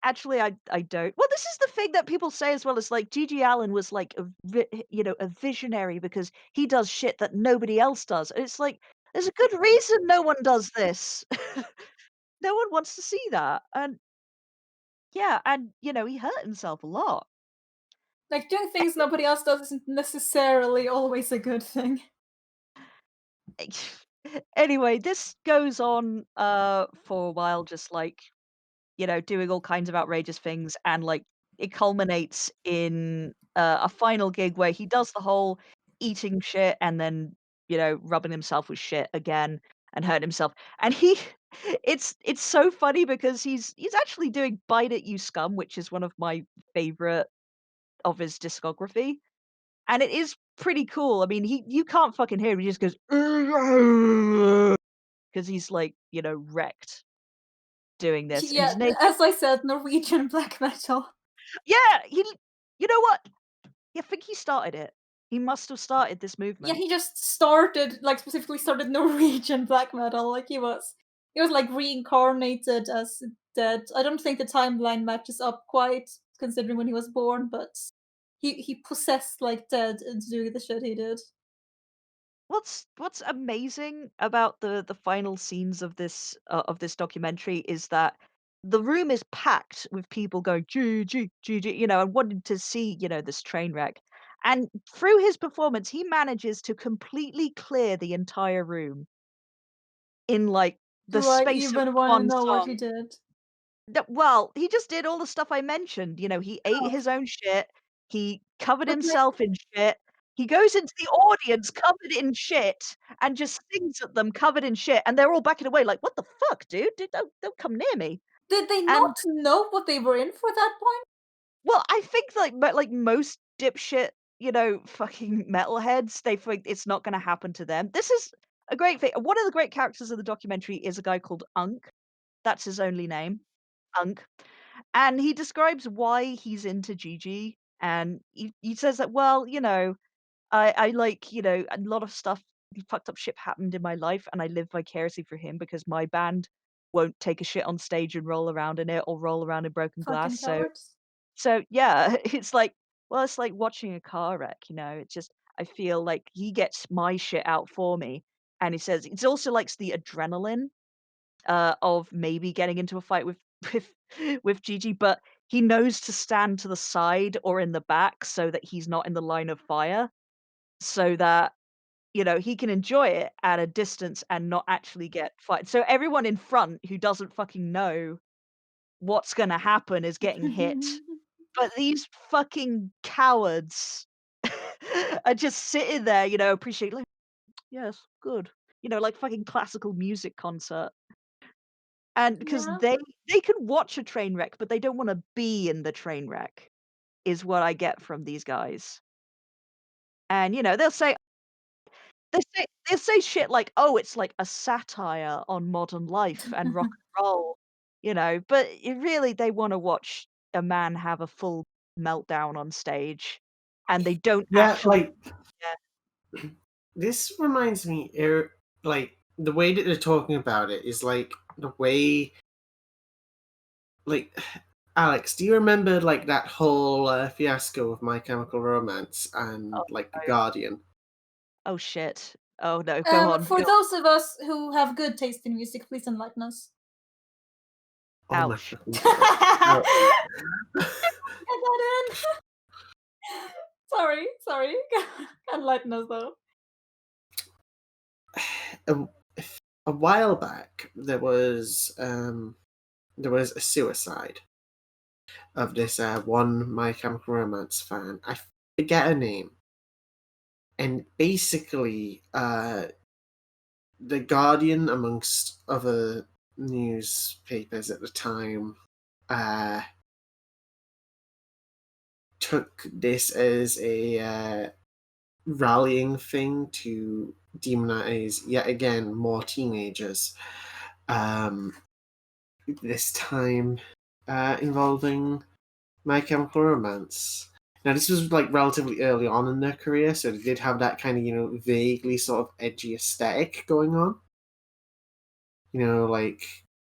actually I don't. Well, this is the thing that people say as well as like GG Allin was like a visionary because he does shit that nobody else does. And it's like there's a good reason no one does this. No one wants to see that. And yeah, and he hurt himself a lot. Like, doing things nobody else does isn't necessarily always a good thing. Anyway, this goes on for a while just like doing all kinds of outrageous things, and like it culminates in a final gig where he does the whole eating shit and then rubbing himself with shit again and hurting himself. And he, it's so funny because he's actually doing "Bite It, You Scum," which is one of my favorite of his discography, and it is pretty cool. I mean, you can't fucking hear him. He just goes because he's like wrecked doing this, and Yeah, he's naked. as I said, Norwegian black metal. Yeah, you know what? I think he started it. He must have started this Yeah, movement. he just started, like, specifically started Norwegian black metal, like, he was, like, reincarnated as dead. I don't think the timeline matches up quite, considering when he was born, but he possessed, like, dead into doing the shit he did. What's amazing about the final scenes of this documentary is that the room is packed with people going GG GG, and wanting to see, this train wreck. And through his performance, he manages to completely clear the entire room in like the Do I space of even wanna one know what he song. did? Well, he just did all the stuff I mentioned, he ate Oh, his own shit, he covered but, like, himself in shit, he goes into the audience covered in shit and just sings at them covered in shit, and they're all backing away like, "What the fuck, dude? Don't come near me." did they And not know what they were in for that point? well, I think like most dipshit, fucking metalheads, they think it's not gonna happen to them. This is a great thing. One of the great characters of the documentary is a guy called Unk. That's his only name. punk. And he describes why he's into GG, and he says that, "Well, I like, a lot of stuff fucked up shit happened in my life, and I live vicariously for him because my band won't take a shit on stage and roll around in it or roll around in broken glass." Fucking cowards. So yeah, it's like, well, it's like watching a car wreck, It's just I feel like he gets my shit out for me, and he says it's also likes the adrenaline of maybe getting into a fight with with with Gigi, but he knows to stand to the side or in the back so that he's not in the line of fire, so that he can enjoy it at a distance and not actually get fight. So everyone in front who doesn't fucking know what's gonna happen is getting hit. But these fucking cowards are just sitting there, appreciate like, "Yes, good." Like fucking classical music concert. And because Yeah. they can watch a train wreck, but they don't wanna be in the train wreck, is what I get from these guys. And, they'll say shit like, "Oh, it's like a satire on modern life and rock and roll," but really they wanna watch a man have a full meltdown on stage, and they don't Yeah, actually like yeah. this reminds me, like the way that they're talking about it is like the way, like Alex, do you remember like that whole fiasco of My Chemical Romance and Oh, like The no. Guardian? Oh, shit. Oh, no, go on, For go those of us who have good taste in music, please enlighten us. Oh my ouch. fucking god! No. Get that in. Sorry. Enlighten us though. a, a while back, there was a suicide of this one My Chemical Romance fan. I forget her name, and basically, the Guardian, amongst other newspapers at the time, uh, took this as a rallying thing to demonize yet again more teenagers. Um, this time involving My Chemical Romance. Now, this was like relatively early on in their career, so they did have that kind of, vaguely sort of edgy aesthetic going on. Like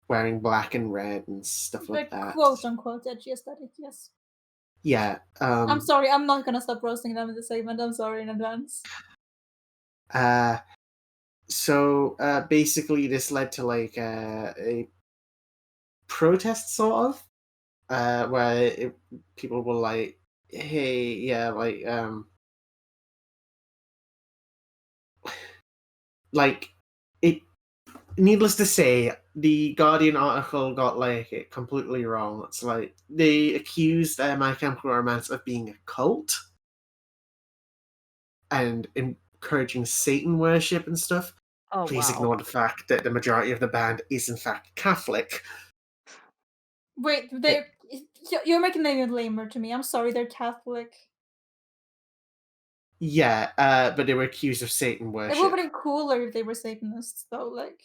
wearing black and red and stuff The like that. quote unquote edgy aesthetic, yes. Yeah. I'm sorry, I'm not gonna stop roasting them in the segment. I'm sorry in advance. Uh, so basically, this led to like a protest, sort of, where people were like, "Hey, yeah, like it." Needless to say, the Guardian article got like it completely wrong. It's like they accused My Chemical Romance of being a cult and encouraging Satan worship and stuff. Oh, Please wow. ignore the fact that the majority of the band is in fact Catholic. Wait, Eh, you're making them lamer to me. I'm sorry, they're Catholic. yeah, but they were accused of Satan It would have worship. been cooler if they were Satanists, though. Like,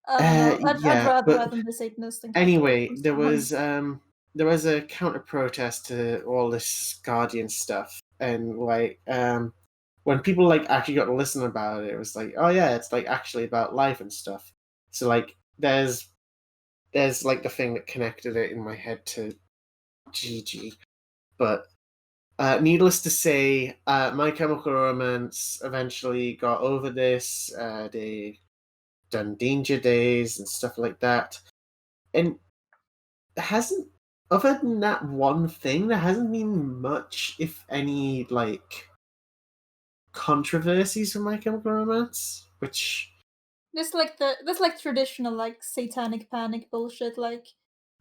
I don't know. I'd Yeah, rather but have them be Satanists than Catholic. anyway, I'm there sorry. was a counter protest to all this Guardian stuff, and when people like actually got to listen about it, it was like, oh yeah, it's like actually about life and stuff. So like, there's like the thing that connected it in my head to GG, but needless to say, My Chemical Romance eventually got over this. They done Danger Days and stuff like that, and there hasn't, other than that one thing, there hasn't been much, if any, like controversies for My Chemical Romance, which This like traditional like satanic panic bullshit. Like,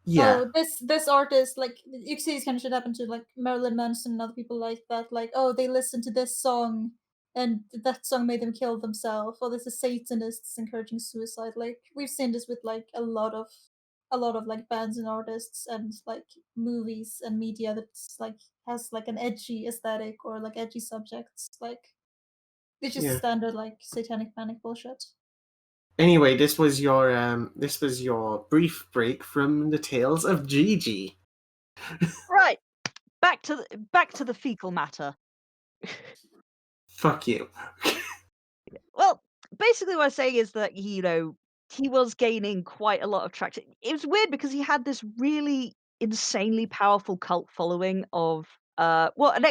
yeah, oh, this artist, like you can see this kind of shit happen to like Marilyn Manson and other people like that. Like, oh, they listened to this song and that song made them kill themselves. Or this is Satanists encouraging suicide. Like we've seen this with like a lot of like bands and artists and like movies and media that's like has like an edgy aesthetic or like edgy subjects. Like it's just yeah. standard like satanic panic bullshit. Anyway, this was your brief break from the tales of Gigi. Right. Back to the fecal matter. Fuck you. Well, basically what I'm saying is that he was gaining quite a lot of traction. It was weird because he had this really insanely powerful cult following of well, an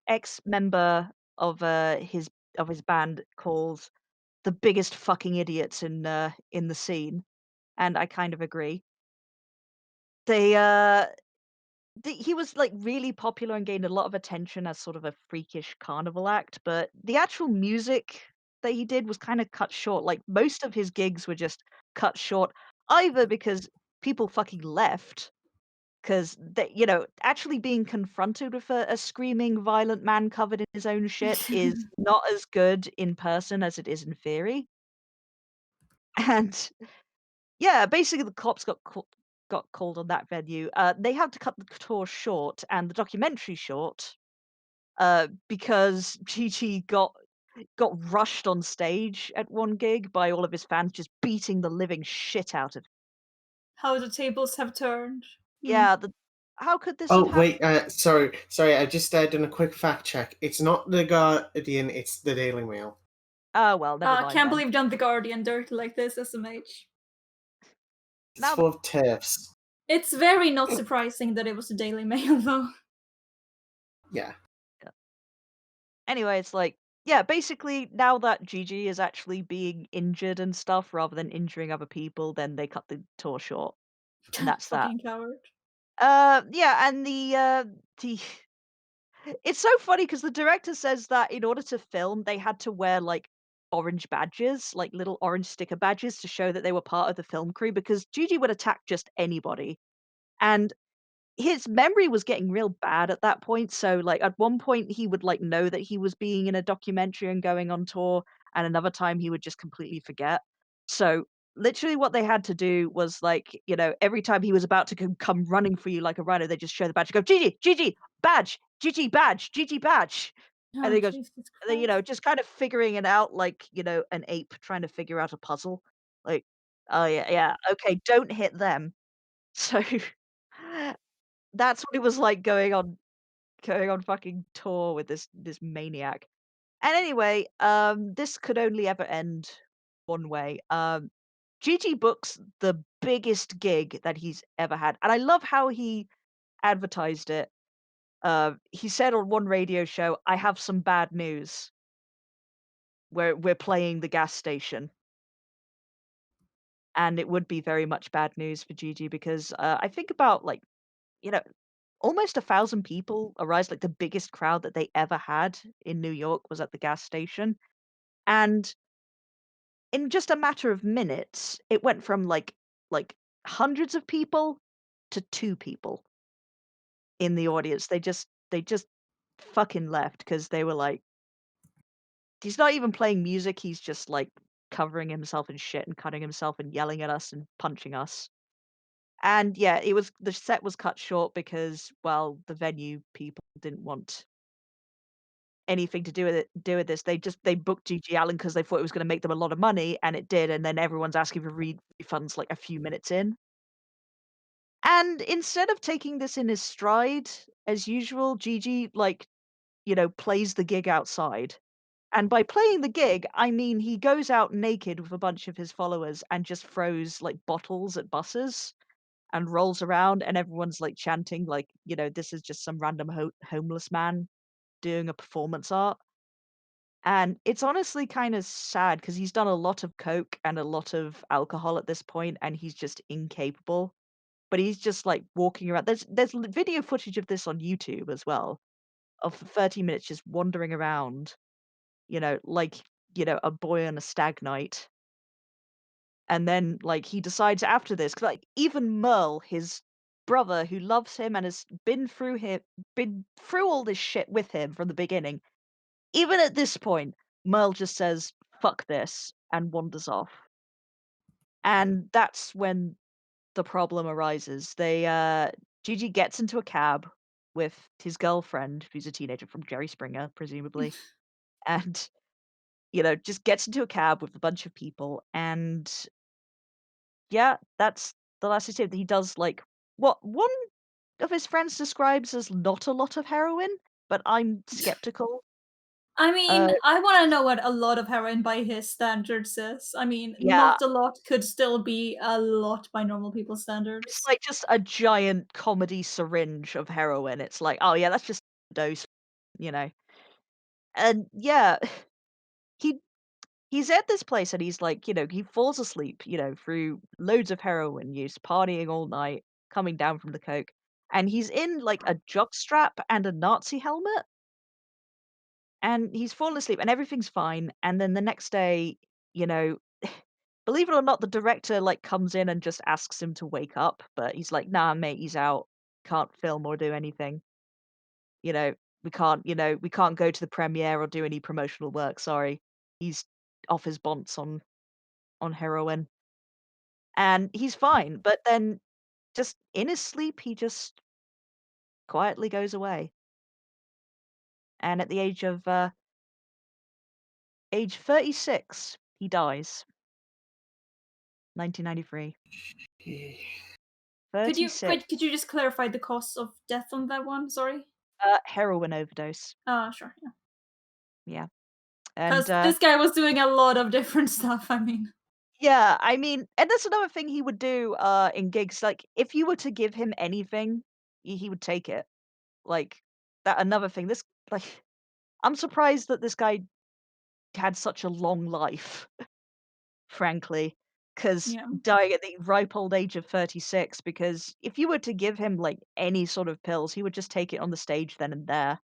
ex-member of his band calls the biggest fucking idiots in the scene, and I kind of agree. They he was like really popular and gained a lot of attention as sort of a freakish carnival act, but the actual music that he did was kind of cut short. Like most of his gigs were just cut short, either because people fucking left, because actually being confronted with a screaming violent man covered in his own shit is not as good in person as it is in theory. And yeah, basically the cops got called on that venue. They had to cut the tour short and the documentary short, because Chi got rushed on stage at one gig by all of his fans just beating the living shit out of him. How the tables have turned. Hmm. Yeah, how could this have Oh happened? wait, sorry. I just done a quick fact check. It's not the Guardian. It's the Daily Mail. Oh, well, never mind Can't then. believe done the Guardian dirty like this, SMH. It's Now full of TERFs. It's very not surprising that it was the Daily Mail, though. Yeah. anyway, it's like, yeah, basically now that GG is actually being injured and stuff rather than injuring other people, then they cut the tour short. And that's that. Fucking coward. Yeah, and the it's so funny because the director says that in order to film, they had to wear, like, orange badges, like little orange sticker badges to show that they were part of the film crew because Gigi would attack just anybody. And his memory was getting real bad at that point, so, like, at one point, he would, like, know that he was being in a documentary and going on tour, and another time he would just completely forget. So, literally what they had to do was, like, every time he was about to come running for you like a rhino, they just show the badge, go, "Gigi, Gigi, badge, Gigi badge, Gigi badge." And Oh, then he goes Jesus and then, Christ. just kind of figuring it out like, an ape trying to figure out a puzzle. Like, "Oh, yeah, yeah, okay, don't hit them." So that's what it was like going on fucking tour with this maniac. And anyway, this could only ever end one way. Gigi books the biggest gig that he's ever had, and I love how he advertised it. He said on one radio show, "I have some bad news. We're playing the gas station." And it would be very much bad news for Gigi because I think about like you know almost 1,000 people arrived, like, the biggest crowd that they ever had in New York was at the gas station, and in just a matter of minutes, it went from, like, hundreds of people to 2 people in the audience. They just fucking left because they were like, "He's not even playing music, he's just, like, covering himself in shit and cutting himself and yelling at us and punching us." And, yeah, the set was cut short because, well, the venue people didn't want anything to do with this. They booked GG Allin because they thought it was gonna make them a lot of money, and it did, and then everyone's asking for refunds, like, a few minutes in. And instead of taking this in his stride, as usual, Gigi, like, plays the gig outside. And by playing the gig, I mean he goes out naked with a bunch of his followers and just throws, like, bottles at buses and rolls around, and everyone's, like, chanting, like, this is just some random homeless man doing a performance art. And it's honestly kinda sad because he's done a lot of coke and a lot of alcohol at this point, and he's just incapable. But he's just, like, walking around there's video footage of this on YouTube as well, of 30 minutes just wandering around, like, a boy on a stag night. And then, like, he decides after this 'cause, like, even Merle, his brother who loves him and has been through all this shit with him from the beginning, even at this point, Merle just says, "Fuck this," and wanders off. And that's when the problem arises. Gigi gets into a cab with his girlfriend, who's a teenager from Jerry Springer, presumably. And, just gets into a cab with a bunch of people, and yeah, that's the last he said. He does, like, what one of his friends describes as not a lot of heroin, but I'm skeptical. I mean, Uh, I wanna know what a lot of heroin by his standards is. I mean, yeah, not a lot could still be a lot by normal people's it's standards. like just a giant comedy syringe of heroin. It's like, "Oh, yeah, that's just a dose," you know? And yeah, he he's at this place and he's like, he falls asleep, through loads of heroin use, partying all night, coming down from the coke, and he's in, like, a jockstrap and a Nazi helmet, and he's fallen asleep and everything's fine, and then the next day, you know, believe it or not, the director, like, comes in and just asks him to wake up, but he's like, "Nah, mate, he's out. Can't film or do anything. You know, we can't go to the premiere or do any promotional work, sorry. He's off his bonce on heroin." And he's fine, but then just in his sleep, he just quietly goes away. And at the age 36, he dies, 1993. Could 36. you just clarify the cause of death on that one? Sorry. Heroin overdose. Sure, yeah. Yeah. And, 'Cause this guy was doing a lot of different stuff, I mean. yeah, I mean, and that's another thing he would do, in gigs, like, if you were to give him anything, he would take it. Like, that another thing, this like, I'm surprised that this guy had such a long life, frankly, because Yeah. dying at the ripe old age of 36, because if you were to give him, like, any sort of pills, he would just take it on the stage then and there,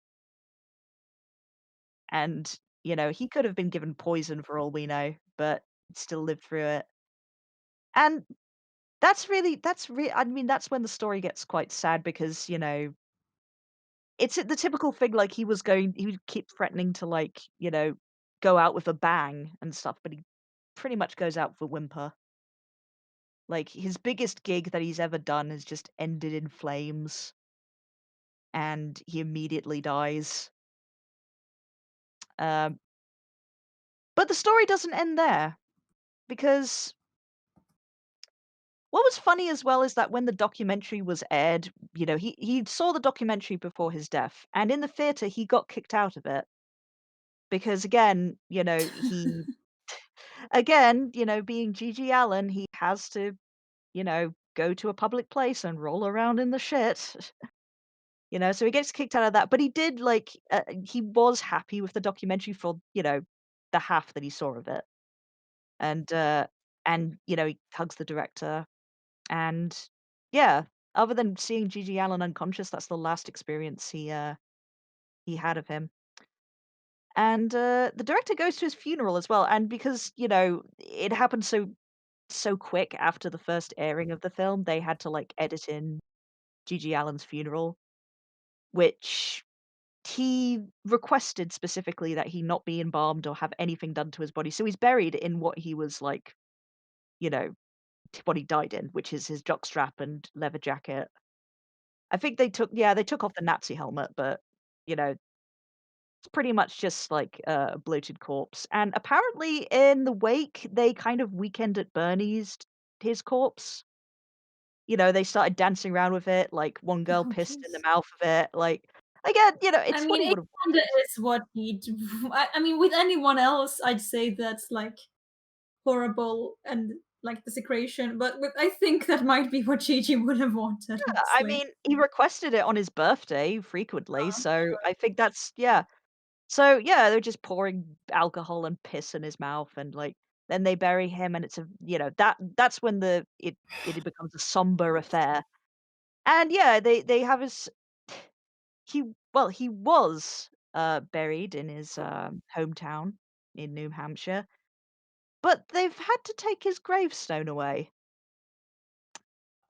and, he could have been given poison for all we know, but still lived through it. And I mean, that's when the story gets quite sad because, it's the typical thing, like, he would keep threatening to, like, go out with a bang and stuff, but he pretty much goes out with a whimper. Like, his biggest gig that he's ever done has just ended in flames, and he immediately dies. Um, but the story doesn't end there, because what was funny as well is that when the documentary was aired, he saw the documentary before his death, and in the theater, he got kicked out of it because, again, being GG Allin, he has to, go to a public place and roll around in the shit. So he gets kicked out of that, but he did, like, he was happy with the documentary for, the half that he saw of it. And, he hugs the director, and yeah, other than seeing GG Allin unconscious, that's the last experience he had of him. And, the director goes to his funeral as well, and because, it happened so quick after the first airing of the film, they had to, like, edit in GG Allin's funeral, which he requested specifically that he not be embalmed or have anything done to his body, so he's buried in what he was like, you know, what he died in, which is his jockstrap and leather jacket. I think they took off the Nazi helmet, but, it's pretty much just like a bloated corpse, and apparently in the wake, they kind of Weekend at Bernie's his corpse. They started dancing around with it, like, one girl Oh, pissed in the jeez. mouth of it, like, again, I it's what mean, he it would've kinda wanted. is what he'd I mean, with anyone else, I'd say that's, like, horrible and, like, desecration, but with I think that might be what Gigi would have wanted, I honestly. mean, he requested it on his birthday frequently, so Sure. I think that's yeah. So, yeah, they're just pouring alcohol and piss in his mouth and, like, then they bury him and it's that's when it becomes a somber affair. And, yeah, they have his he was, buried in his, hometown in New Hampshire, but they've had to take his gravestone away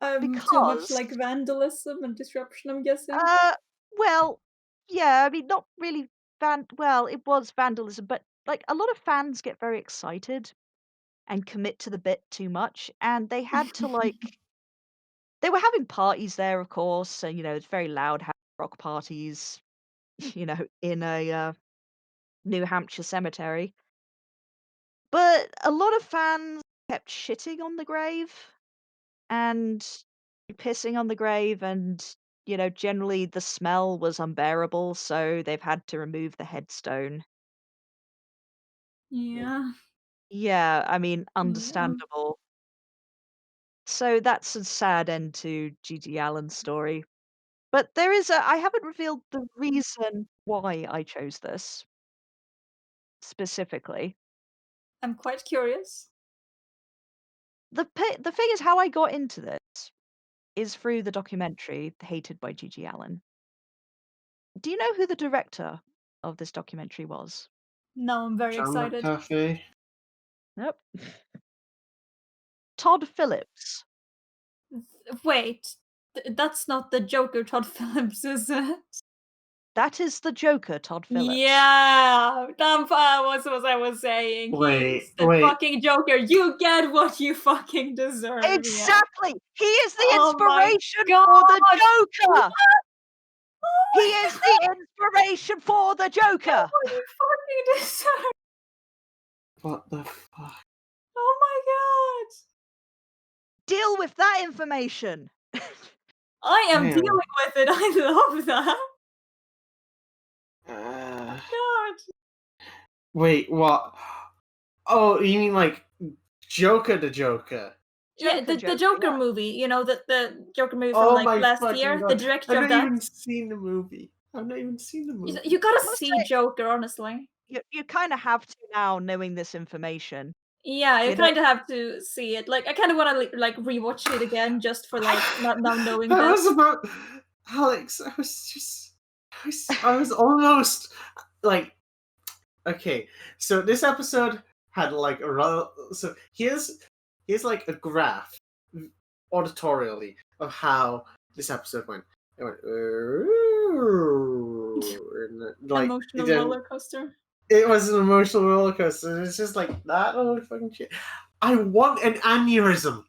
Too much, because like, vandalism and disruption, I'm guessing? Uh, well, yeah, I mean, not really it was vandalism, but, like, a lot of fans get very excited and commit to the bit too much, and they had to, like they were having parties there, of course, and, it's very loud rock parties, in a, New Hampshire cemetery, But a lot of fans kept shitting on the grave and pissing on the grave, and, generally the smell was unbearable, so they've had to remove the headstone. Yeah. Yeah, I mean, Yeah. understandable. So that's a sad end to GG Allen's story. But I haven't revealed the reason why I chose this specifically. I'm quite curious. The thing is, how I got into this is through the documentary Hated by GG Allin. Do you know who the director of this documentary was? Now I'm very John excited. McAfee. Nope. Todd Phillips. Wait, that's not the Joker Todd Phillips, is it? That is the Joker, Todd Phillips. Yeah, that was what I was saying. He's Wait, the wait. fucking Joker. You get what you fucking deserve. Yeah. Exactly! He is the Oh my inspiration god. for the What? Joker! Oh He my is god. the inspiration for the Get Joker! what you fucking deserve. What the fuck? Oh my god. Deal with that information! I am Hang dealing on. with it. I love that. Uh, God. wait, what? Oh, you mean like Joker the Joker? Yeah, Joker, the Joker, Joker yeah. movie, the Joker movie from Oh like my last fucking year, the god. director I've of not that. even seen the movie. I've not even seen the You movie. gotta I must see say, Joker, honestly. you kinda have to now, knowing this information. Yeah, you You know kind of have to see it. Like, I kind of want to like rewatch it again just for like not now knowing I was this. about Alex, I was almost like okay. So this episode had like so here's like a graph auditorially of how this episode went. It went and, like Emotional then roller coaster. it was an emotional roller coaster. And it's just like that old fucking shit. I want an aneurysm.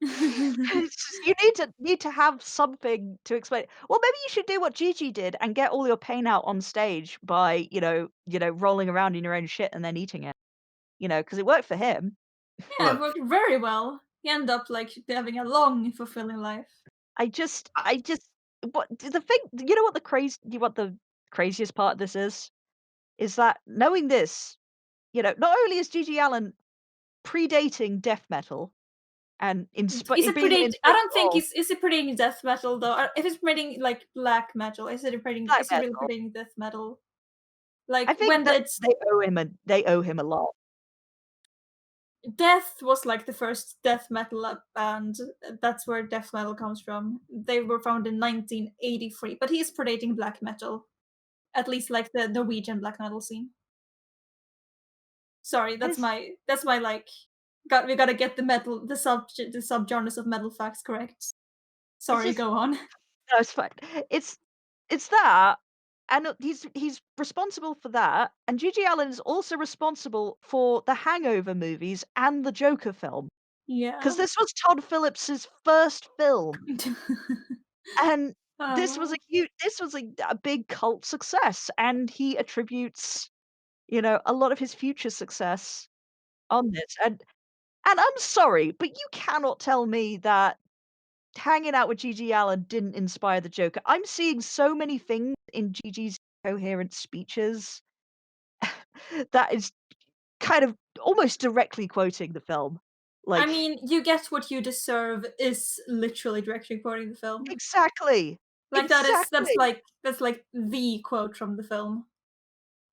It's just you need to have something to explain. Well, maybe you should do what Gigi did and get all your pain out on stage by, rolling around in your own shit and then eating it. Because it worked for him. Yeah, it Look, worked very well. He ended up like having a long, fulfilling life. I just what the thing what the craziest part of this is that knowing this, not only is Gigi Allen predating death metal and Is it being an pretty? I inspiration don't think for he's is it pretty death metal though. If it's pretty like black metal, black is it really metal. pretty death metal? I Like think when that it's they owe him a lot. Death was like the first death metal band. That's where death metal comes from. They were founded in 1983, but he's predating black metal, at least like the Norwegian black metal scene. Sorry, And it's that's my like. We gotta get the subgenres of metal facts correct. it's Sorry, just go on. no, it's fine. It's it's that, and he's responsible for that, and Gigi Allen is also responsible for the Hangover movies and the Joker film, because Yeah. this was Todd Phillips's first film, and Oh well. this was a big cult success, and he attributes, a lot of his future success on this, and I'm sorry, but you cannot tell me that hanging out with Gigi Allen didn't inspire the Joker. I'm seeing so many things in Gigi's coherent speeches that is kind of almost directly quoting the film. I Like, mean, you get what you deserve is literally directly quoting the film. exactly. Like Exactly. that's like the quote from the film.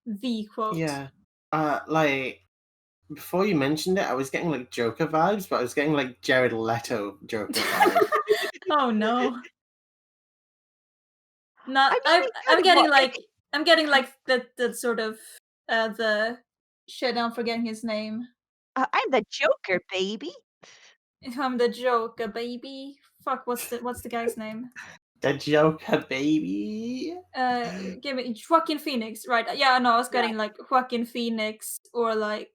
The quote. yeah. Like before you mentioned it, I was getting like Joker vibes, but I was getting like Jared Leto Joker vibes. Oh no. Not I mean, he kind of what I'm getting like the sort of the shit, I'm forgetting his name. I'm the Joker, baby. I'm the Joker, baby. Fuck, what's the guy's name? The Joker, baby. Give me Joaquin Phoenix, right? Yeah, no, I was Yeah. getting like Joaquin Phoenix or like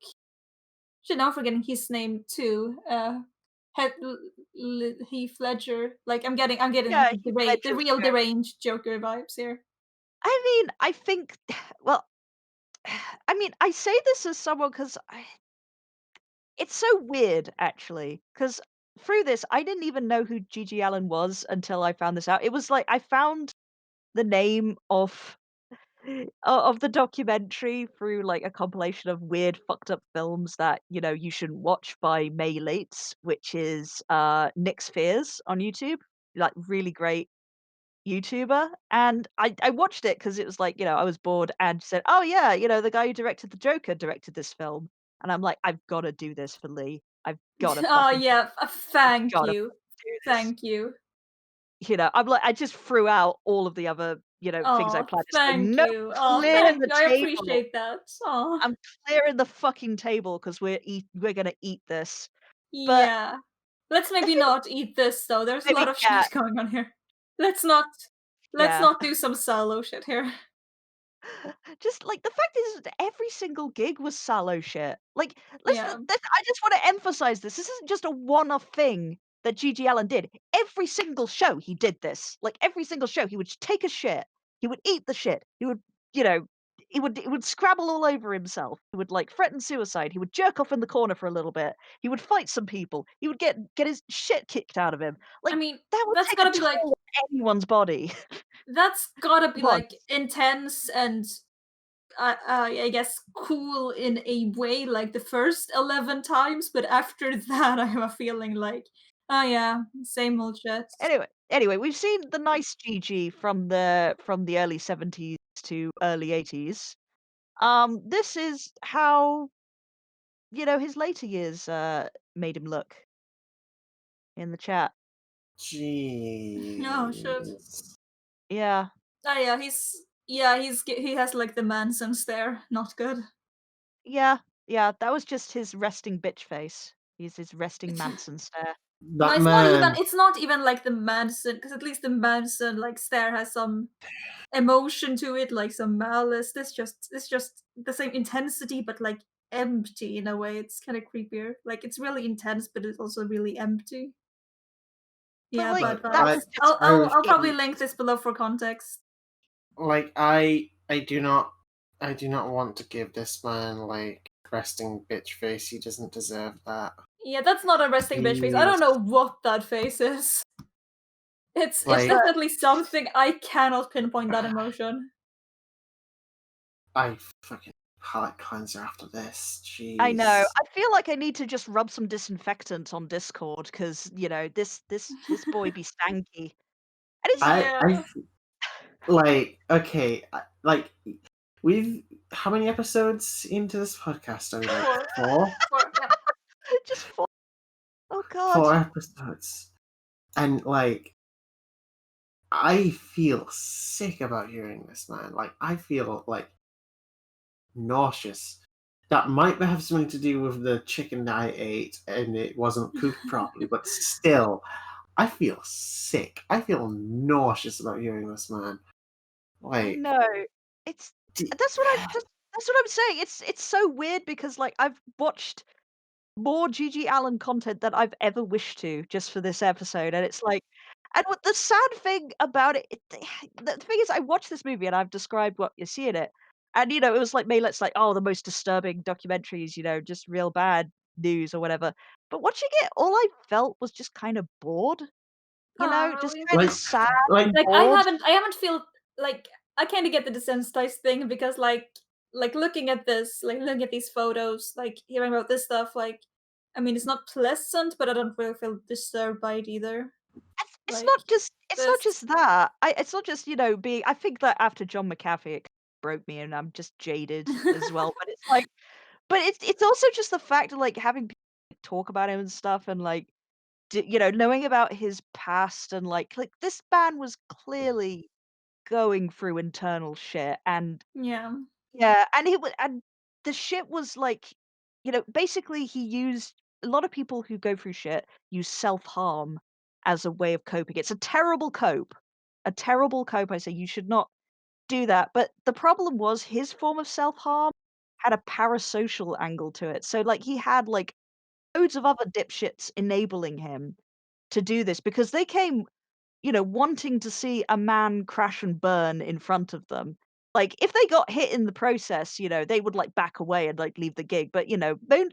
shit. Now I'm forgetting his name too. Heath Ledger. Like I'm getting Yeah, the Heath Ledger's real Joker. deranged Joker vibes here. I mean, I think well, I mean, I say this as someone because it's so weird actually, because through this, I didn't even know who GG Allin was until I found this out. It was like I found the name of the documentary through, like, a compilation of weird, fucked up films that, you shouldn't watch by May Lates, which is, Nick's Fears on YouTube, like, really great YouTuber, and I watched it because it was like, I was bored and said, "Oh, yeah, the guy who directed The Joker directed this film," and I'm like, "I've gotta do this for Lee. I've gotta Oh, fucking yeah, thank gotta you. fucking do this." Thank you. I'm like I just threw out all of the other, things I Oh, planned. It's like, thank "Nope, you. Oh, clear thank the you. I table. appreciate that. Oh, I'm clearing the fucking table because we're gonna eat this." But yeah. Let's the maybe thing not eat this though. There's a lot maybe of yeah, shit going on here. Let's not let's yeah. not do some solo shit here. Just, like, the fact is that every single gig was sallow shit. Like, Yeah. I just wanna emphasize this. This isn't just a one-off thing that GG Allin did. Every single show he did this. Like, every single show, he would just take a shit, he would eat the shit, you know, he would scrabble all over himself, he would, like, threaten suicide, he would jerk off in the corner for a little bit, he would fight some people, he would get his shit kicked out of him. I Like, mean, that would that's take a gotta be like toll on anyone's body. that's gotta be like Once. intense and I guess cool in a way like the first 11 times, but after that I have a feeling like, oh yeah, same old shit. Anyway, we've seen the nice Gigi from the early '70s to early '80s. This is how, his later years, made him look in the chat. Oh shit. Jeez. Yeah. Oh he has like the Mansons there. Not good. Yeah. Yeah, that was just his resting bitch face. He's his resting Manson stare. No, That man, it's not even like the Manson, because at least the Manson like stare has some emotion to it, like some malice. This just the same intensity, but like empty in a way. It's kind of creepier. Like it's really intense, but it's also really empty. But, Yeah, like, bad like that I, was vibes. just I I'll it. probably link this below for context. like I do not want to give this man like resting bitch face. He doesn't deserve that. Yeah, that's not a resting bitch face. I don't He's know what that face is. It's like But definitely something I cannot pinpoint that emotion. I fucking palate cleanser after this. I know. Jeez. I feel like I need to just rub some disinfectant on Discord because, this boy be stanky. And it's I Yeah. I f- like okay. Like we've how many episodes into this podcast are we like 4. four? 4, yeah. just for oh god. 4 episodes, and like I feel sick about hearing this, man. Like I feel like nauseous. That might have something to do with the chicken that I ate and it wasn't cooked properly, but still, I feel sick. I feel nauseous about hearing this, man. I Like, know. It's d- that's what I'm saying. It's so weird because like I've watched more GG Allin content than I've ever wished to just for this episode, and it's like, and what the sad thing about the thing is, I watched this movie and I've described what you see in it, and it was like Maylet's like, oh, the most disturbing documentaries, just real bad news or whatever. But watching it, all I felt was just kind of bored, Oh, just really? kind of like, sad like, and Like, bored. I haven't feel like, I kinda get the desensitized thing because, like, looking at this, like, looking at these photos, like, hearing about this stuff, like, I mean, it's not pleasant, but I don't really feel disturbed by it either. Like, It's not this just that. It's not just, being I think that after John McAfee, it broke me and I'm just jaded as well, but it's like but it's also just the fact of, like, having people talk about him and stuff and, like, knowing about his past and, like, this man was clearly going through internal shit and Yeah. yeah, and the shit was like, basically he used a lot of people who go through shit use self-harm as a way of coping. It's a terrible cope. A terrible cope. I say you should not do that. But the problem was his form of self-harm had a parasocial angle to it. So like he had like loads of other dipshits enabling him to do this because they came, wanting to see a man crash and burn in front of them. Like, if they got hit in the process, they would, like, back away and, like, leave the gig, but,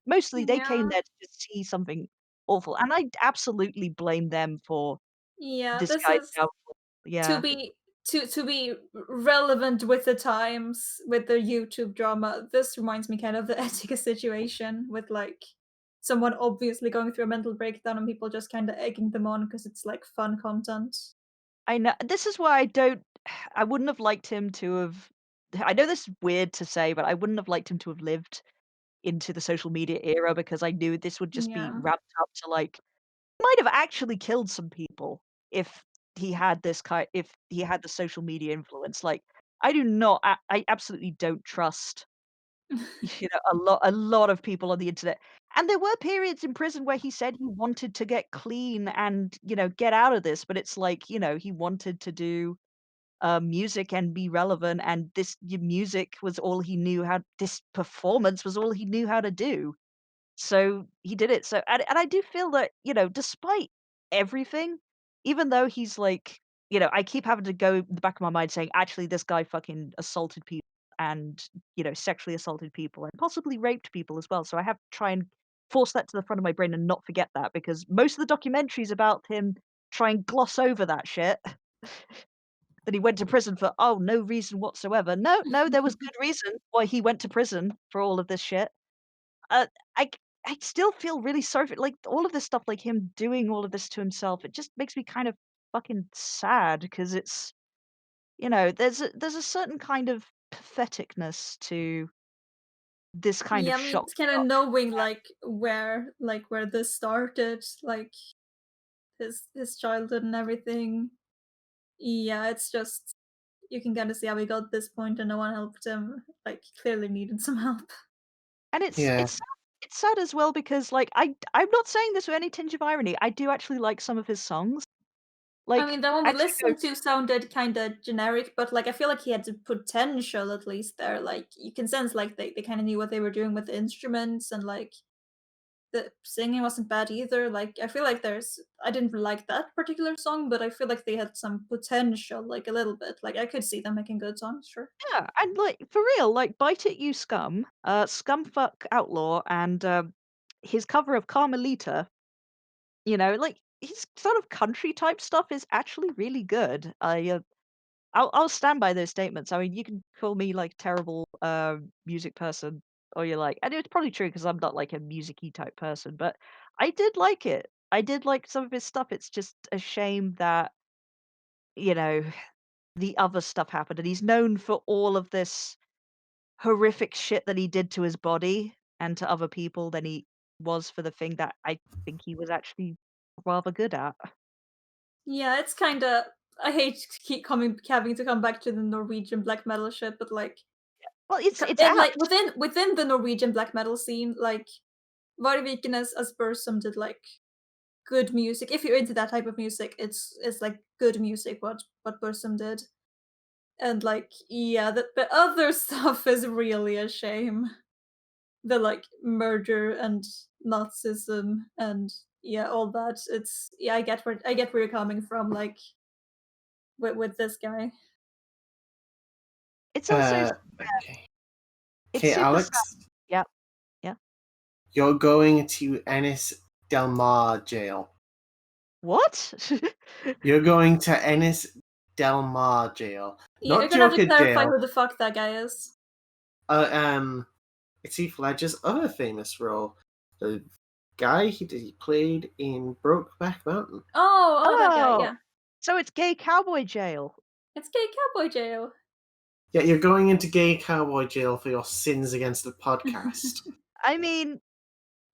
mostly they came Yeah. there to just see something awful, and I absolutely blame them for Yeah, this this guy's is downfall. to Yeah. be to be relevant with the times, with the YouTube drama. This reminds me kind of the Etika situation with, like, someone obviously going through a mental breakdown and people just kinda egging them on because it's, like, fun content. I know this is why I wouldn't have liked him to have I know this is weird to say, but I wouldn't have liked him to have lived into the social media era because I knew this would just be Yeah. ramped up to, like might have actually killed some people if if he had the social media influence, like, I do not I absolutely don't trust, a lot of people on the internet, and there were periods in prison where he said he wanted to get clean and, get out of this, but it's like, he wanted to do music and be relevant, and music was all he knew how this performance was all he knew how to do. So he did it. So and I do feel that, despite everything, even though he's like, I keep having to go in the back of my mind saying, actually, this guy fucking assaulted people and, sexually assaulted people and possibly raped people as well. So I have to try and force that to the front of my brain and not forget that because most of the documentaries about him try and gloss over that shit. That he went to prison for, oh, no reason whatsoever. No, no, there was good reason why he went to prison for all of this shit. Uh, I c I still feel really sorry for like, all of this stuff, like him doing all of this to himself, it just makes me kind of fucking sad because it's there's a certain kind of patheticness to this kind Yeah, of I mean, shock it's kinda jock. knowing, like, where this started, like, his childhood and everything. Yeah, it's just you can kinda see how he got this point and no one helped him, like, he clearly needed some help. And it's Yeah. it's sad it's sad as well because, like, I'm not saying this with any tinge of irony, I do actually like some of his songs. I Like, mean, the one we actually go listened to sounded kinda generic, but, like, I feel like he had to potential at least there, like, you can sense, like, they kinda knew what they were doing with the instruments and, like, the singing wasn't bad either, like, I feel like I didn't like that particular song, but I feel like they had some potential, like, a little bit, like, I could see them making good songs, sure. Yeah, and, like, for real, like, "Bite It, You Scum," "Scumfuck Outlaw," and, his cover of "Carmelita," like, his sort of country type stuff is actually really good. I'll stand by those statements. I mean, you can call me, like, terrible, music person or you're like and it's probably true because 'cause I'm not, like, a music-y type person, but I did like it. I did like some of his stuff. It's just a shame that, you know, the other stuff happened, and he's known for all of this horrific shit that he did to his body and to other people than he was for the thing that I think he was actually rather good at. Yeah, it's kinda I hate to keep coming having to come back to the Norwegian black metal shit, but, like, Well, it's and, like, apt. within the Norwegian black metal scene, like, Varviken as Bursum did, like, good music. If you're into that type of music, it's, like, good music what Bursum did. And, like, yeah, the other stuff is really a shame. The, like, murder and Nazism and, yeah, all that. It's yeah, I get where you're coming from, like, with this guy. It's also Okay. it's Okay, super sad. Alex, Yep, yeah. you're going to Ennis Del Mar jail. What? You're going to Ennis Del Mar jail, Yeah, you're not gonna have to Joker clarify jail. who the fuck that guy is. Uh, um, it's Heath Ledger's other famous role, the guy he played in Brokeback Mountain. That guy, Oh, yeah. so it's gay cowboy jail. It's gay cowboy jail. Yeah, you're going into gay cowboy jail for your sins against the podcast. I mean,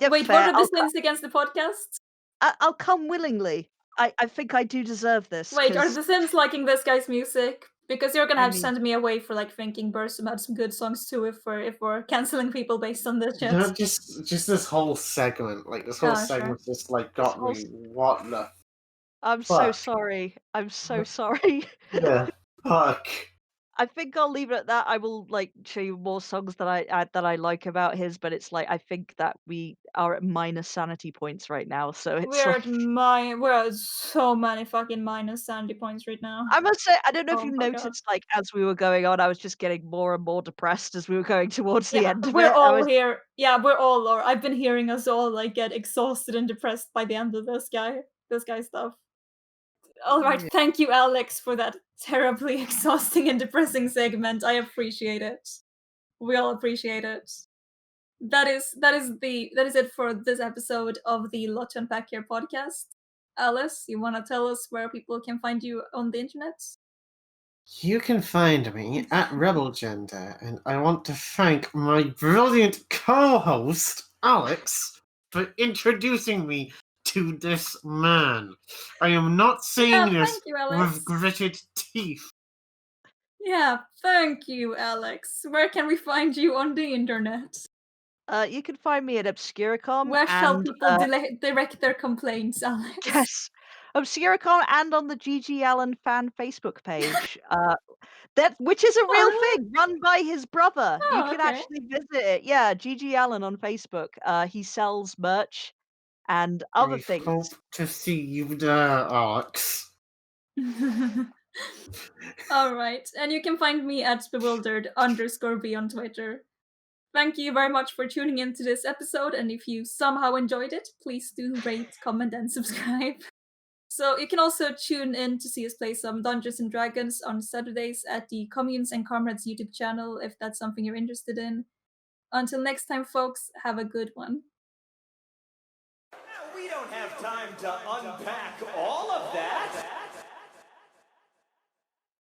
yeah, Wait, what fair. are the sins against the podcast? I'll come willingly. I think I do deserve this Wait, are because the Sims liking this guy's music? Because you're gonna I have to mean, send me away for like thinking Bursum had some good songs too if we're canceling people based on this shit. No, just this whole segment, like this whole Oh, sure. segment, just like this got whole me. What the I'm so fuck? sorry. I'm so sorry. The fuck? I think I'll leave it at that. I will, like, show you more songs that I like about his, but it's like, I think that we are at minus sanity points right now, so it's like We're at so many fucking minus sanity points right now. I must say, I don't know if Oh you my god. noticed, like, as we were going on, I was just getting more and more depressed as we were going towards the Yeah, end of we're it. I all was here. Yeah, we're all or I've been hearing us all, like, get exhausted and depressed by the end of this guy stuff. Alright, yeah. thank you, Alex, for that terribly exhausting and depressing segment. I appreciate it. We all appreciate it. That is it for this episode of the Lot to Unpack Here podcast. Alice, you wanna tell us where people can find you on the internet? You can find me at Rebel Gender, and I want to thank my brilliant co-host, Alex, for introducing me to this man. I am not Yeah, saying this thank you, Alex. with gritted teeth. Yeah, thank you, Alex. Where can we find you on the internet? You can find me at Obscuricom Where shall and, people direct their complaints, Alex? yes, Obscuricom and on the GG Allin fan Facebook page. Which is a Oh, real really? thing, run by his brother. You Oh, can okay. actually visit it. Yeah, GG Allin on Facebook. He sells merch and other I things. hope to see you there, Alex. Alright, and you can find me at bewildered_b on Twitter. Thank you very much for tuning in to this episode, and if you somehow enjoyed it, please do rate, comment, and subscribe. So you can also tune in to see us play some Dungeons and Dragons on Saturdays at the Communes and Comrades YouTube channel if that's something you're interested in. Until next time, folks, have a good one. We don't have time to unpack all of that.